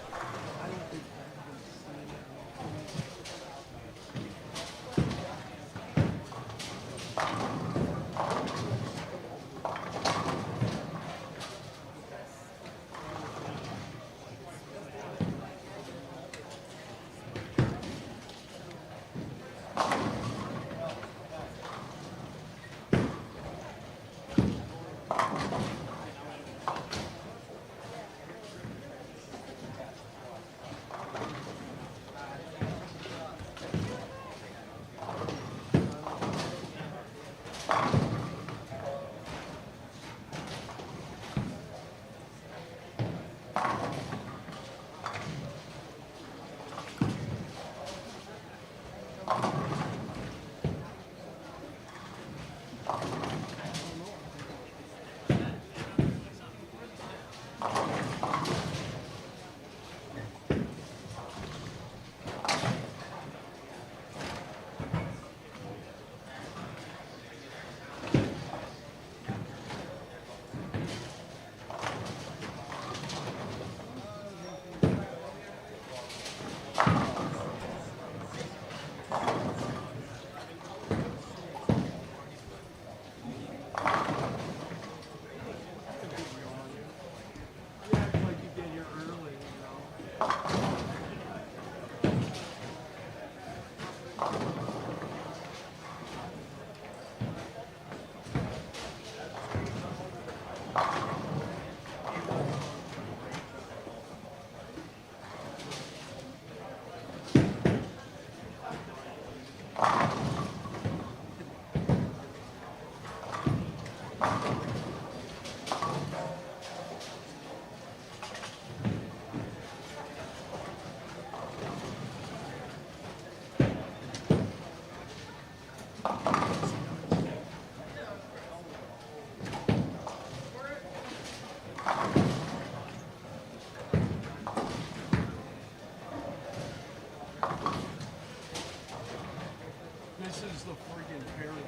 Speaker 6: This is the freaking parent.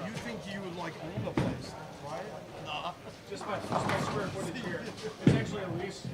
Speaker 6: You think you would like own the place, right? Nah. Just by square footage here. It's actually a lease.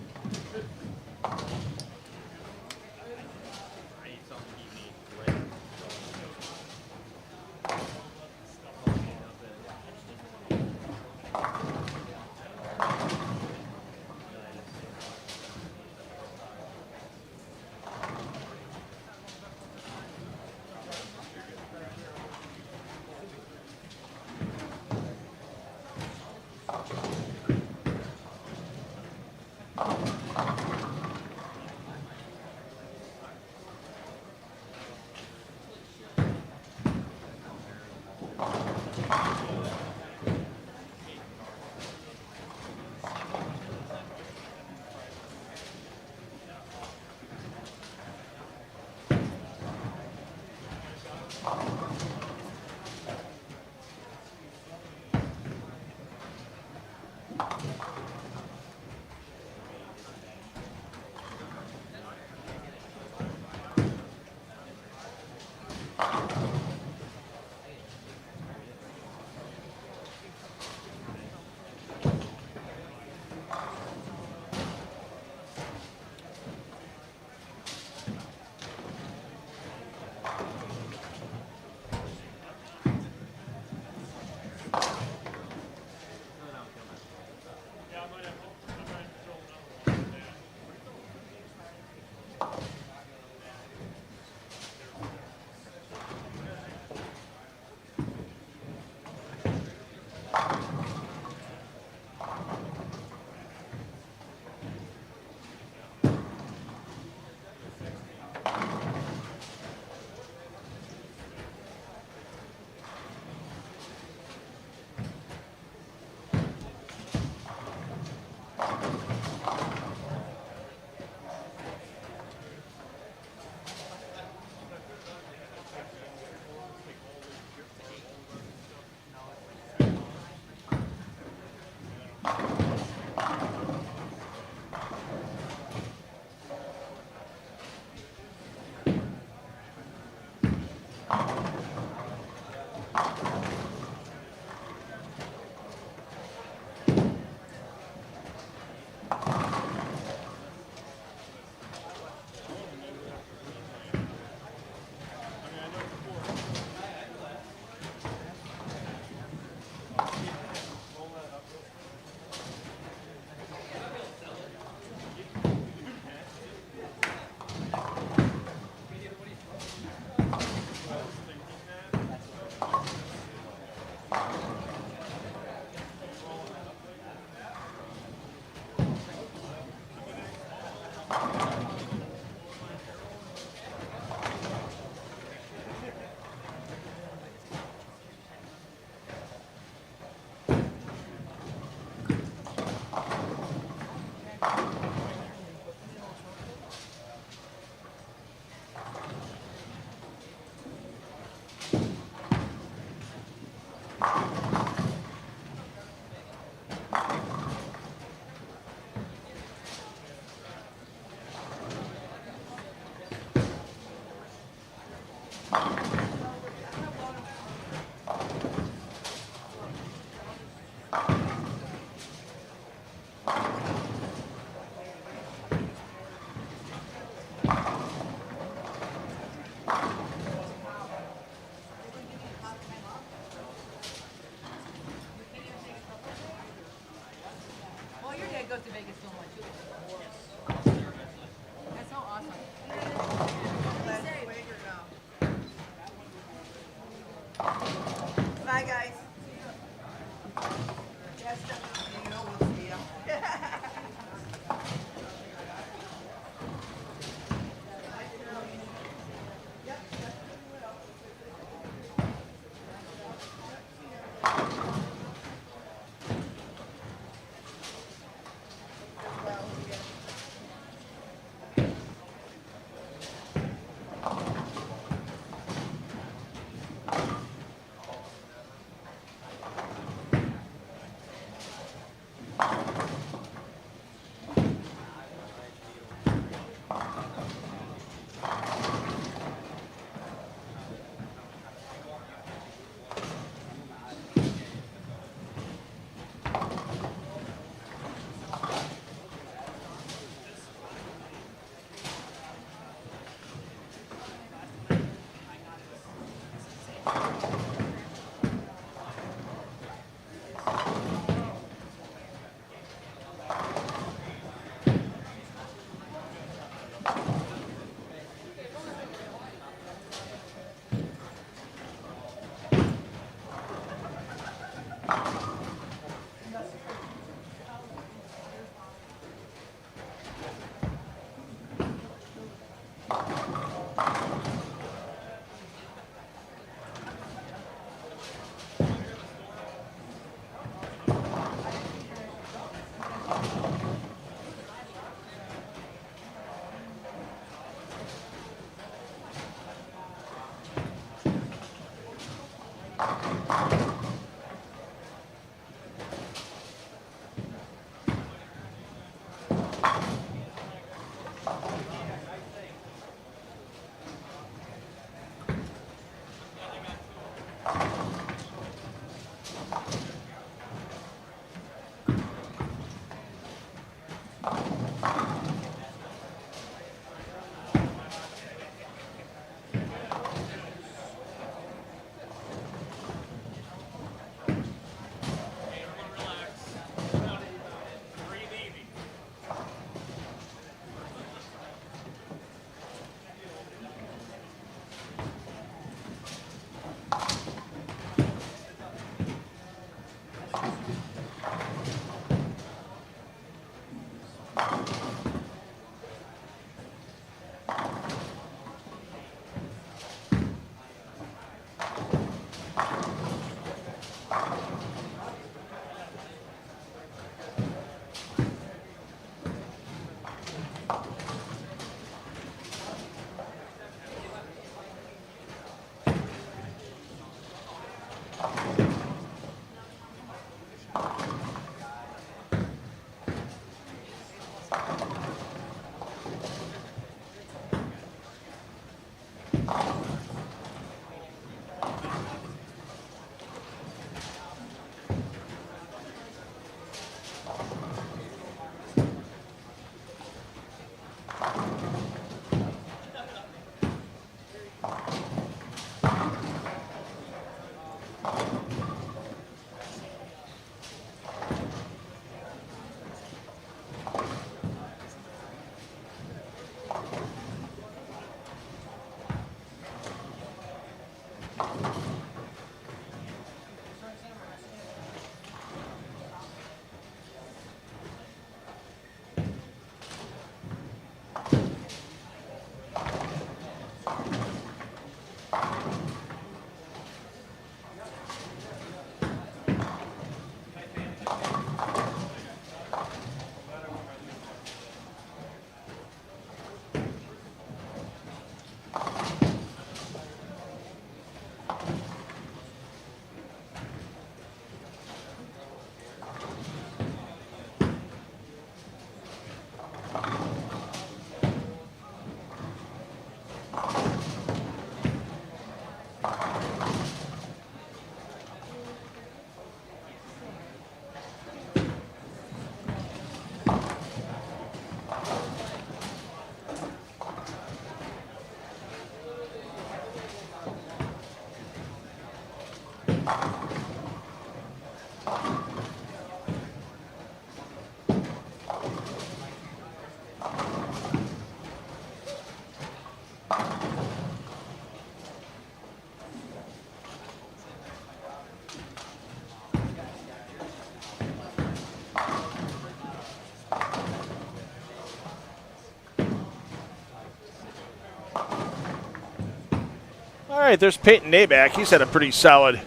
Speaker 3: All right, there's Peyton Naback. He's had a pretty solid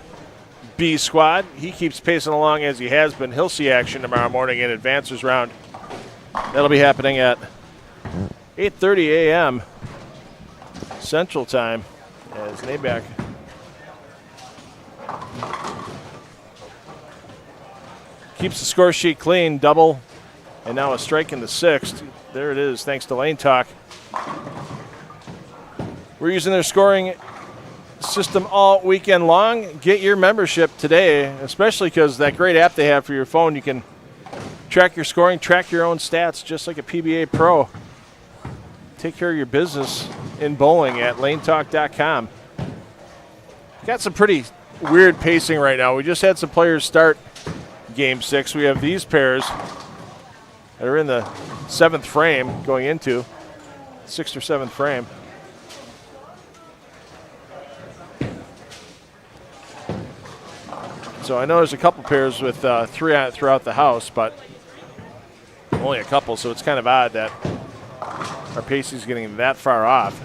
Speaker 3: B squad. He keeps pacing along as he has been. He'll see action tomorrow morning in advancers round. That'll be happening at 8:30 a.m. Central Time as Naback keeps the score sheet clean, double, and now a strike in the sixth. There it is, thanks to Lane Talk. We're using their scoring system all weekend long. Get your membership today, especially because that great app they have for your phone. You can track your scoring, track your own stats, just like a PBA Pro. Take care of your business in bowling at lanetalk.com. Got some pretty weird pacing right now. We just had some players start Game 6. We have these pairs that are in the 7th frame going into 6th or 7th frame. So I know there's a couple pairs with 3 out throughout the house, but only a couple, so it's kind of odd that our pacing's getting that far off.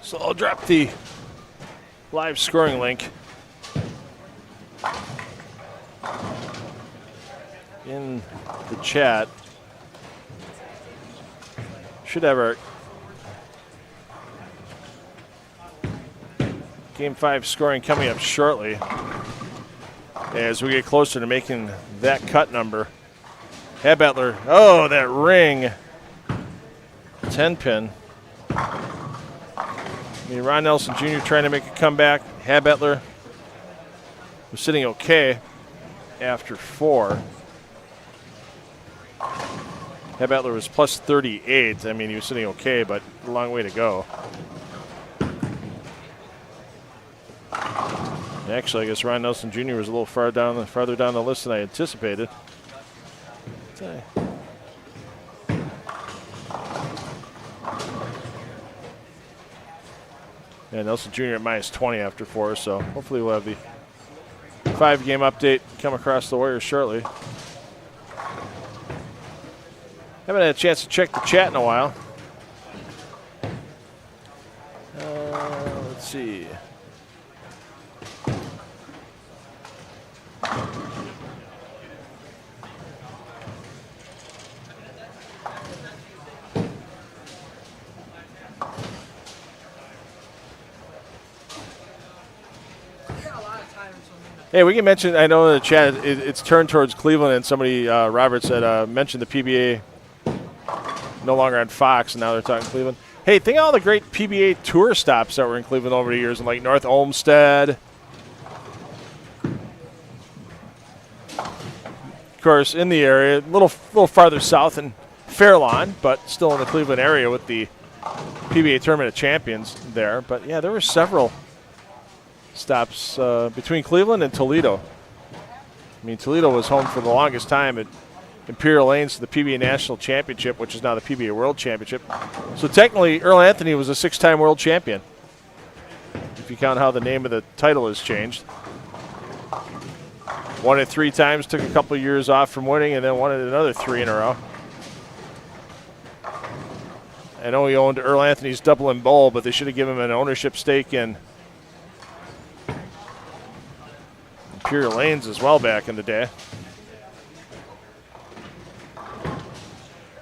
Speaker 3: So I'll drop the live scoring link in the chat. Should have our Game 5 scoring coming up shortly as we get closer to making that cut number. Habetler, oh, that ring 10 pin. Ron Nelson Jr. trying to make a comeback. Habetler was sitting okay after 4. Habetler was plus 38. I mean, he was sitting okay, but a long way to go. Actually, I guess Ron Nelson Jr. was a little farther down the list than I anticipated. Yeah, Nelson Jr. at minus 20 after 4, so hopefully we'll have the 5-game update come across the wire shortly. Haven't had a chance to check the chat in a while. Let's see. Hey, we can mention, I know in the chat it's turned towards Cleveland, and somebody, Robert said, mentioned the PBA no longer on Fox, and now they're talking Cleveland. Hey, think of all the great PBA tour stops that were in Cleveland over the years, like North Olmsted. Of course, in the area, a little farther south in Fairlawn, but still in the Cleveland area with the PBA Tournament of Champions there. But, yeah, there were several stops between Cleveland and Toledo. I mean, Toledo was home for the longest time at Imperial Lanes to the PBA National Championship, which is now the PBA World Championship. So technically, Earl Anthony was a 6-time world champion, if you count how the name of the title has changed. Won it 3 times, took a couple of years off from winning, and then won it another 3 in a row. I know he owned Earl Anthony's Dublin Bowl, but they should have given him an ownership stake in Imperial Lanes as well back in the day.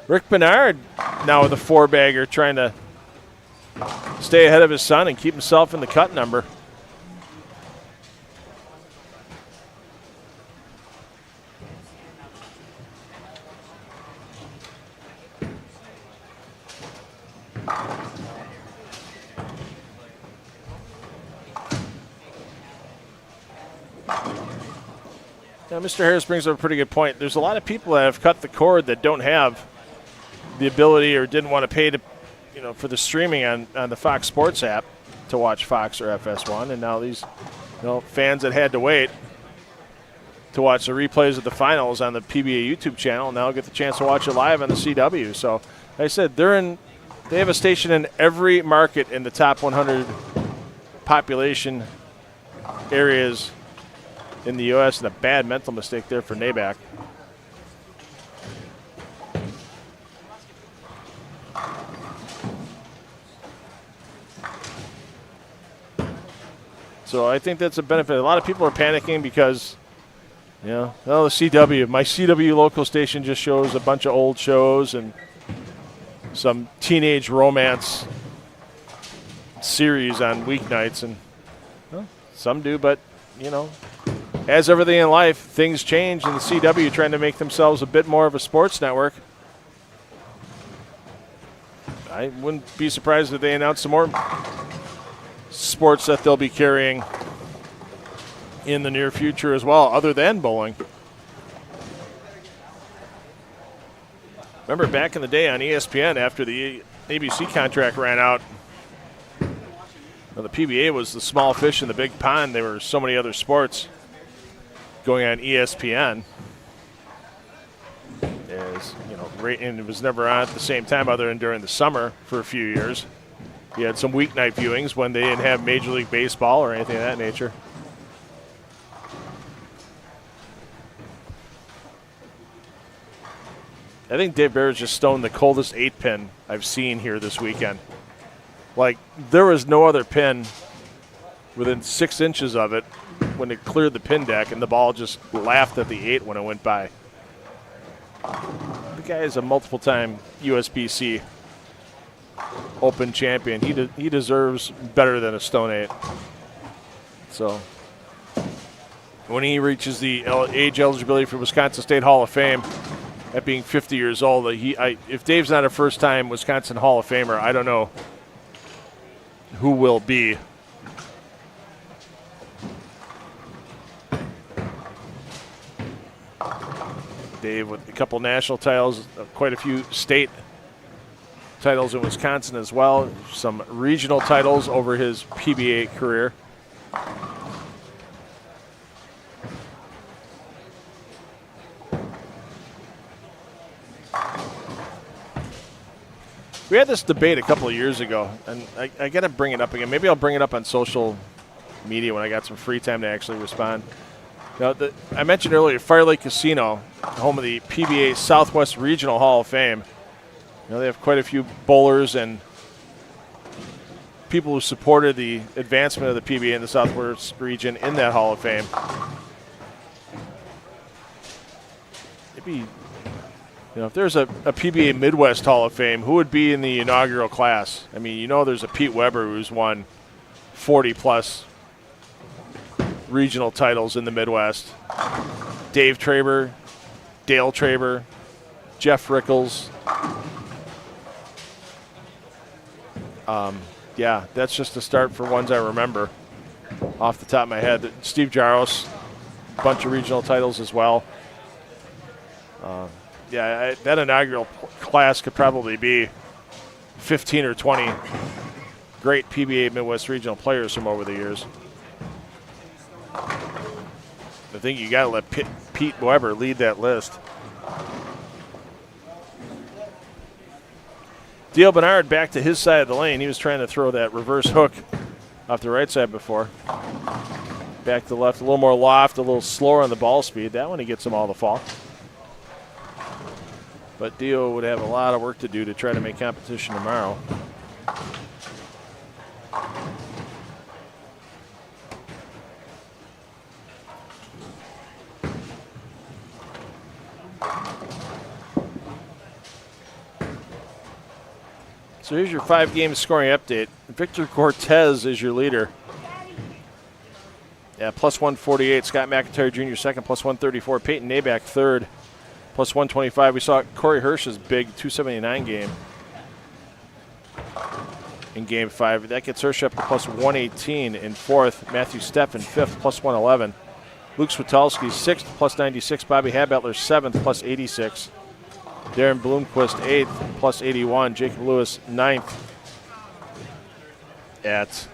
Speaker 3: Rick Bernard now with a 4-bagger trying to stay ahead of his son and keep himself in the cut number. Now, Mr. Harris brings up a pretty good point. There's a lot of people that have cut the cord that don't have the ability or didn't want to pay to, for the streaming on the Fox Sports app to watch Fox or FS1, and now these, fans that had to wait to watch the replays of the finals on the PBA YouTube channel now get the chance to watch it live on the CW. So, like I said, they have a station in every market in the top 100 population areas in the U.S., and a bad mental mistake there for Nabak. So I think that's a benefit. A lot of people are panicking because, the CW, my CW local station just shows a bunch of old shows and some teenage romance series on weeknights, and some do, but, as everything in life, things change, and the CW trying to make themselves a bit more of a sports network. I wouldn't be surprised if they announced some more sports that they'll be carrying in the near future as well, other than bowling. Remember back in the day on ESPN, after the ABC contract ran out, the PBA was the small fish in the big pond. There were so many other sports going on ESPN, and it was never on at the same time other than during the summer for a few years. You had some weeknight viewings when they didn't have Major League Baseball or anything of that nature. I think Dave Bears just stoned the coldest 8-pin I've seen here this weekend. Like, there was no other pin within 6 inches of it when it cleared the pin deck, and the ball just laughed at the 8 when it went by. The guy is a multiple-time USBC Open champion. He deserves better than a stone 8. So when he reaches the age eligibility for Wisconsin State Hall of Fame at being 50 years old, if Dave's not a first-time Wisconsin Hall of Famer, I don't know who will be. Dave with a couple national titles, quite a few state titles in Wisconsin as well, some regional titles over his PBA career. We had this debate a couple of years ago, and I got to bring it up again. Maybe I'll bring it up on social media when I got some free time to actually respond. Now, I mentioned earlier Fire Lake Casino, home of the PBA Southwest Regional Hall of Fame. They have quite a few bowlers and people who supported the advancement of the PBA in the Southwest region in that Hall of Fame. Maybe, if there's a PBA Midwest Hall of Fame, who would be in the inaugural class? I mean, there's a Pete Weber who's won 40-plus regional titles in the Midwest. Dave Traber, Dale Traber, Jeff Rickles. That's just a start for ones I remember off the top of my head. Steve Jaros, a bunch of regional titles as well. That inaugural class could probably be 15 or 20 great PBA Midwest regional players from over the years. I think you got to let Pete Weber lead that list. Dale Bernard back to his side of the lane. He was trying to throw that reverse hook off the right side before. Back to the left, a little more loft, a little slower on the ball speed. That one he gets them all the fall. But Dio would have a lot of work to do to try to make competition tomorrow. So here's your 5-game scoring update. Victor Cortez is your leader. Yeah, plus 148. Scott McIntyre Jr. second, plus 134. Peyton Naback third, plus 125. We saw Corey Hirsch's big 279 game in Game 5. That gets Hirsch up to plus 118 in fourth. Matthew Steff in fifth, plus 111. Luke Switolski sixth, plus 96. Bobby Habetler seventh, plus 86. Darren Bloomquist eighth, plus 81. Jacob Lewis ninth at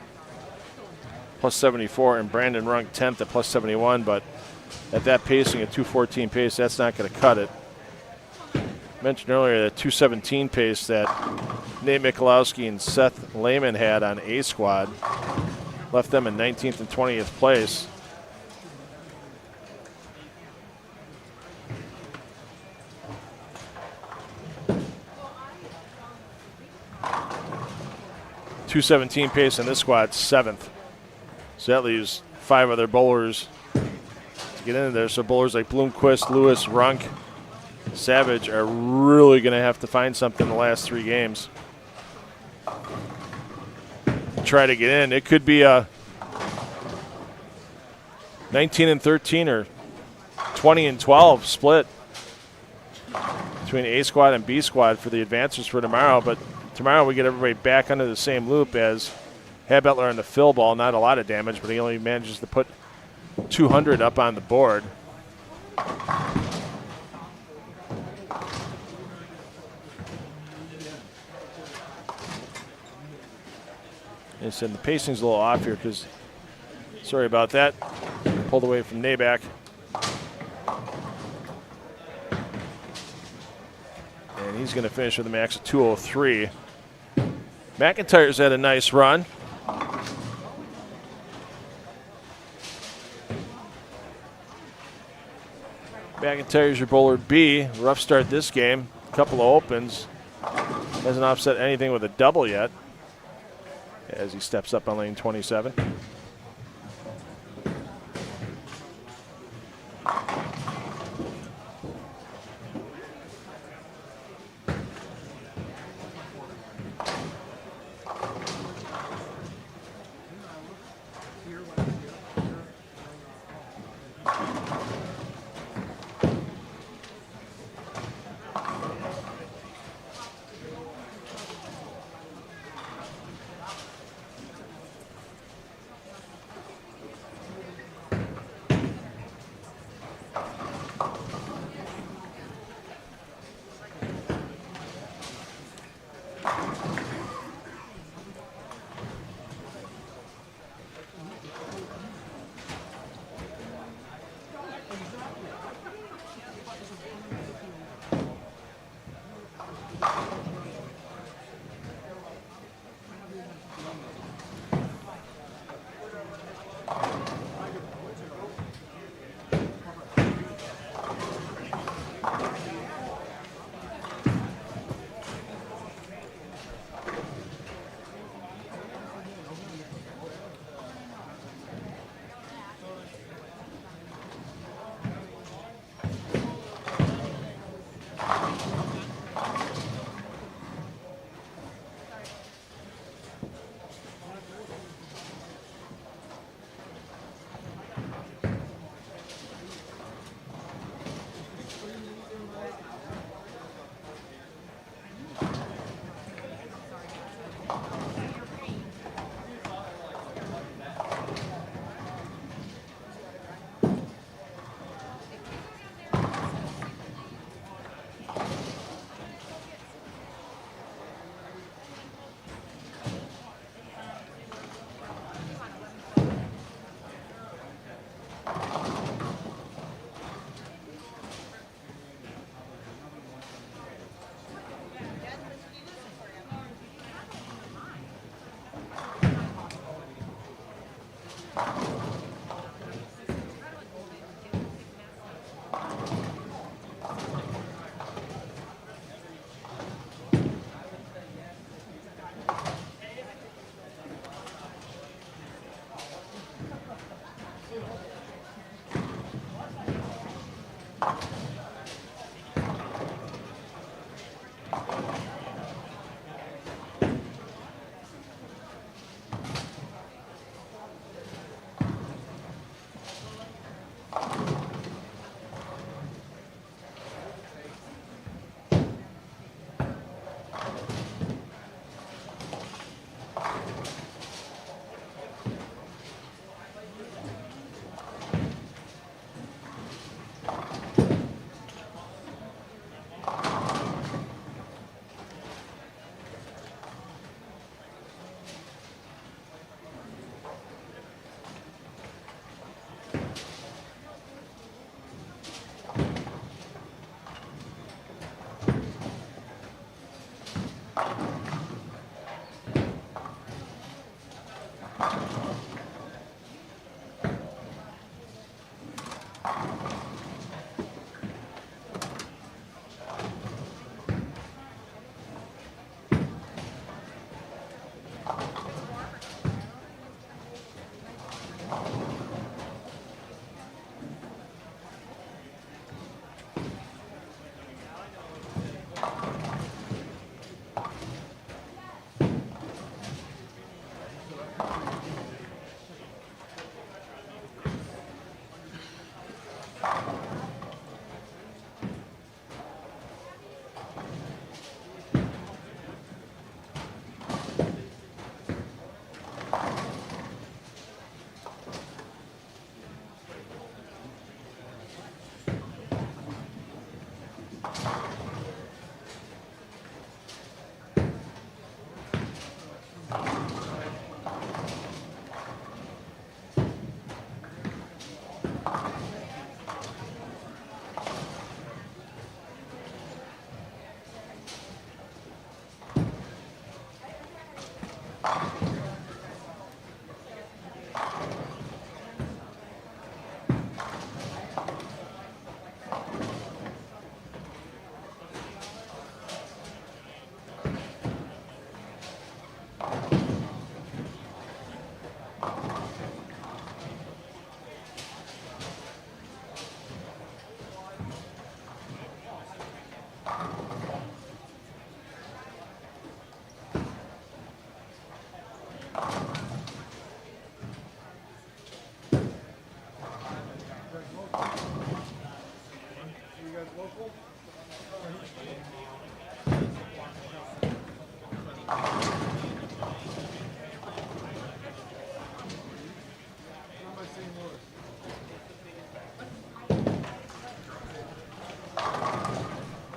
Speaker 3: plus 74, and Brandon Runk 10th at plus 71, but at that pacing, a 2:14 pace, that's not going to cut it. Mentioned earlier that 2:17 pace that Nate Michalowski and Seth Lehman had on A squad left them in 19th and 20th place. .217 pace in this squad, 7th. So that leaves 5 other bowlers to get into there. So bowlers like Bloomquist, Lewis, Runk, Savage are really going to have to find something in the last 3 games. Try to get in. It could be a 19 and 13 or 20 and 12 split between A squad and B squad for the advancers for tomorrow. But tomorrow we get everybody back under the same loop as Habetler on the fill ball. Not a lot of damage, but he only manages to put 200 up on the board. And said the pacing's a little off here because, sorry about that, pulled away from Naback. And he's going to finish with a max of 203. McIntyre's had a nice run. McIntyre's your bowler B. Rough start this game. Couple of opens. Hasn't offset anything with a double yet as he steps up on lane 27.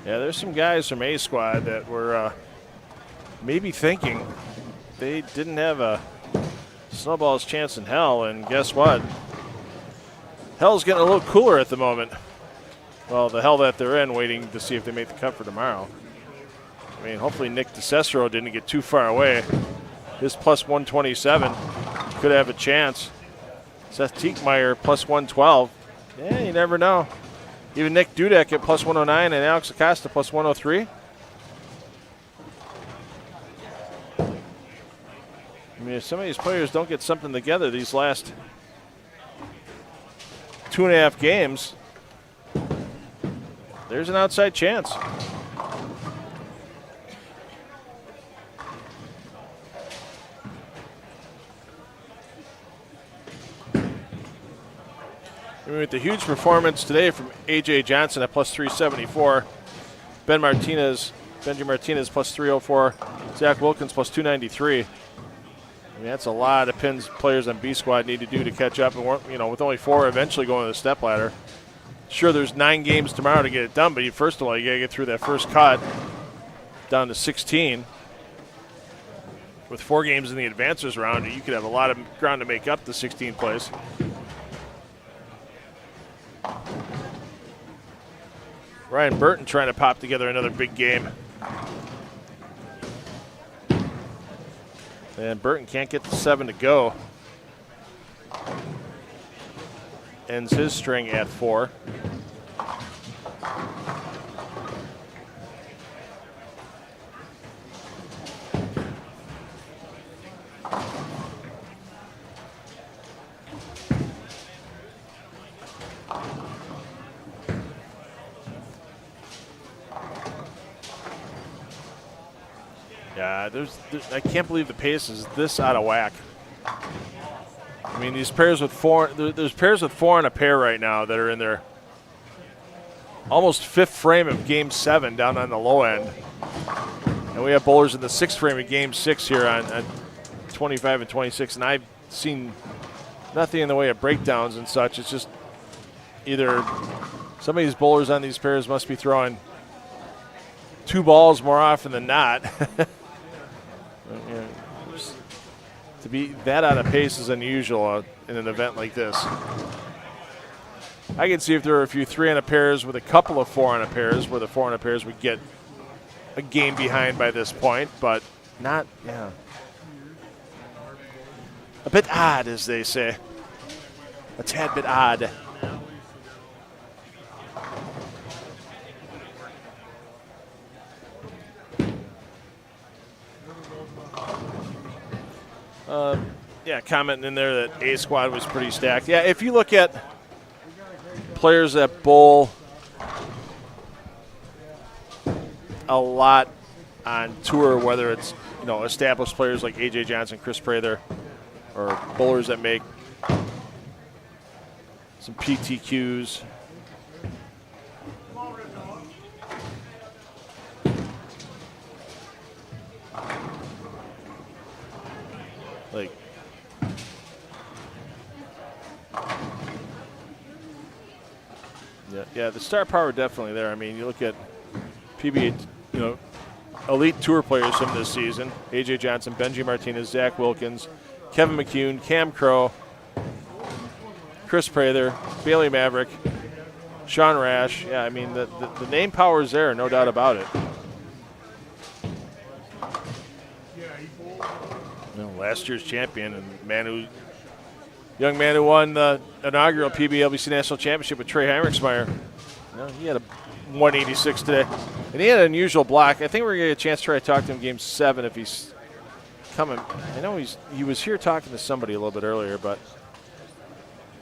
Speaker 3: Yeah, there's some guys from A squad that were maybe thinking they didn't have a snowball's chance in hell, and guess what? Hell's getting a little cooler at the moment. Well, the hell that they're in, waiting to see if they make the cut for tomorrow. I mean, hopefully Nick DeCestro didn't get too far away. His plus 127 could have a chance. Seth Tieckmeyer plus 112. Yeah, you never know. Even Nick Dudek at plus 109 and Alex Acosta plus 103. I mean, if some of these players don't get something together these last 2.5 games, there's an outside chance. I mean, with the huge performance today from A.J. Johnson at plus 374, Benji Martinez plus 304, Zach Wilkins plus 293. I mean, that's a lot of pins players on B squad need to do to catch up. And with only 4 eventually going to the step ladder. Sure, there's 9 games tomorrow to get it done, but first of all, you got to get through that first cut down to 16. With 4 games in the advancers round, you could have a lot of ground to make up the 16th place. Ryan Burton trying to pop together another big game. And Burton can't get the 7 to go. Ends his string at 4. Yeah, I can't believe the pace is this out of whack. I mean, these pairs with 4, there's pairs with 4 and a pair right now that are in their almost 5th frame of Game 7 down on the low end. And we have bowlers in the 6th frame of Game 6 here on 25 and 26, and I've seen nothing in the way of breakdowns and such. It's just either some of these bowlers on these pairs must be throwing 2 balls more often than not. To be that out of pace is unusual in an event like this. I can see if there were a few 3 on a pairs with a couple of 4 on a pairs, where the 4 on a pairs would get a game behind by this point, but not, yeah. a bit odd, as they say. A tad bit odd. Yeah, commenting in there that A squad was pretty stacked. Yeah, if you look at players that bowl a lot on tour, whether it's established players like AJ Johnson, Chris Prather, or bowlers that make some PTQs. Like, yeah, the star power definitely there. I mean, you look at PBA, elite tour players from this season: AJ Johnson, Benji Martinez, Zach Wilkins, Kevin McCune, Cam Crow, Chris Prather, Bailey Maverick, Sean Rash. Yeah, I mean, the name power is there, no doubt about it. Last year's champion and young man who won the inaugural PBA LBC National Championship with Trey Heinrichsmeyer. He had a 186 today, and he had an unusual block. I think we're gonna get a chance to try to talk to him game 7 if he's coming. I know he was here talking to somebody a little bit earlier, but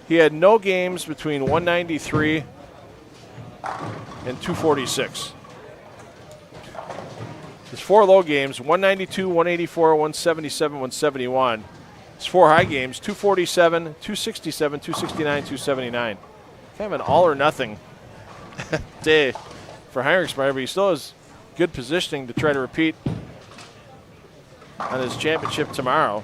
Speaker 3: he had no games between 193 and 246. His 4 low games: 192, 184, 177, 171. His 4 high games: 247, 267, 269, 279. Kind of an all or nothing day for Heinrichsmeyer, but he still has good positioning to try to repeat on his championship tomorrow.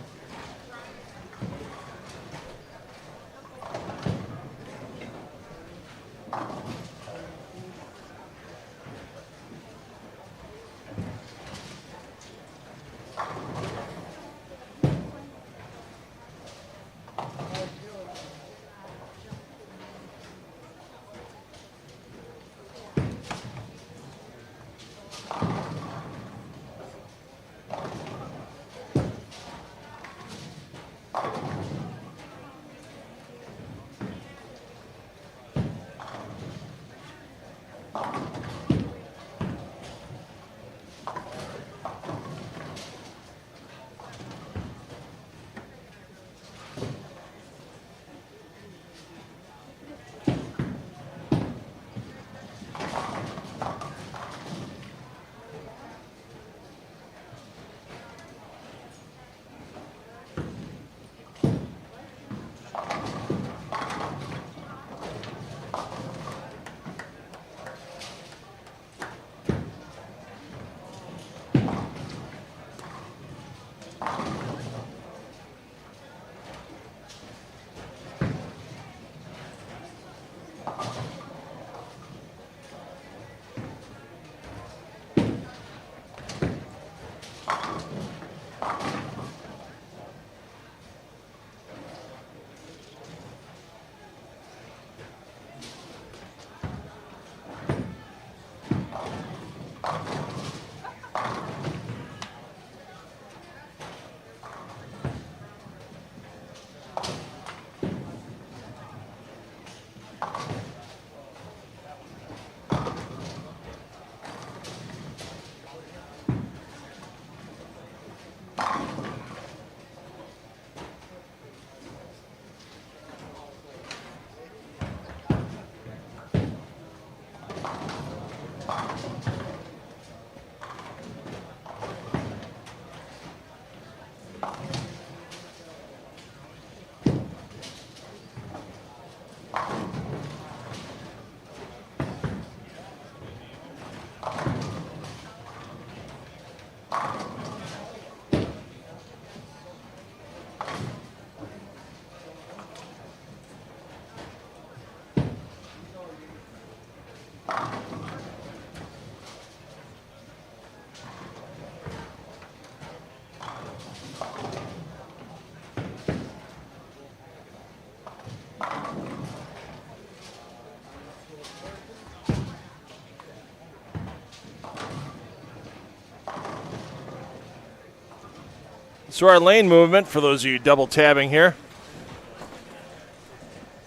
Speaker 3: So our lane movement, for those of you double tabbing here,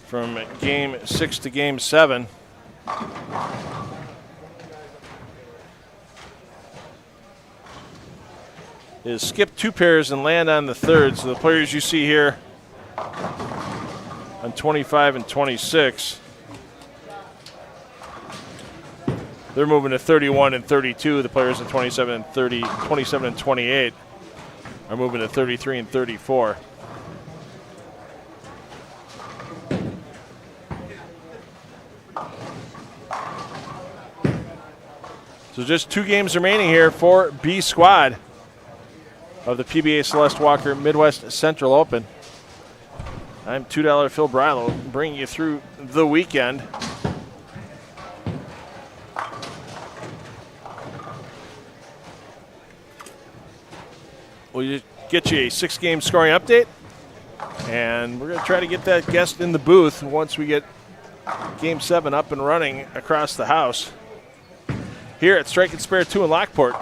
Speaker 3: from game 6 to game 7. Is skip 2 pairs and land on the third. So the players you see here on 25 and 26, they're moving to 31 and 32. The players at 27 and 27 and 28 are moving to 33 and 34. So just 2 games remaining here for B squad of the PBA Celeste Walker Midwest Central Open. I'm $2 Phil Brilo, bringing you through the weekend. We'll get you a 6-game scoring update, and we're going to try to get that guest in the booth once we get Game 7 up and running across the house here at Strike and Spare 2 in Lockport.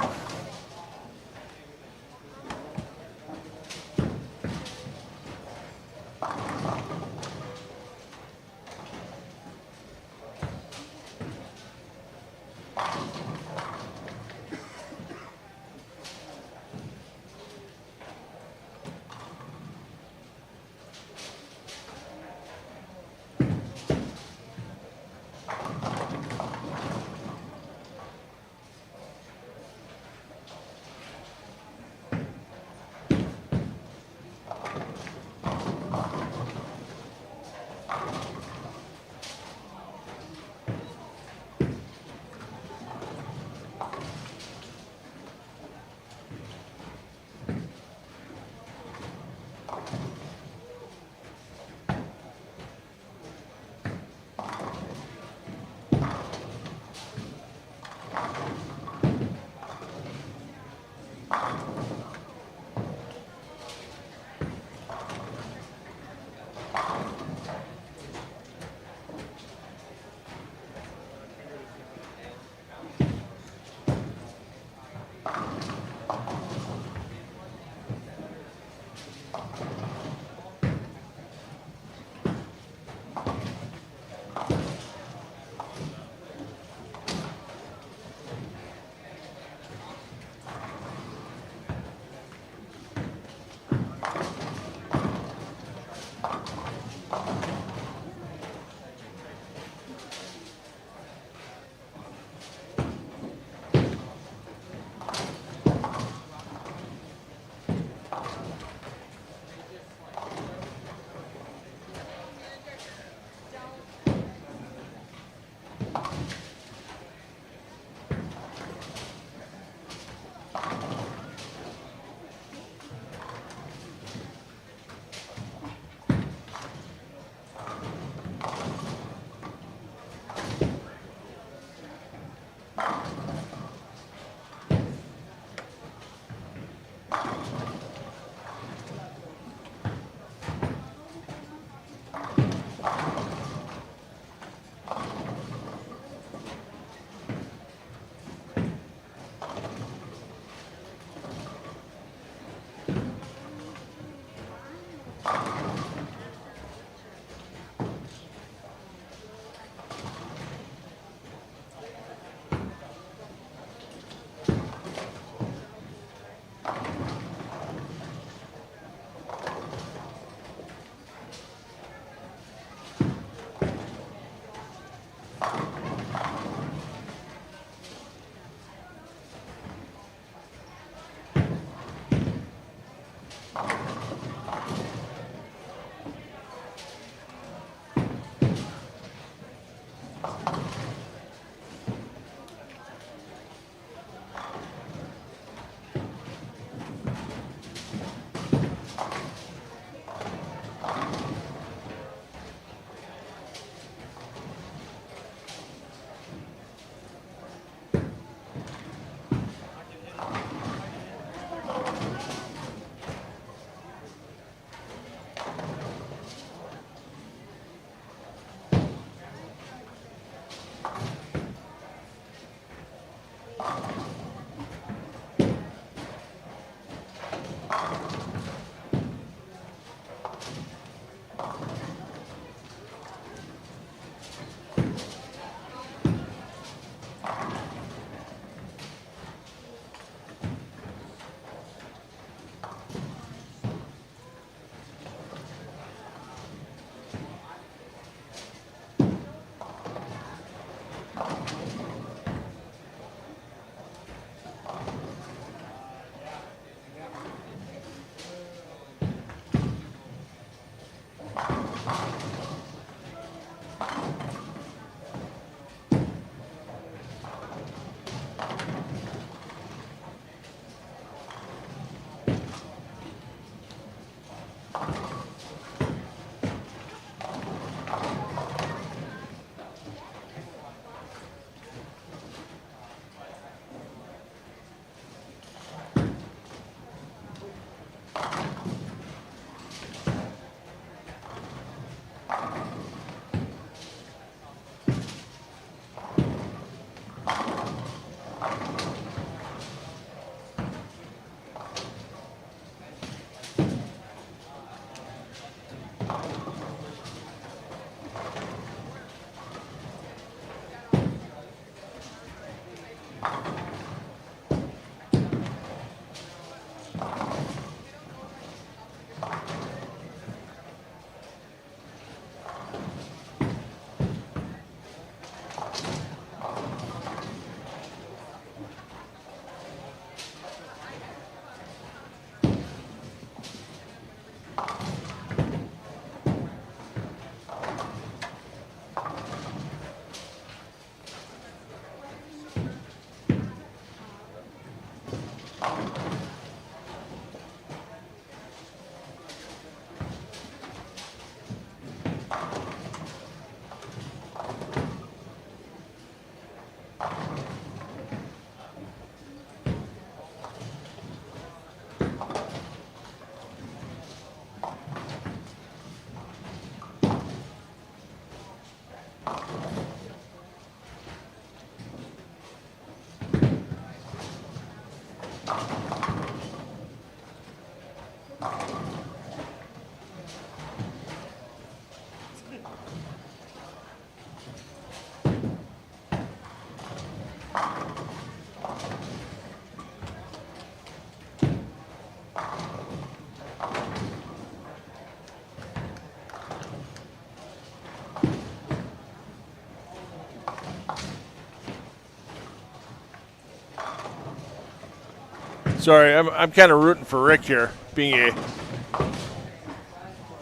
Speaker 3: Sorry, I'm kind of rooting for Rick here, being a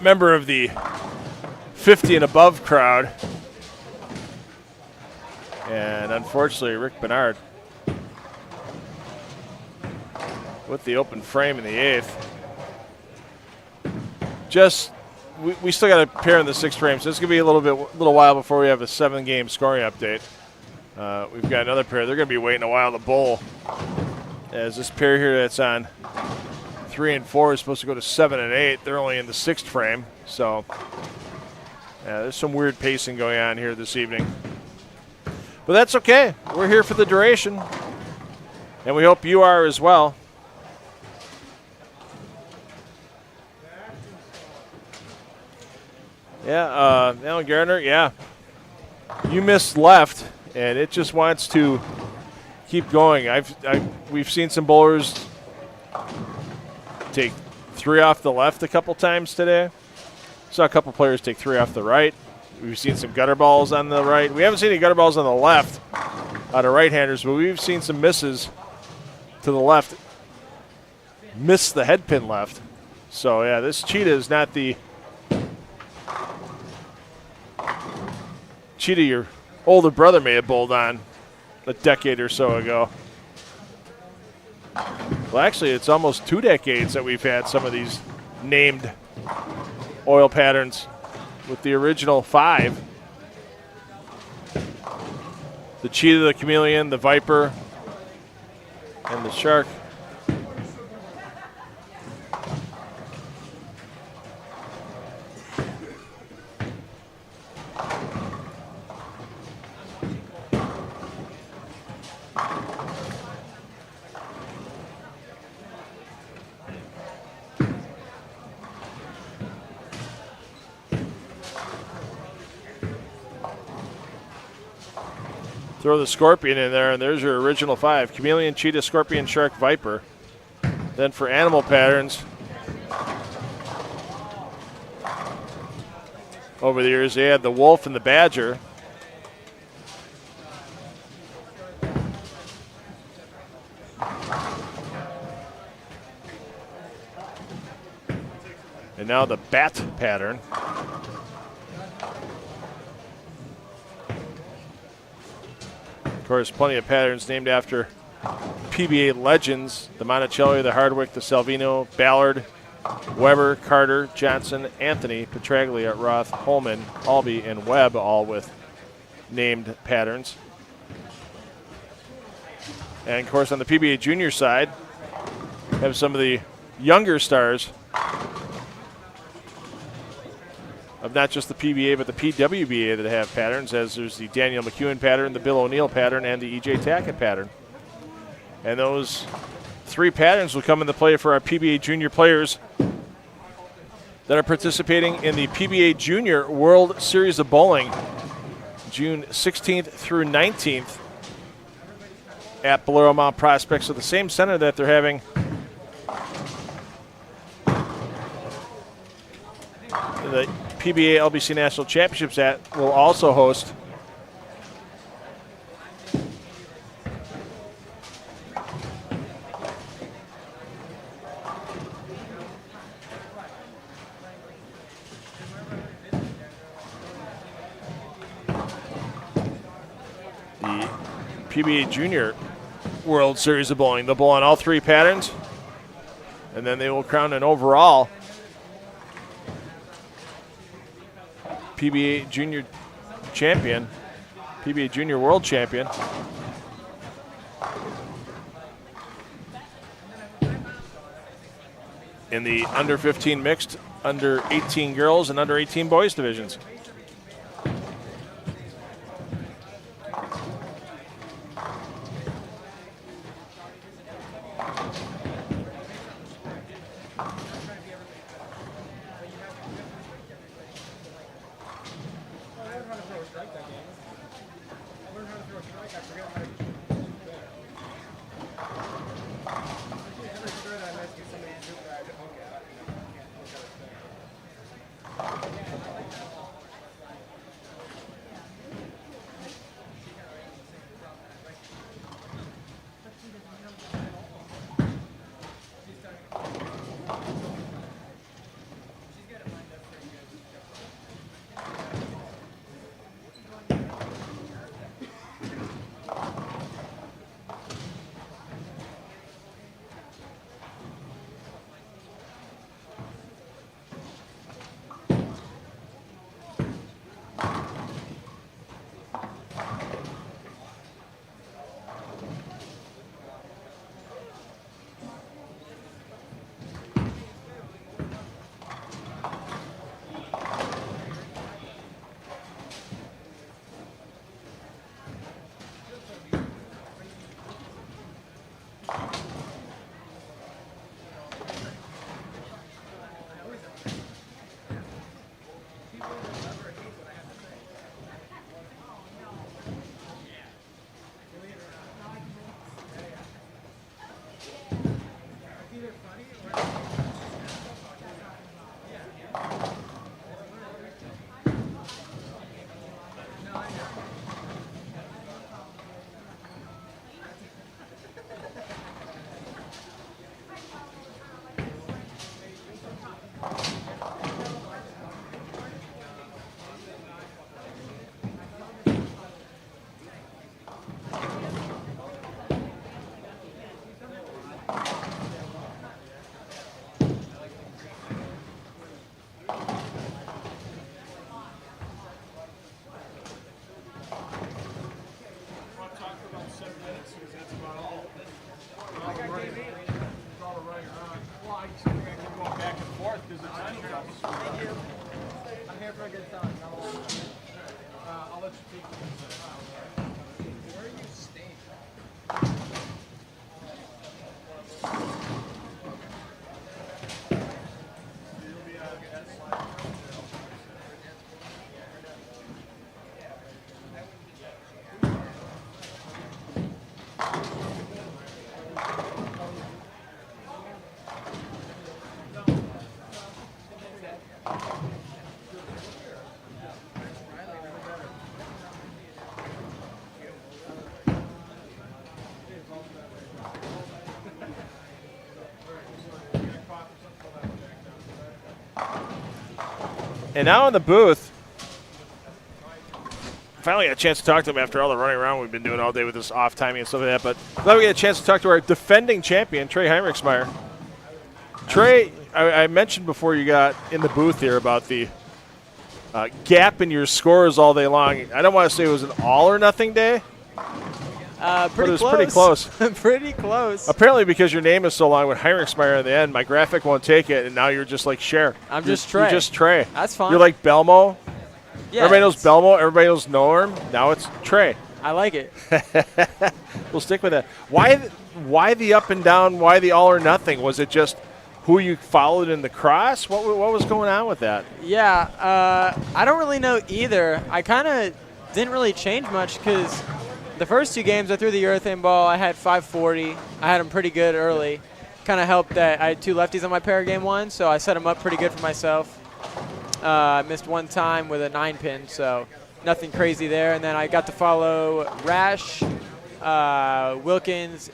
Speaker 3: member of the 50 and above crowd. And unfortunately, Rick Bernard with the open frame in the 8th. We still got a pair in the 6th frame, so it's going to be a little while before we have a 7-game scoring update. We've got another pair. They're going to be waiting a while to bowl, as this pair here that's on 3 and 4 is supposed to go to 7 and 8. They're only in the 6th frame, so there's some weird pacing going on here this evening. But that's okay. We're here for the duration, and we hope you are as well. Yeah, Alan Gardner, yeah. You missed left, and it just wants to keep going. We've seen some bowlers take 3 off the left a couple times today. Saw a couple players take 3 off the right. We've seen some gutter balls on the right. We haven't seen any gutter balls on the left out of right-handers, but we've seen some misses to the left. Miss the head pin left. So, yeah, this cheetah is not the cheetah your older brother may have bowled on a decade or so ago. Well, actually, it's almost 2 decades that we've had some of these named oil patterns with the original 5. The cheetah, the chameleon, the viper, and the shark. Throw the scorpion in there, and there's your original 5. Chameleon, cheetah, scorpion, shark, viper. Then for animal patterns, over the years, they had the wolf and the badger. And now the bat pattern. Of course, plenty of patterns named after PBA legends: the Monticelli, the Hardwick, the Salvino, Ballard, Weber, Carter, Johnson, Anthony, Petraglia, Roth, Holman, Albee, and Webb, all with named patterns. And of course, on the PBA junior side, have some of the younger stars of not just the PBA but the PWBA that have patterns, as there's the Daniel McEwen pattern, the Bill O'Neill pattern, and the EJ Tackett pattern. And those 3 patterns will come into play for our PBA junior players that are participating in the PBA Junior World Series of Bowling, June 16th through 19th at Bolero Mount Prospect. So the same center that they're having the PBA LBC National Championships at will also host the PBA Junior World Series of Bowling. They'll bowl on all 3 patterns, and then they will crown an overall PBA Junior Champion, PBA Junior World Champion. In the under 15 mixed, under 18 girls, and under 18 boys divisions. And now in the booth, finally got a chance to talk to him after all the running around we've been doing all day with this off timing and stuff like that. But glad we get a chance to talk to our defending champion, Trey Heinrichsmeyer. Trey, I mentioned before you got in the booth here about the gap in your scores all day long. I don't want to say it was an all or nothing day. But it was pretty close.
Speaker 7: Pretty close.
Speaker 3: Apparently, because your name is so long with Heinrichsmeyer in the end, my graphic won't take it, and now you're just like Cher. You're
Speaker 7: just Trey.
Speaker 3: You're just Trey.
Speaker 7: That's fine.
Speaker 3: You're like Belmo.
Speaker 7: Yeah,
Speaker 3: Everybody knows Belmo. Everybody knows Norm. Now it's Trey.
Speaker 7: I like it.
Speaker 3: We'll stick with that. Why the up and down? Why the all or nothing? Was it just who you followed in the cross? What was going on with that?
Speaker 7: Yeah, I don't really know either. I kind of didn't really change much because the first two games I threw the urethane ball. I had 540. I had them pretty good early. Kind of helped that I had two lefties on my pair game one, so I set them up pretty good for myself. I missed one time with a 9-pin, so nothing crazy there. And then I got to follow Rash, Wilkins,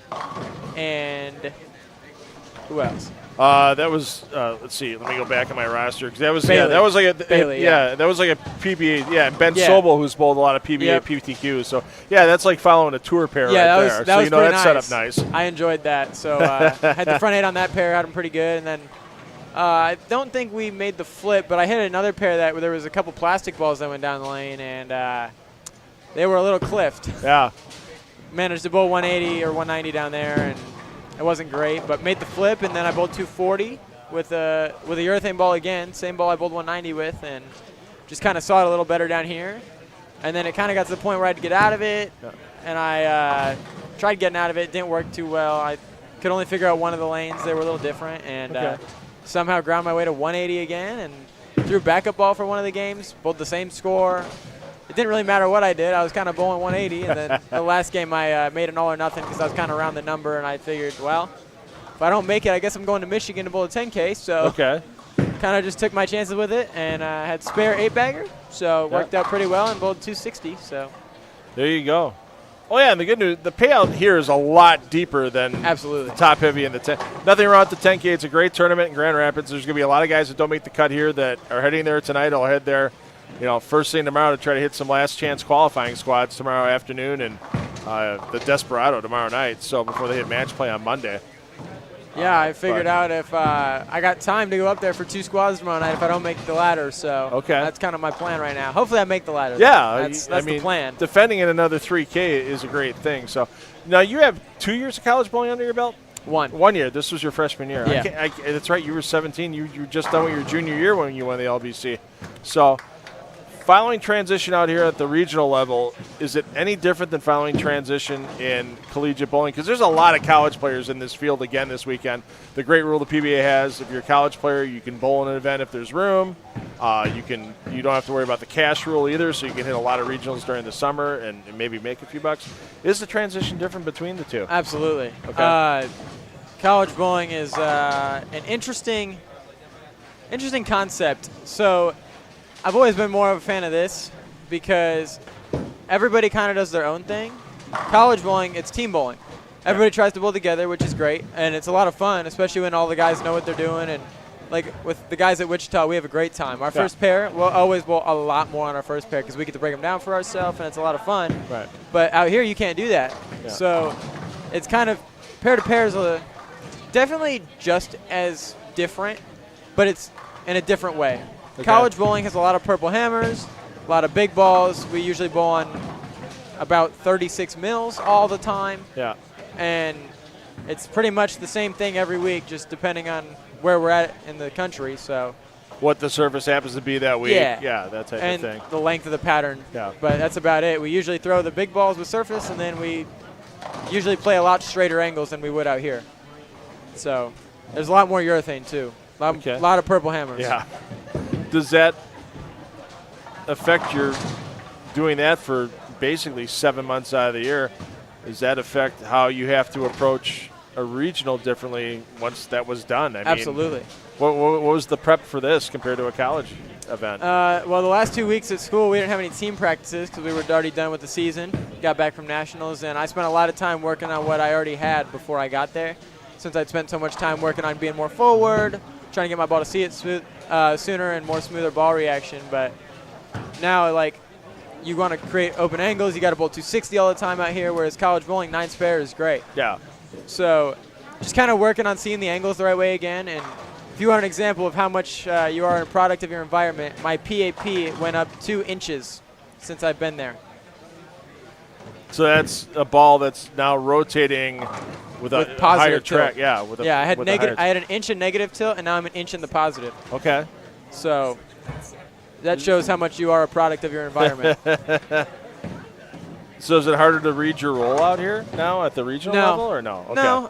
Speaker 7: and who else?
Speaker 3: That was let's see. Let me go back on my roster because that was
Speaker 7: Bailey.
Speaker 3: that was like a
Speaker 7: Bailey,
Speaker 3: that was like a PBA. Yeah, Ben
Speaker 7: Yeah.
Speaker 3: Sobel, who's bowled a lot of PBA
Speaker 7: Yep.
Speaker 3: PTQs. So yeah, that's like following a tour pair
Speaker 7: Yeah,
Speaker 3: right
Speaker 7: that
Speaker 3: there.
Speaker 7: was
Speaker 3: So you know
Speaker 7: pretty
Speaker 3: that's set up nice.
Speaker 7: I enjoyed that. So had the front eight on that pair, had them pretty good, and then I don't think we made the flip, but I hit another pair where there was a couple plastic balls that went down the lane, and they were a little cliffed.
Speaker 3: Yeah.
Speaker 7: Managed to bowl 180 or 190 down there, and it wasn't great, but made the flip, and then I bowled 240 with a urethane ball again, same ball I bowled 190 with, and just kind of saw it a little better down here. And then it kind of got to the point where I had to get out of it, and I tried getting out of it. Didn't work too well. I could only figure out one of the lanes. They were a little different, and somehow ground my way to 180 again, and threw a backup ball for one of the games, bowled the same score. It didn't really matter what I did. I was kind of bowling 180, and then the last game I made an all or nothing because I was kind of around the number, and I figured, well, if I don't make it, I guess I'm going to Michigan to bowl a 10K. So kind of just took my chances with it, and had spare 8-bagger, so it worked out pretty well and bowled 260. So
Speaker 3: there you go. Oh yeah, and the good news, the payout here is a lot deeper than
Speaker 7: absolutely
Speaker 3: the top heavy and the 10. Nothing wrong with the 10K. It's a great tournament in Grand Rapids. There's going to be a lot of guys that don't make the cut here that are heading there tonight. I'll head there, first thing tomorrow to try to hit some last chance qualifying squads tomorrow afternoon and the Desperado tomorrow night. So before they hit match play on Monday.
Speaker 7: Yeah, I figured out if I got time to go up there for 2 squads tomorrow night if I don't make the ladder. So that's kind of my plan right now. Hopefully I make the ladder.
Speaker 3: Yeah,
Speaker 7: that's the plan.
Speaker 3: Defending in another 3K is a great thing. So now you have 2 years of college bowling under your belt? 1 year. This was your freshman year.
Speaker 7: Yeah.
Speaker 3: That's right. You were 17. You were just done with your junior year when you won the LBC. So following transition out here at the regional level, is it any different than following transition in collegiate bowling? Because there's a lot of college players in this field again this weekend. The great rule the PBA has, if you're a college player, you can bowl in an event if there's room. You don't have to worry about the cash rule either, so you can hit a lot of regionals during the summer and maybe make a few bucks. Is the transition different between the two?
Speaker 7: Absolutely.
Speaker 3: Okay.
Speaker 7: College bowling is an interesting concept. So I've always been more of a fan of this because everybody kind of does their own thing. College bowling, it's team bowling. Everybody tries to bowl together, which is great, and it's a lot of fun, especially when all the guys know what they're doing. And like with the guys at Wichita, we have a great time. Our first pair, we'll always bowl a lot more on our first pair because we get to break them down for ourselves, and it's a lot of fun.
Speaker 3: Right.
Speaker 7: But out here, you can't do that.
Speaker 3: Yeah.
Speaker 7: So it's kind of pair-to-pair is definitely just as different, but it's in a different way. College bowling has a lot of purple hammers, a lot of big balls. We usually bowl on about 36 mils all the time.
Speaker 3: Yeah.
Speaker 7: And it's pretty much the same thing every week, just depending on where we're at in the country. So
Speaker 3: What the surface happens to be that week.
Speaker 7: Yeah.
Speaker 3: That type
Speaker 7: and
Speaker 3: of thing.
Speaker 7: the length of the pattern.
Speaker 3: Yeah.
Speaker 7: But that's about it. We usually throw the big balls with surface, and then we usually play a lot straighter angles than we would out here. So there's a lot more urethane, too. A lot of purple hammers.
Speaker 3: Yeah. Does that affect your doing that for basically 7 months out of the year? Does that affect how you have to approach a regional differently once that was done? I mean,
Speaker 7: Absolutely.
Speaker 3: What was the prep for this compared to a college event?
Speaker 7: Well, the last 2 weeks at school, we didn't have any team practices because we were already done with the season. Got back from nationals, and I spent a lot of time working on what I already had before I got there. Since I'd spent so much time working on being more forward, trying to get my ball to see it sooner and more smoother ball reaction. But now, like, you want to create open angles, you got to bowl 260 all the time out here, whereas college bowling, 9 spare is great.
Speaker 3: Yeah.
Speaker 7: So just kind of working on seeing the angles the right way again. And if you want an example of how much you are a product of your environment, my PAP went up 2 inches since I've been there.
Speaker 3: So that's a ball that's now rotating with a
Speaker 7: With positive
Speaker 3: higher
Speaker 7: tilt.
Speaker 3: track. Yeah.
Speaker 7: I had
Speaker 3: with a higher
Speaker 7: I had an inch in negative tilt, and now I'm an inch in the positive.
Speaker 3: Okay.
Speaker 7: So that shows how much you are a product of your environment.
Speaker 3: So is it harder to read your roll out here now at the regional
Speaker 7: No.
Speaker 3: level or no? Okay.
Speaker 7: No,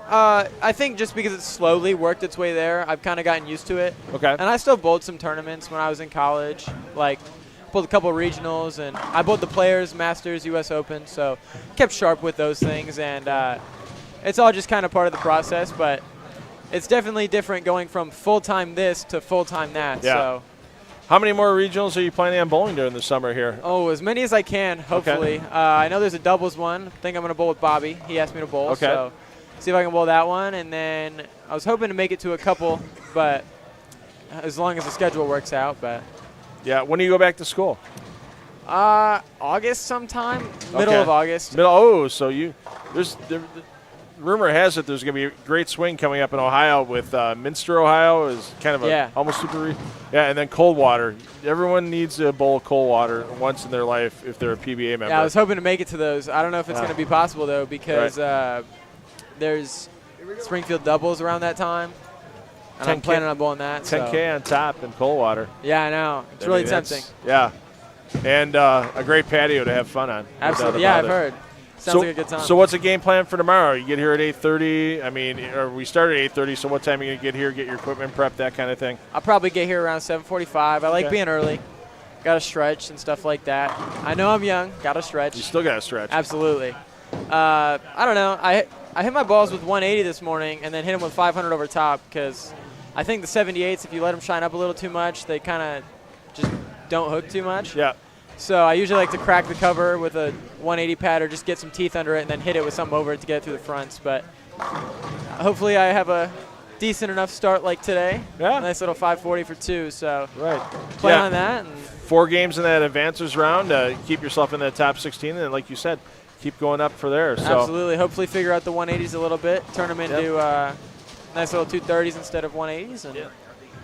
Speaker 7: I think just because it's slowly worked its way there, I've kind of gotten used to it.
Speaker 3: Okay.
Speaker 7: And I still bowled some tournaments when I was in college, like bowled a couple regionals, and I bowled the Players, Masters, U.S. Open, so kept sharp with those things, and it's all just kind of part of the process, but it's definitely different going from full-time this to full-time that.
Speaker 3: Yeah.
Speaker 7: So.
Speaker 3: How many more regionals are you planning on bowling during the summer here?
Speaker 7: Oh, as many as I can, hopefully.
Speaker 3: Okay.
Speaker 7: I know there's a doubles one. I think I'm going to bowl with Bobby. He asked me to bowl,
Speaker 3: Okay.
Speaker 7: so see if I can bowl that one. And then I was hoping to make it to a couple, but as long as the schedule works out. But
Speaker 3: Yeah. When do you go back to school?
Speaker 7: August sometime, middle
Speaker 3: Okay.
Speaker 7: of August.
Speaker 3: So the rumor has it there's going to be a great swing coming up in Ohio with Minster, Ohio is kind of a almost super. And then Coldwater. Everyone needs to bowl Coldwater once in their life if they're a PBA member.
Speaker 7: Yeah, I was hoping to make it to those. I don't know if it's going to be possible, though, because there's Springfield doubles around that time. And I'm planning on bowling that.
Speaker 3: 10K on top in Coldwater.
Speaker 7: Yeah, I know. It's really tempting.
Speaker 3: Yeah. And a great patio to have fun on.
Speaker 7: Absolutely. Yeah, I've heard. Sounds like a good time.
Speaker 3: So what's the game plan for tomorrow? You get here at 8:30. I mean, or we start at 8:30. So what time are you gonna get here? Get your equipment prepped, that kind of thing.
Speaker 7: I'll probably get here around 7:45. I like being early. Got to stretch and stuff like that. I know I'm young. Got to stretch.
Speaker 3: You still got to stretch.
Speaker 7: Absolutely. I don't know. I hit my balls with 180 this morning and then hit them with 500 over top because I think the 78s, if you let them shine up a little too much, they kind of just don't hook too much.
Speaker 3: Yeah.
Speaker 7: So I usually like to crack the cover with a 180 pad or just get some teeth under it and then hit it with something over it to get it through the fronts. But hopefully I have a decent enough start like today.
Speaker 3: Yeah.
Speaker 7: A nice little 540 for 2. So
Speaker 3: right.
Speaker 7: Plan on that. And
Speaker 3: 4 games in that advancers round. Keep yourself in that top 16, and then, like you said, keep going up for there. So.
Speaker 7: Absolutely. Hopefully figure out the 180s a little bit. Turn them into nice little 230s instead of 180s. And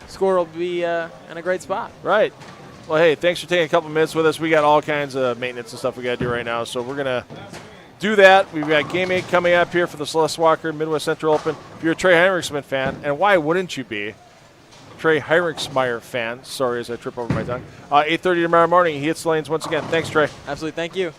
Speaker 7: score will be in a great spot.
Speaker 3: Right. Well, hey, thanks for taking a couple minutes with us. We got all kinds of maintenance and stuff we got to do right now, so we're going to do that. We've got Game 8 coming up here for the Celeste Walker Midwest Central Open. If you're a Trey Heinrichsman fan, and why wouldn't you be? Trey Heinrichsmeyer fan. Sorry as I trip over my tongue. 8:30 tomorrow morning. He hits the lanes once again. Thanks, Trey.
Speaker 7: Absolutely. Thank you.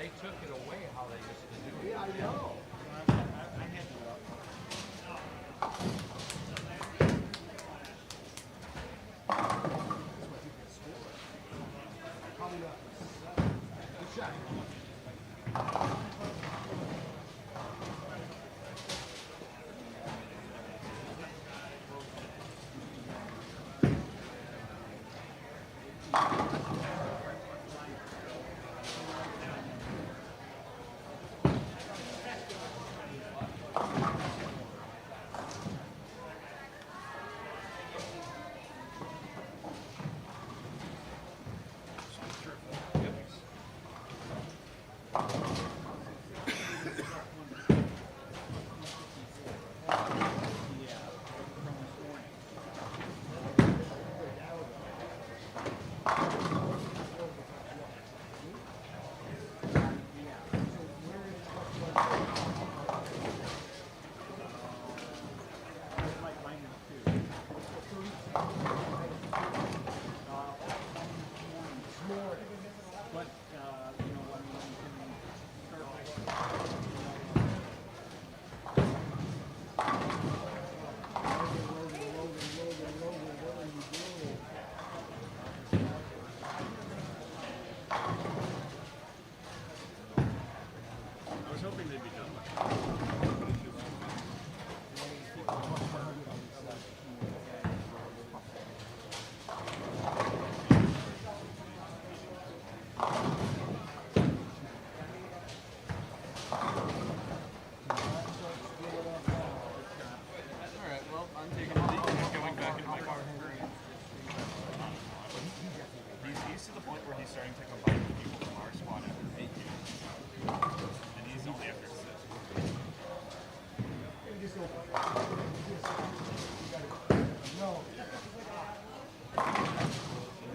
Speaker 8: They took it away how they used to do it.
Speaker 6: Yeah, I know.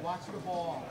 Speaker 6: Watch the ball.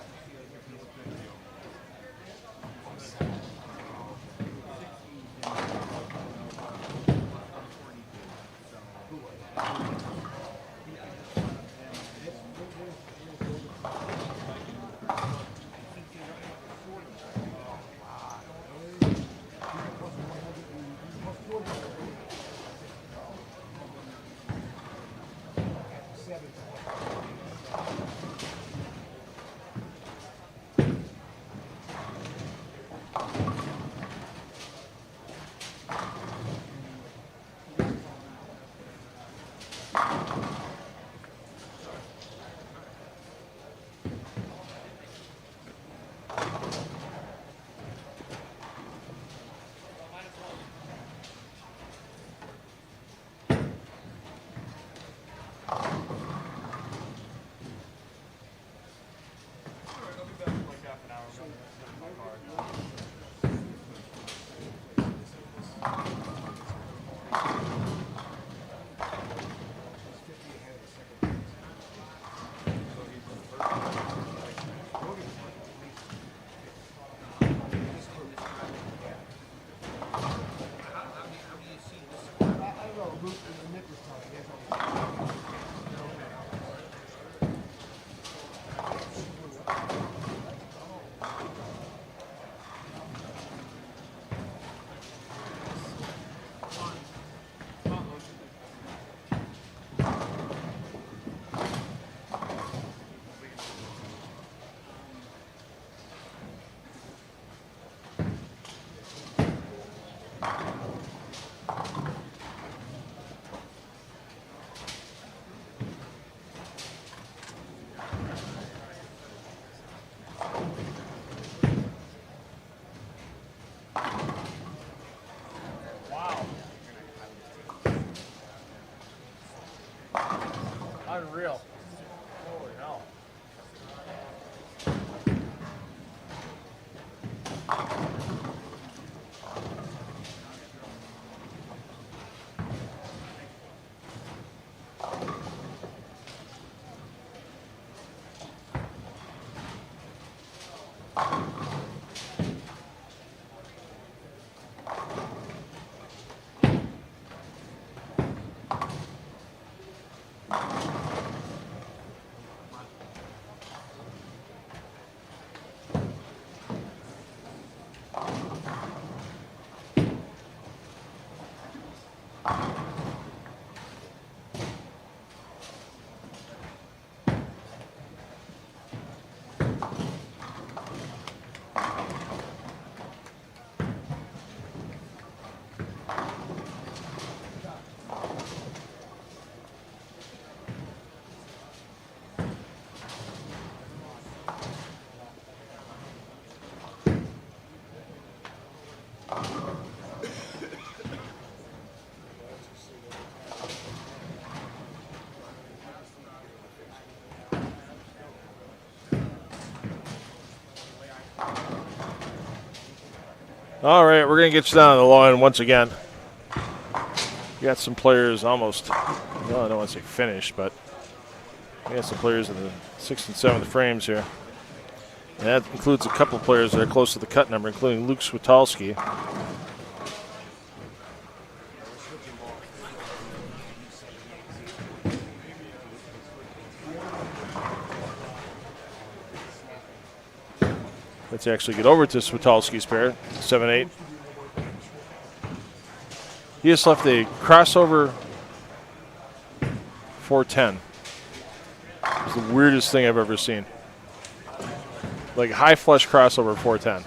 Speaker 3: All right, we're going to get you down to the low end once again. We got some players almost, well, I don't want to say finished, but we got some players in the 6th and 7th frames here. And that includes a couple of players that are close to the cut number, including Luke Switalski. Let's actually get over to Switalski's pair, 7-8. He just left a crossover 410. It's the weirdest thing I've ever seen. Like high flush crossover 410.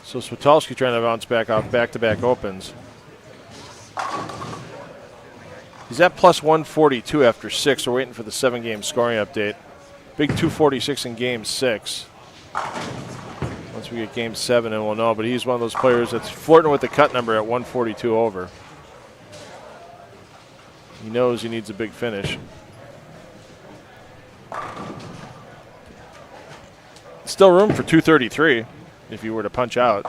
Speaker 3: So Switalski trying to bounce back off back-to-back opens. He's at plus 142 after 6. We're waiting for the 7-game scoring update. Big 246 in Game 6. Once we get Game 7, then we'll know. But he's one of those players that's flirting with the cut number at 142 over. He knows he needs a big finish. Still room for 233 if you were to punch out.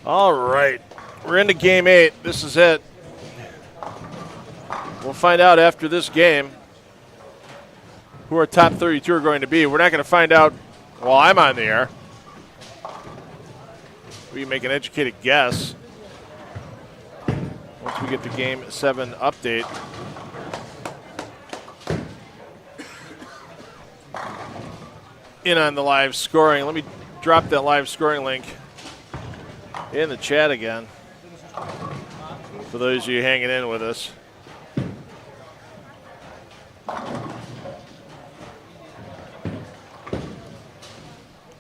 Speaker 3: All right, we're into game 8. This is it. We'll find out after this game who our top 32 are going to be. We're not going to find out while I'm on the air. We can make an educated guess once we get the Game 7 update. In on the live scoring. Let me drop that live scoring link in the chat again for those of you hanging in with us.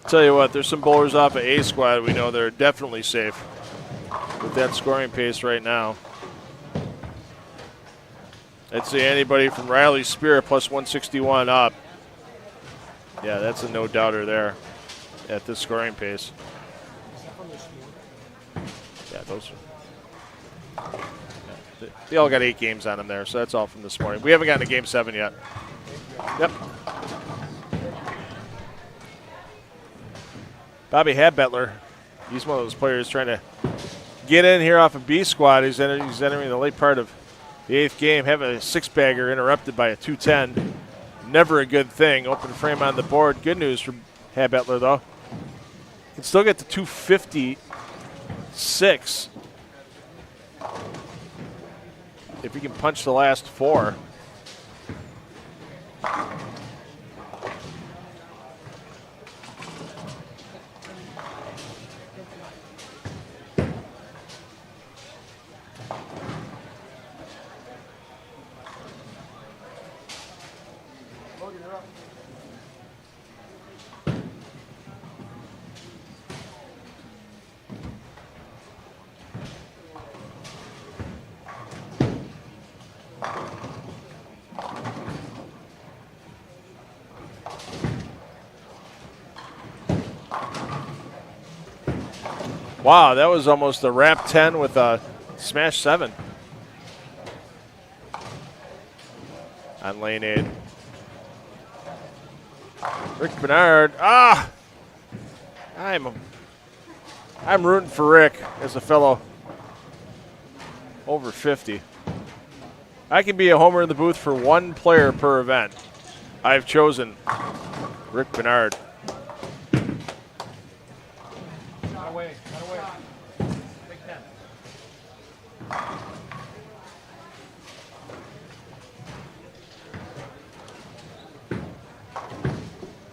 Speaker 3: Tell you what, there's some bowlers off of A squad we know they're definitely safe with that scoring pace right now. I'd say anybody from Riley Spear plus 161 up. Yeah, that's a no-doubter there at this scoring pace. Yeah, those are, they all got 8 games on them there, so that's all from this morning. We haven't gotten to Game 7 yet. Yep. Bobby Habetler, he's one of those players trying to get in here off of B squad. He's entering the late part of the 8th game, having a 6-bagger interrupted by a 210. Never a good thing. Open frame on the board. Good news for Habetler, though. Can still get to 256 if he can punch the last 4. Wow, that was almost a wrap 10 with a smash 7 on lane 8. Rick Bernard. I'm rooting for Rick as a fellow over 50. I can be a homer in the booth for one player per event. I've chosen Rick Bernard.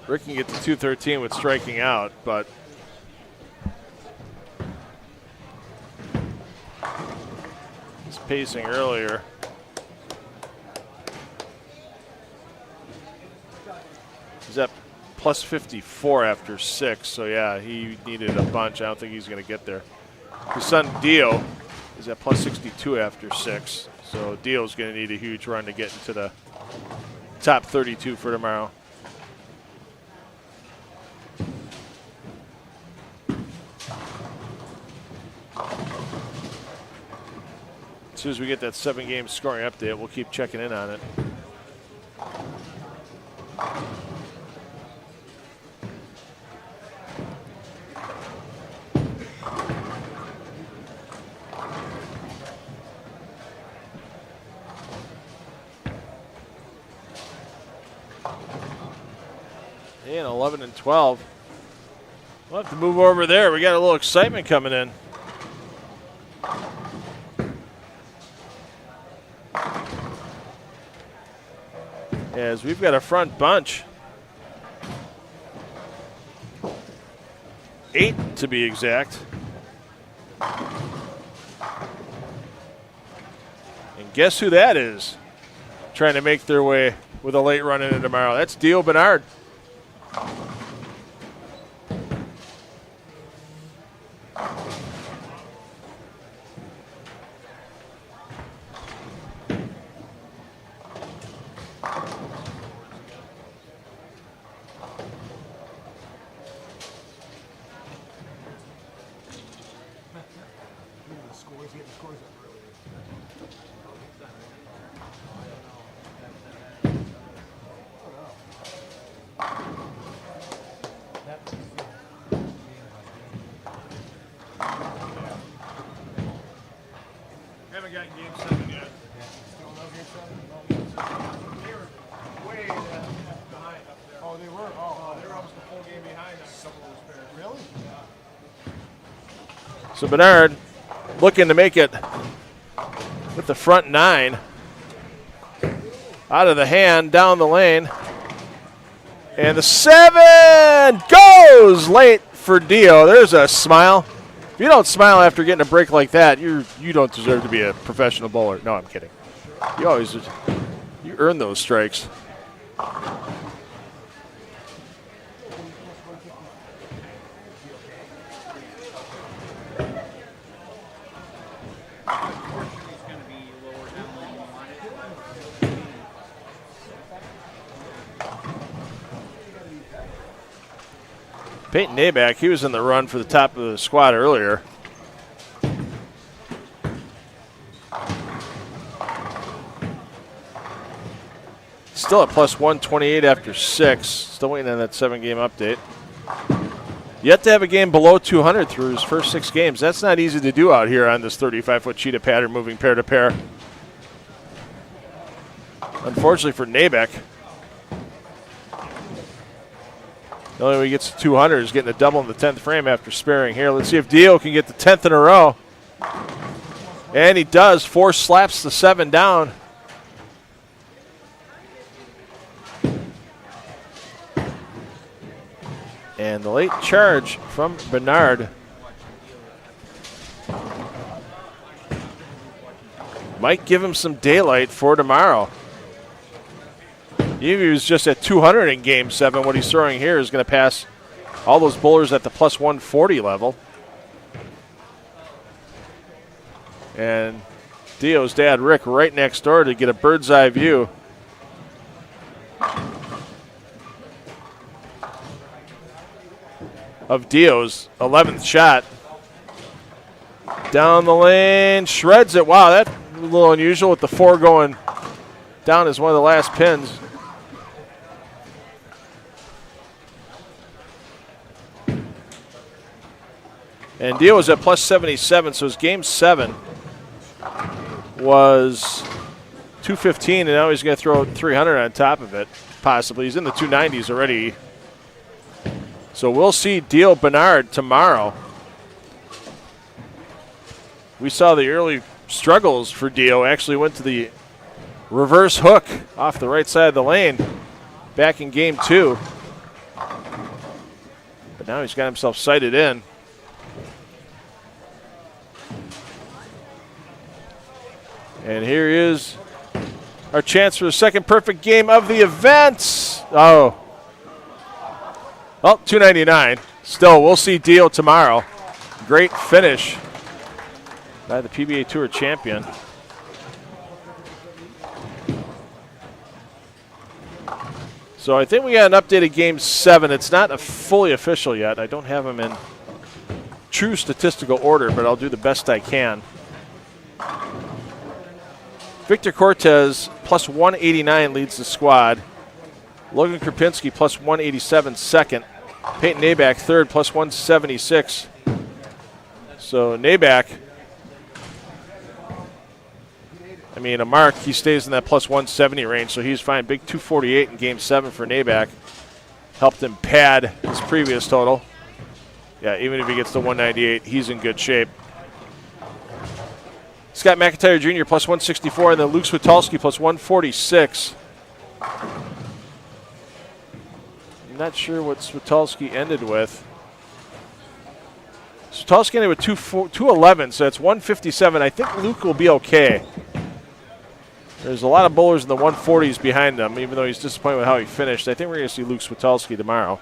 Speaker 3: Rick can get to 213 with striking out, but his pacing earlier. He's at plus 54 after 6, so yeah, he needed a bunch. I don't think he's going to get there. His son Dio is at plus 62 after 6, so Dio's going to need a huge run to get into the top 32 for tomorrow. As soon as we get that 7-game scoring update, we'll keep checking in on it. And 11 and 12. We'll have to move over there. We got a little excitement coming in. As we've got a front bunch. 8 to be exact. And guess who that is? Trying to make their way with a late run into tomorrow. That's Dio Bernard.
Speaker 6: Haven't gotten game 7 yet. Still no game 7? They were way behind up there. Oh, they were? Oh, they were almost a full game behind on a couple of those pairs. Really? Yeah.
Speaker 3: So Bernard looking to make it with the front 9. Out of the hand, down the lane. And the 7 goes late for Dio. There's a smile. If you don't smile after getting a break like that, you don't deserve to be a professional bowler. No, I'm kidding. You earn those strikes. Peyton Naback, he was in the run for the top of the squad earlier. Still at plus 128 after 6. Still waiting on that 7-game update. Yet to have a game below 200 through his first 6 games. That's not easy to do out here on this 35-foot cheetah pattern, moving pair to pair. Unfortunately for Naback, the only way he gets to 200 is getting a double in the 10th frame after sparing here. Let's see if Dio can get the 10th in a row. And he does. 4 slaps the 7 down. And the late charge from Bernard might give him some daylight for tomorrow. Even if he was just at 200 in Game 7, what he's throwing here is going to pass all those bowlers at the plus 140 level. And Dio's dad, Rick, right next door to get a bird's eye view. Of Dio's 11th shot. Down the lane, shreds it. Wow, that's a little unusual with the 4 going down as one of the last pins. And Dio was at plus 77, so his game 7 was 215, and now he's going to throw 300 on top of it, possibly. He's in the 290s already. So we'll see Dio Bernard tomorrow. We saw the early struggles for Dio. Actually went to the reverse hook off the right side of the lane back in Game 2. But now he's got himself sighted in. And here is our chance for the second perfect game of the event. Oh, Well, 299. Still, we'll see Dio tomorrow. Great finish by the PBA Tour champion. So I think we got an updated Game 7. It's not fully official yet. I don't have them in true statistical order, but I'll do the best I can. Victor Cortez, plus 189, leads the squad. Logan Krupinski, plus 187, second. Peyton Nabak, third, plus 176. So Nabak, I mean, a mark, he stays in that plus 170 range, so he's fine. Big 248 in Game 7 for Nabak. Helped him pad his previous total. Yeah, even if he gets to 198, he's in good shape. Scott McIntyre Jr. plus 164, and then Luke Switalski plus 146. I'm not sure what Switalski ended with. Switalski ended with 211, so it's 157. I think Luke will be okay. There's a lot of bowlers in the 140s behind him, even though he's disappointed with how he finished. I think we're going to see Luke Switalski tomorrow.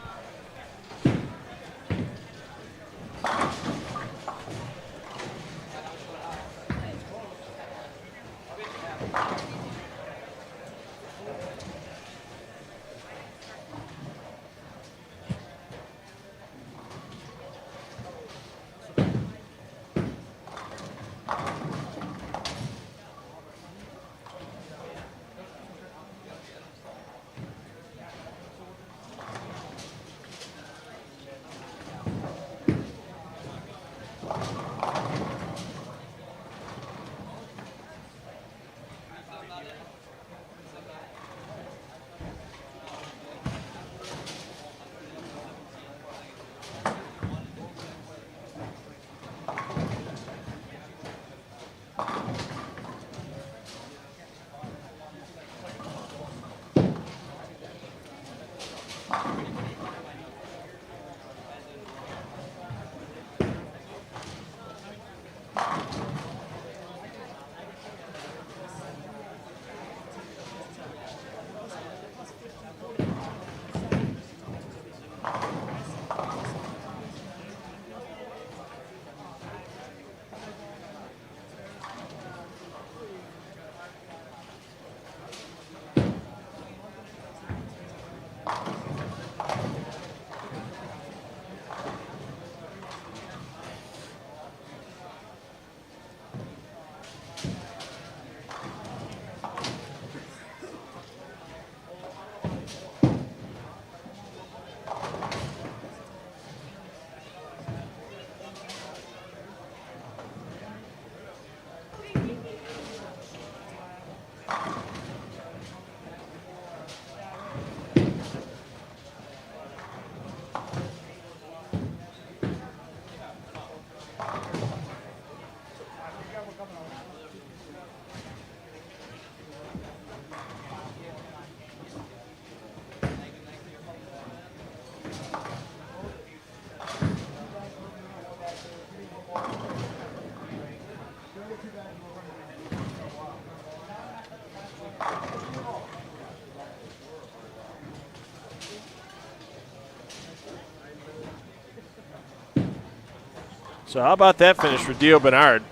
Speaker 3: So how about that finish for Dio Bernard?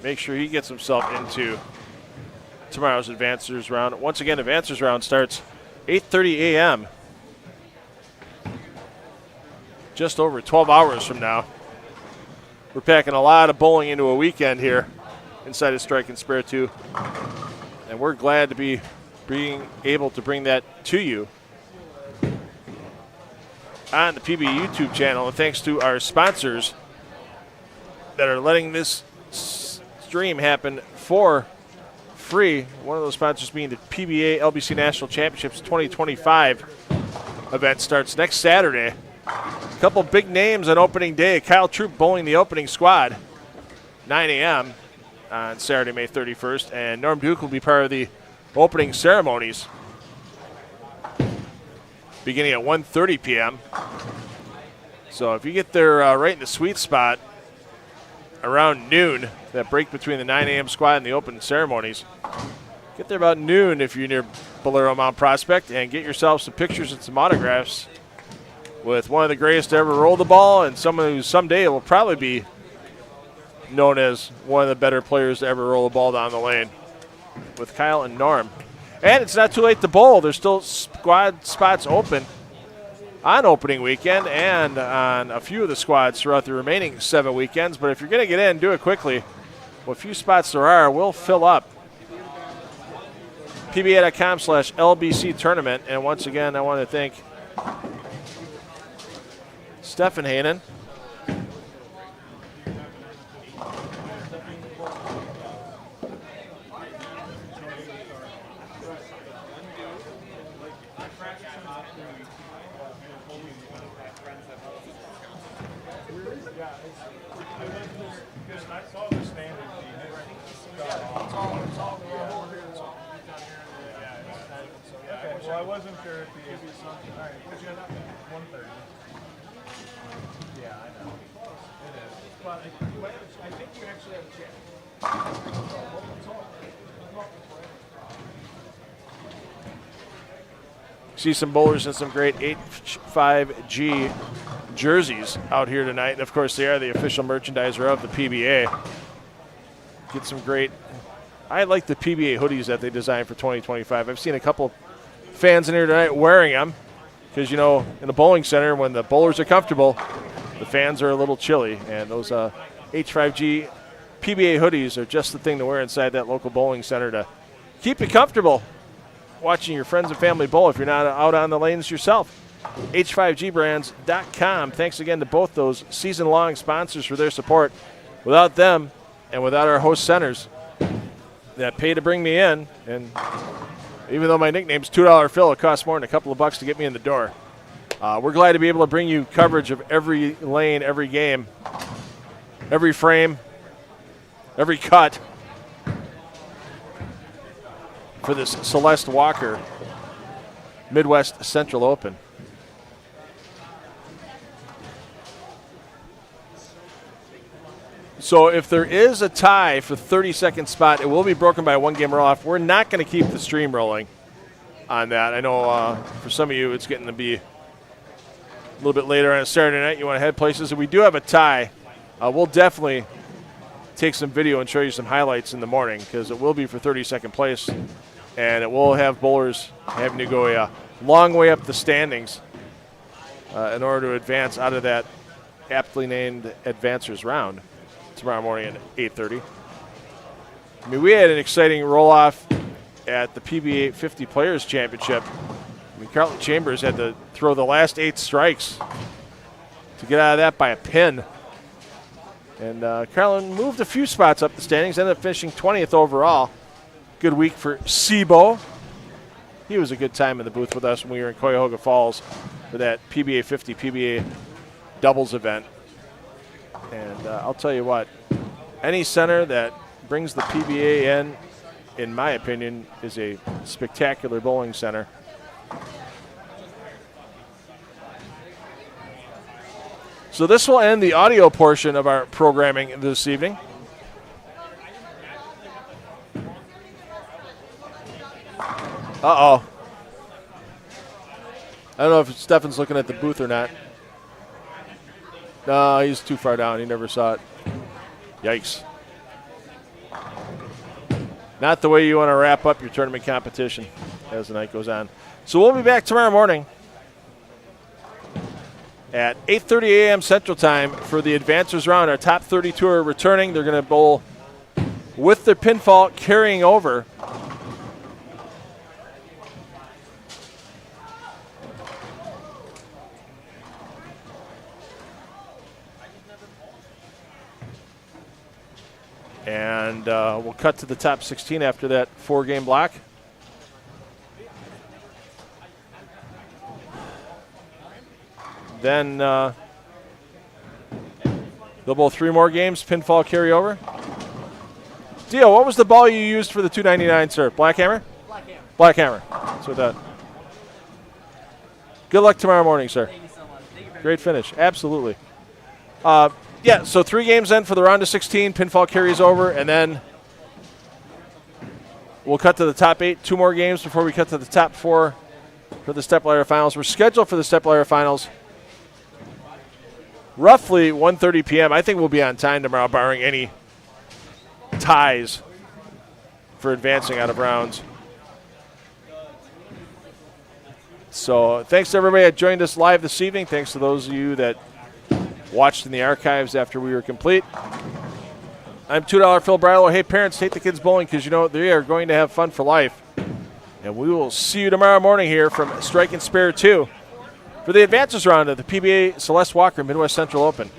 Speaker 3: Make sure he gets himself into tomorrow's Advancers round. Once again, Advancers round starts 8:30 a.m. just over 12 hours from now. We're packing a lot of bowling into a weekend here inside of Strike and Spare 2. And we're glad to be being able to bring that to you on the PBA YouTube channel. And thanks to our sponsors that are letting this stream happen for free. One of those sponsors being the PBA LBC National Championships 2025 event starts next Saturday. A couple big names on opening day. Kyle Troop bowling the opening squad, 9 a.m. on Saturday, May 31st. And Norm Duke will be part of the opening ceremonies beginning at 1:30 p.m. So if you get there right in the sweet spot around noon, that break between the 9 a.m. squad and the open ceremonies, Get there about noon if you're near Bolero Mount Prospect and get yourself some pictures and some autographs with one of the greatest to ever roll the ball and someone who someday will probably be known as one of the better players to ever roll the ball down the lane with Kyle and Norm. And it's not too late to bowl. There's still squad spots open on opening weekend and on a few of the squads throughout the remaining 7 weekends. But if you're going to get in, do it quickly. What few spots there are will fill up. PBA.com/LBC tournament. And once again, I want to thank Stefan Hanen.
Speaker 6: Well, I wasn't sure if the something. All right, because you had 1:30. Yeah, I know. It is. But I think you actually have a chance.
Speaker 3: See some bowlers in some great 8-5G jerseys out here tonight. And of course, they are the official merchandiser of the PBA. Get some great. I like the PBA hoodies that they designed for 2025. I've seen a couple fans in here tonight wearing them because, you know, in a bowling center, when the bowlers are comfortable, the fans are a little chilly. And those H5G PBA hoodies are just the thing to wear inside that local bowling center to keep you comfortable watching your friends and family bowl if you're not out on the lanes yourself. H5gbrands.com. Thanks again to both those season-long sponsors for their support. Without them and without our host centers that pay to bring me in, and even though my nickname's $2 Phil, it costs more than a couple of bucks to get me in the door. We're glad to be able to bring you coverage of every lane, every game, every frame, every cut for this Celeste Walker Midwest Central Open. So if there is a tie for 32nd spot, it will be broken by a one-game roll-off. We're not going to keep the stream rolling on that. I know for some of you it's getting to be a little bit later on a Saturday night. You want to head places. If we do have a tie, we'll definitely take some video and show you some highlights in the morning because it will be for 32nd place, and it will have bowlers having to go a long way up the standings in order to advance out of that aptly named Advancers round tomorrow morning at 8:30. I mean, we had an exciting roll-off at the PBA 50 Players Championship. I mean, Carlton Chambers had to throw the last 8 strikes to get out of that by a pin. And Carlton moved a few spots up the standings, ended up finishing 20th overall. Good week for Sibo. He was a good time in the booth with us when we were in Cuyahoga Falls for that PBA 50 PBA doubles event. And I'll tell you what, any center that brings the PBA in my opinion, is a spectacular bowling center. So this will end the audio portion of our programming this evening. Uh-oh. I don't know if Stefan's looking at the booth or not. No, he's too far down. He never saw it. Yikes. Not the way you want to wrap up your tournament competition as the night goes on. So we'll be back tomorrow morning at 8:30 a.m. Central Time for the Advancers round. Our top 32 are returning. They're going to bowl with their pinfall carrying over. And we'll cut to the top 16 after that 4-game block. Then they'll bowl 3 more games, pinfall carryover. Dio, what was the ball you used for the 299, sir? Black Hammer?
Speaker 9: Black Hammer.
Speaker 3: Black Hammer. So that. Good luck tomorrow morning, sir.
Speaker 9: Thank you so much. Thank you very
Speaker 3: Great finish. Absolutely. Yeah, so 3 games then for the round of 16. Pinfall carries over, and then we'll cut to the top 8. 2 more games before we cut to the top 4 for the step-ladder finals. We're scheduled for the step-ladder finals roughly 1:30 p.m. I think we'll be on time tomorrow, barring any ties for advancing out of rounds. So thanks to everybody that joined us live this evening. Thanks to those of you that watched in the archives after we were complete. I'm $2 Phil Bridle. Hey, parents, take the kids bowling because, you know, they are going to have fun for life. And we will see you tomorrow morning here from Strike and Spare 2 for the advances round of the PBA Celeste Walker Midwest Central Open.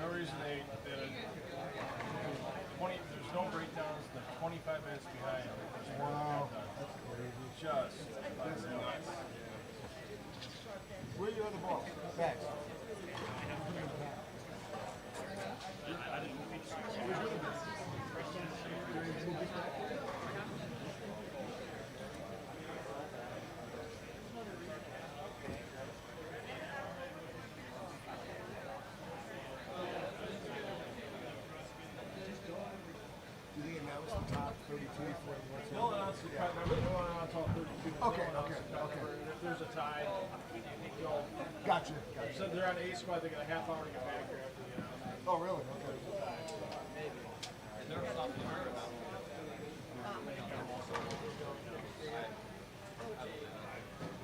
Speaker 6: No reason they 20. There's no breakdowns. They're 25 minutes behind. Wow, that's crazy. Just nuts. Where are you on the ball? Back. No, that's it's all 32.
Speaker 9: Okay,
Speaker 6: No one else
Speaker 9: okay,
Speaker 6: is cut
Speaker 9: okay.
Speaker 6: for- If there's a tie, so
Speaker 9: Gotcha.
Speaker 6: so they're on A squad. They got a half hour to get back here after the
Speaker 9: Oh, really? Okay.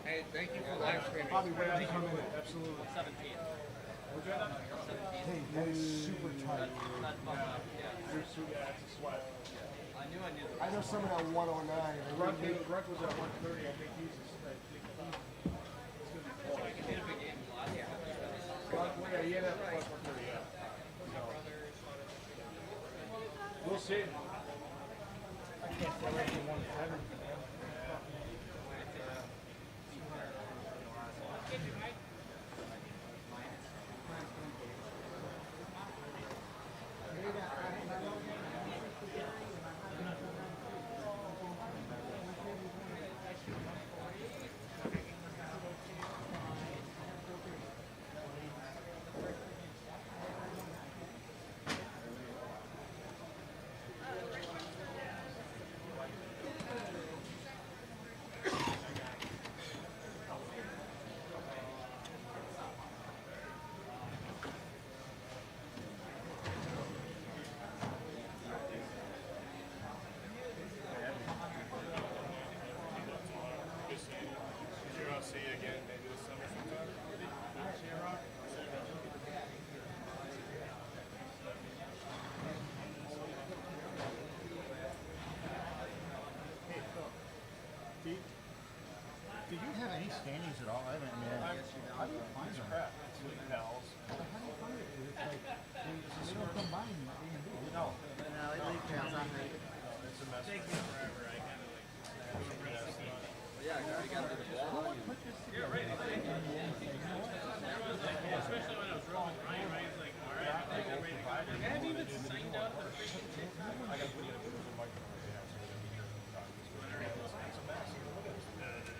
Speaker 8: Hey, thank you for live streaming.
Speaker 9: Bobby, when did you come in?
Speaker 6: Absolutely.
Speaker 8: 17.
Speaker 9: Hey, that is super tight.
Speaker 6: Yeah, it's a sweat.
Speaker 9: I know someone at 109.
Speaker 6: Ruck was at 130. I think he's it's gonna be close. Yeah, he had that plus 130. Yeah. So, we'll see. I can't say right for 170. See you again maybe this summer sometime.
Speaker 9: Hey, Phil. Did you have any standings at all? I haven't. How do you find them?
Speaker 6: Crap. It's league pals.
Speaker 9: How do you find it? It's like they don't combine A and B.
Speaker 6: No.
Speaker 9: It's
Speaker 6: a mess. It takes me forever. I kind of especially when I was rolling Ryan. Ryan's like, all right, I think I'm ready to go. I haven't even signed up for freaking TikTok. I got to put it in the microphone.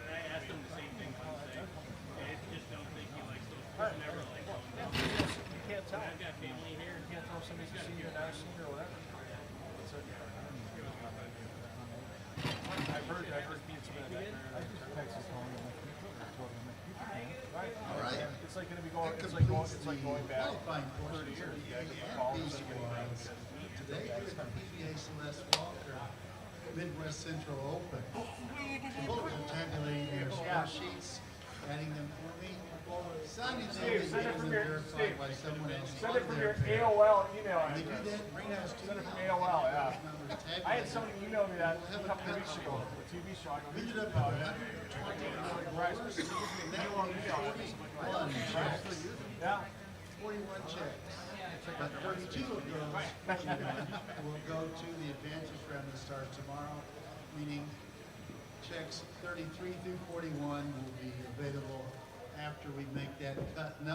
Speaker 6: I asked him the same thing Wednesday. I just don't think he likes those. He's never liked those. You can't tell. I've got family here. You can't tell if somebody's got a senior national or whatever. I've heard Pete's been a nightmare.
Speaker 9: I just texted Tony and I told him
Speaker 6: Right.
Speaker 1: All right.
Speaker 6: It's like going to be going.
Speaker 1: That
Speaker 6: It's like going.
Speaker 1: completes
Speaker 6: It's like
Speaker 1: the
Speaker 6: going back
Speaker 1: qualifying
Speaker 6: 30
Speaker 1: portions of
Speaker 6: years.
Speaker 1: the
Speaker 6: Yeah,
Speaker 1: A
Speaker 6: get the
Speaker 1: and
Speaker 6: ball
Speaker 1: B
Speaker 6: and then get
Speaker 1: squads. Today here at the PBA Celeste Walker Midwest Central Open. The both are tabulating their score sheets, adding them for me, signing them, and
Speaker 6: send it
Speaker 1: getting
Speaker 6: from
Speaker 1: them
Speaker 6: your-
Speaker 1: verified
Speaker 6: Steve,
Speaker 1: by someone else.
Speaker 6: Send it
Speaker 1: on
Speaker 6: from
Speaker 1: their
Speaker 6: your
Speaker 1: pair.
Speaker 6: AOL email
Speaker 1: When they do
Speaker 6: address.
Speaker 1: that, bring us to
Speaker 6: Send it from
Speaker 1: the
Speaker 6: AOL, yeah.
Speaker 1: numbers
Speaker 6: I had
Speaker 1: tabulated.
Speaker 6: somebody email me that
Speaker 1: We'll have
Speaker 6: a
Speaker 1: a
Speaker 6: couple of weeks
Speaker 1: cut
Speaker 6: ago.
Speaker 1: score.
Speaker 6: The TV show. I go,
Speaker 1: We ended
Speaker 6: "Who's
Speaker 1: up
Speaker 6: about
Speaker 1: with
Speaker 6: it?"
Speaker 1: 121
Speaker 6: Then you want to email it.
Speaker 1: One checks,
Speaker 6: Yeah.
Speaker 1: 41 checks. But 32 of those will go to the advantage round that starts tomorrow, meaning checks 33 through 41 will be available after we make that cut.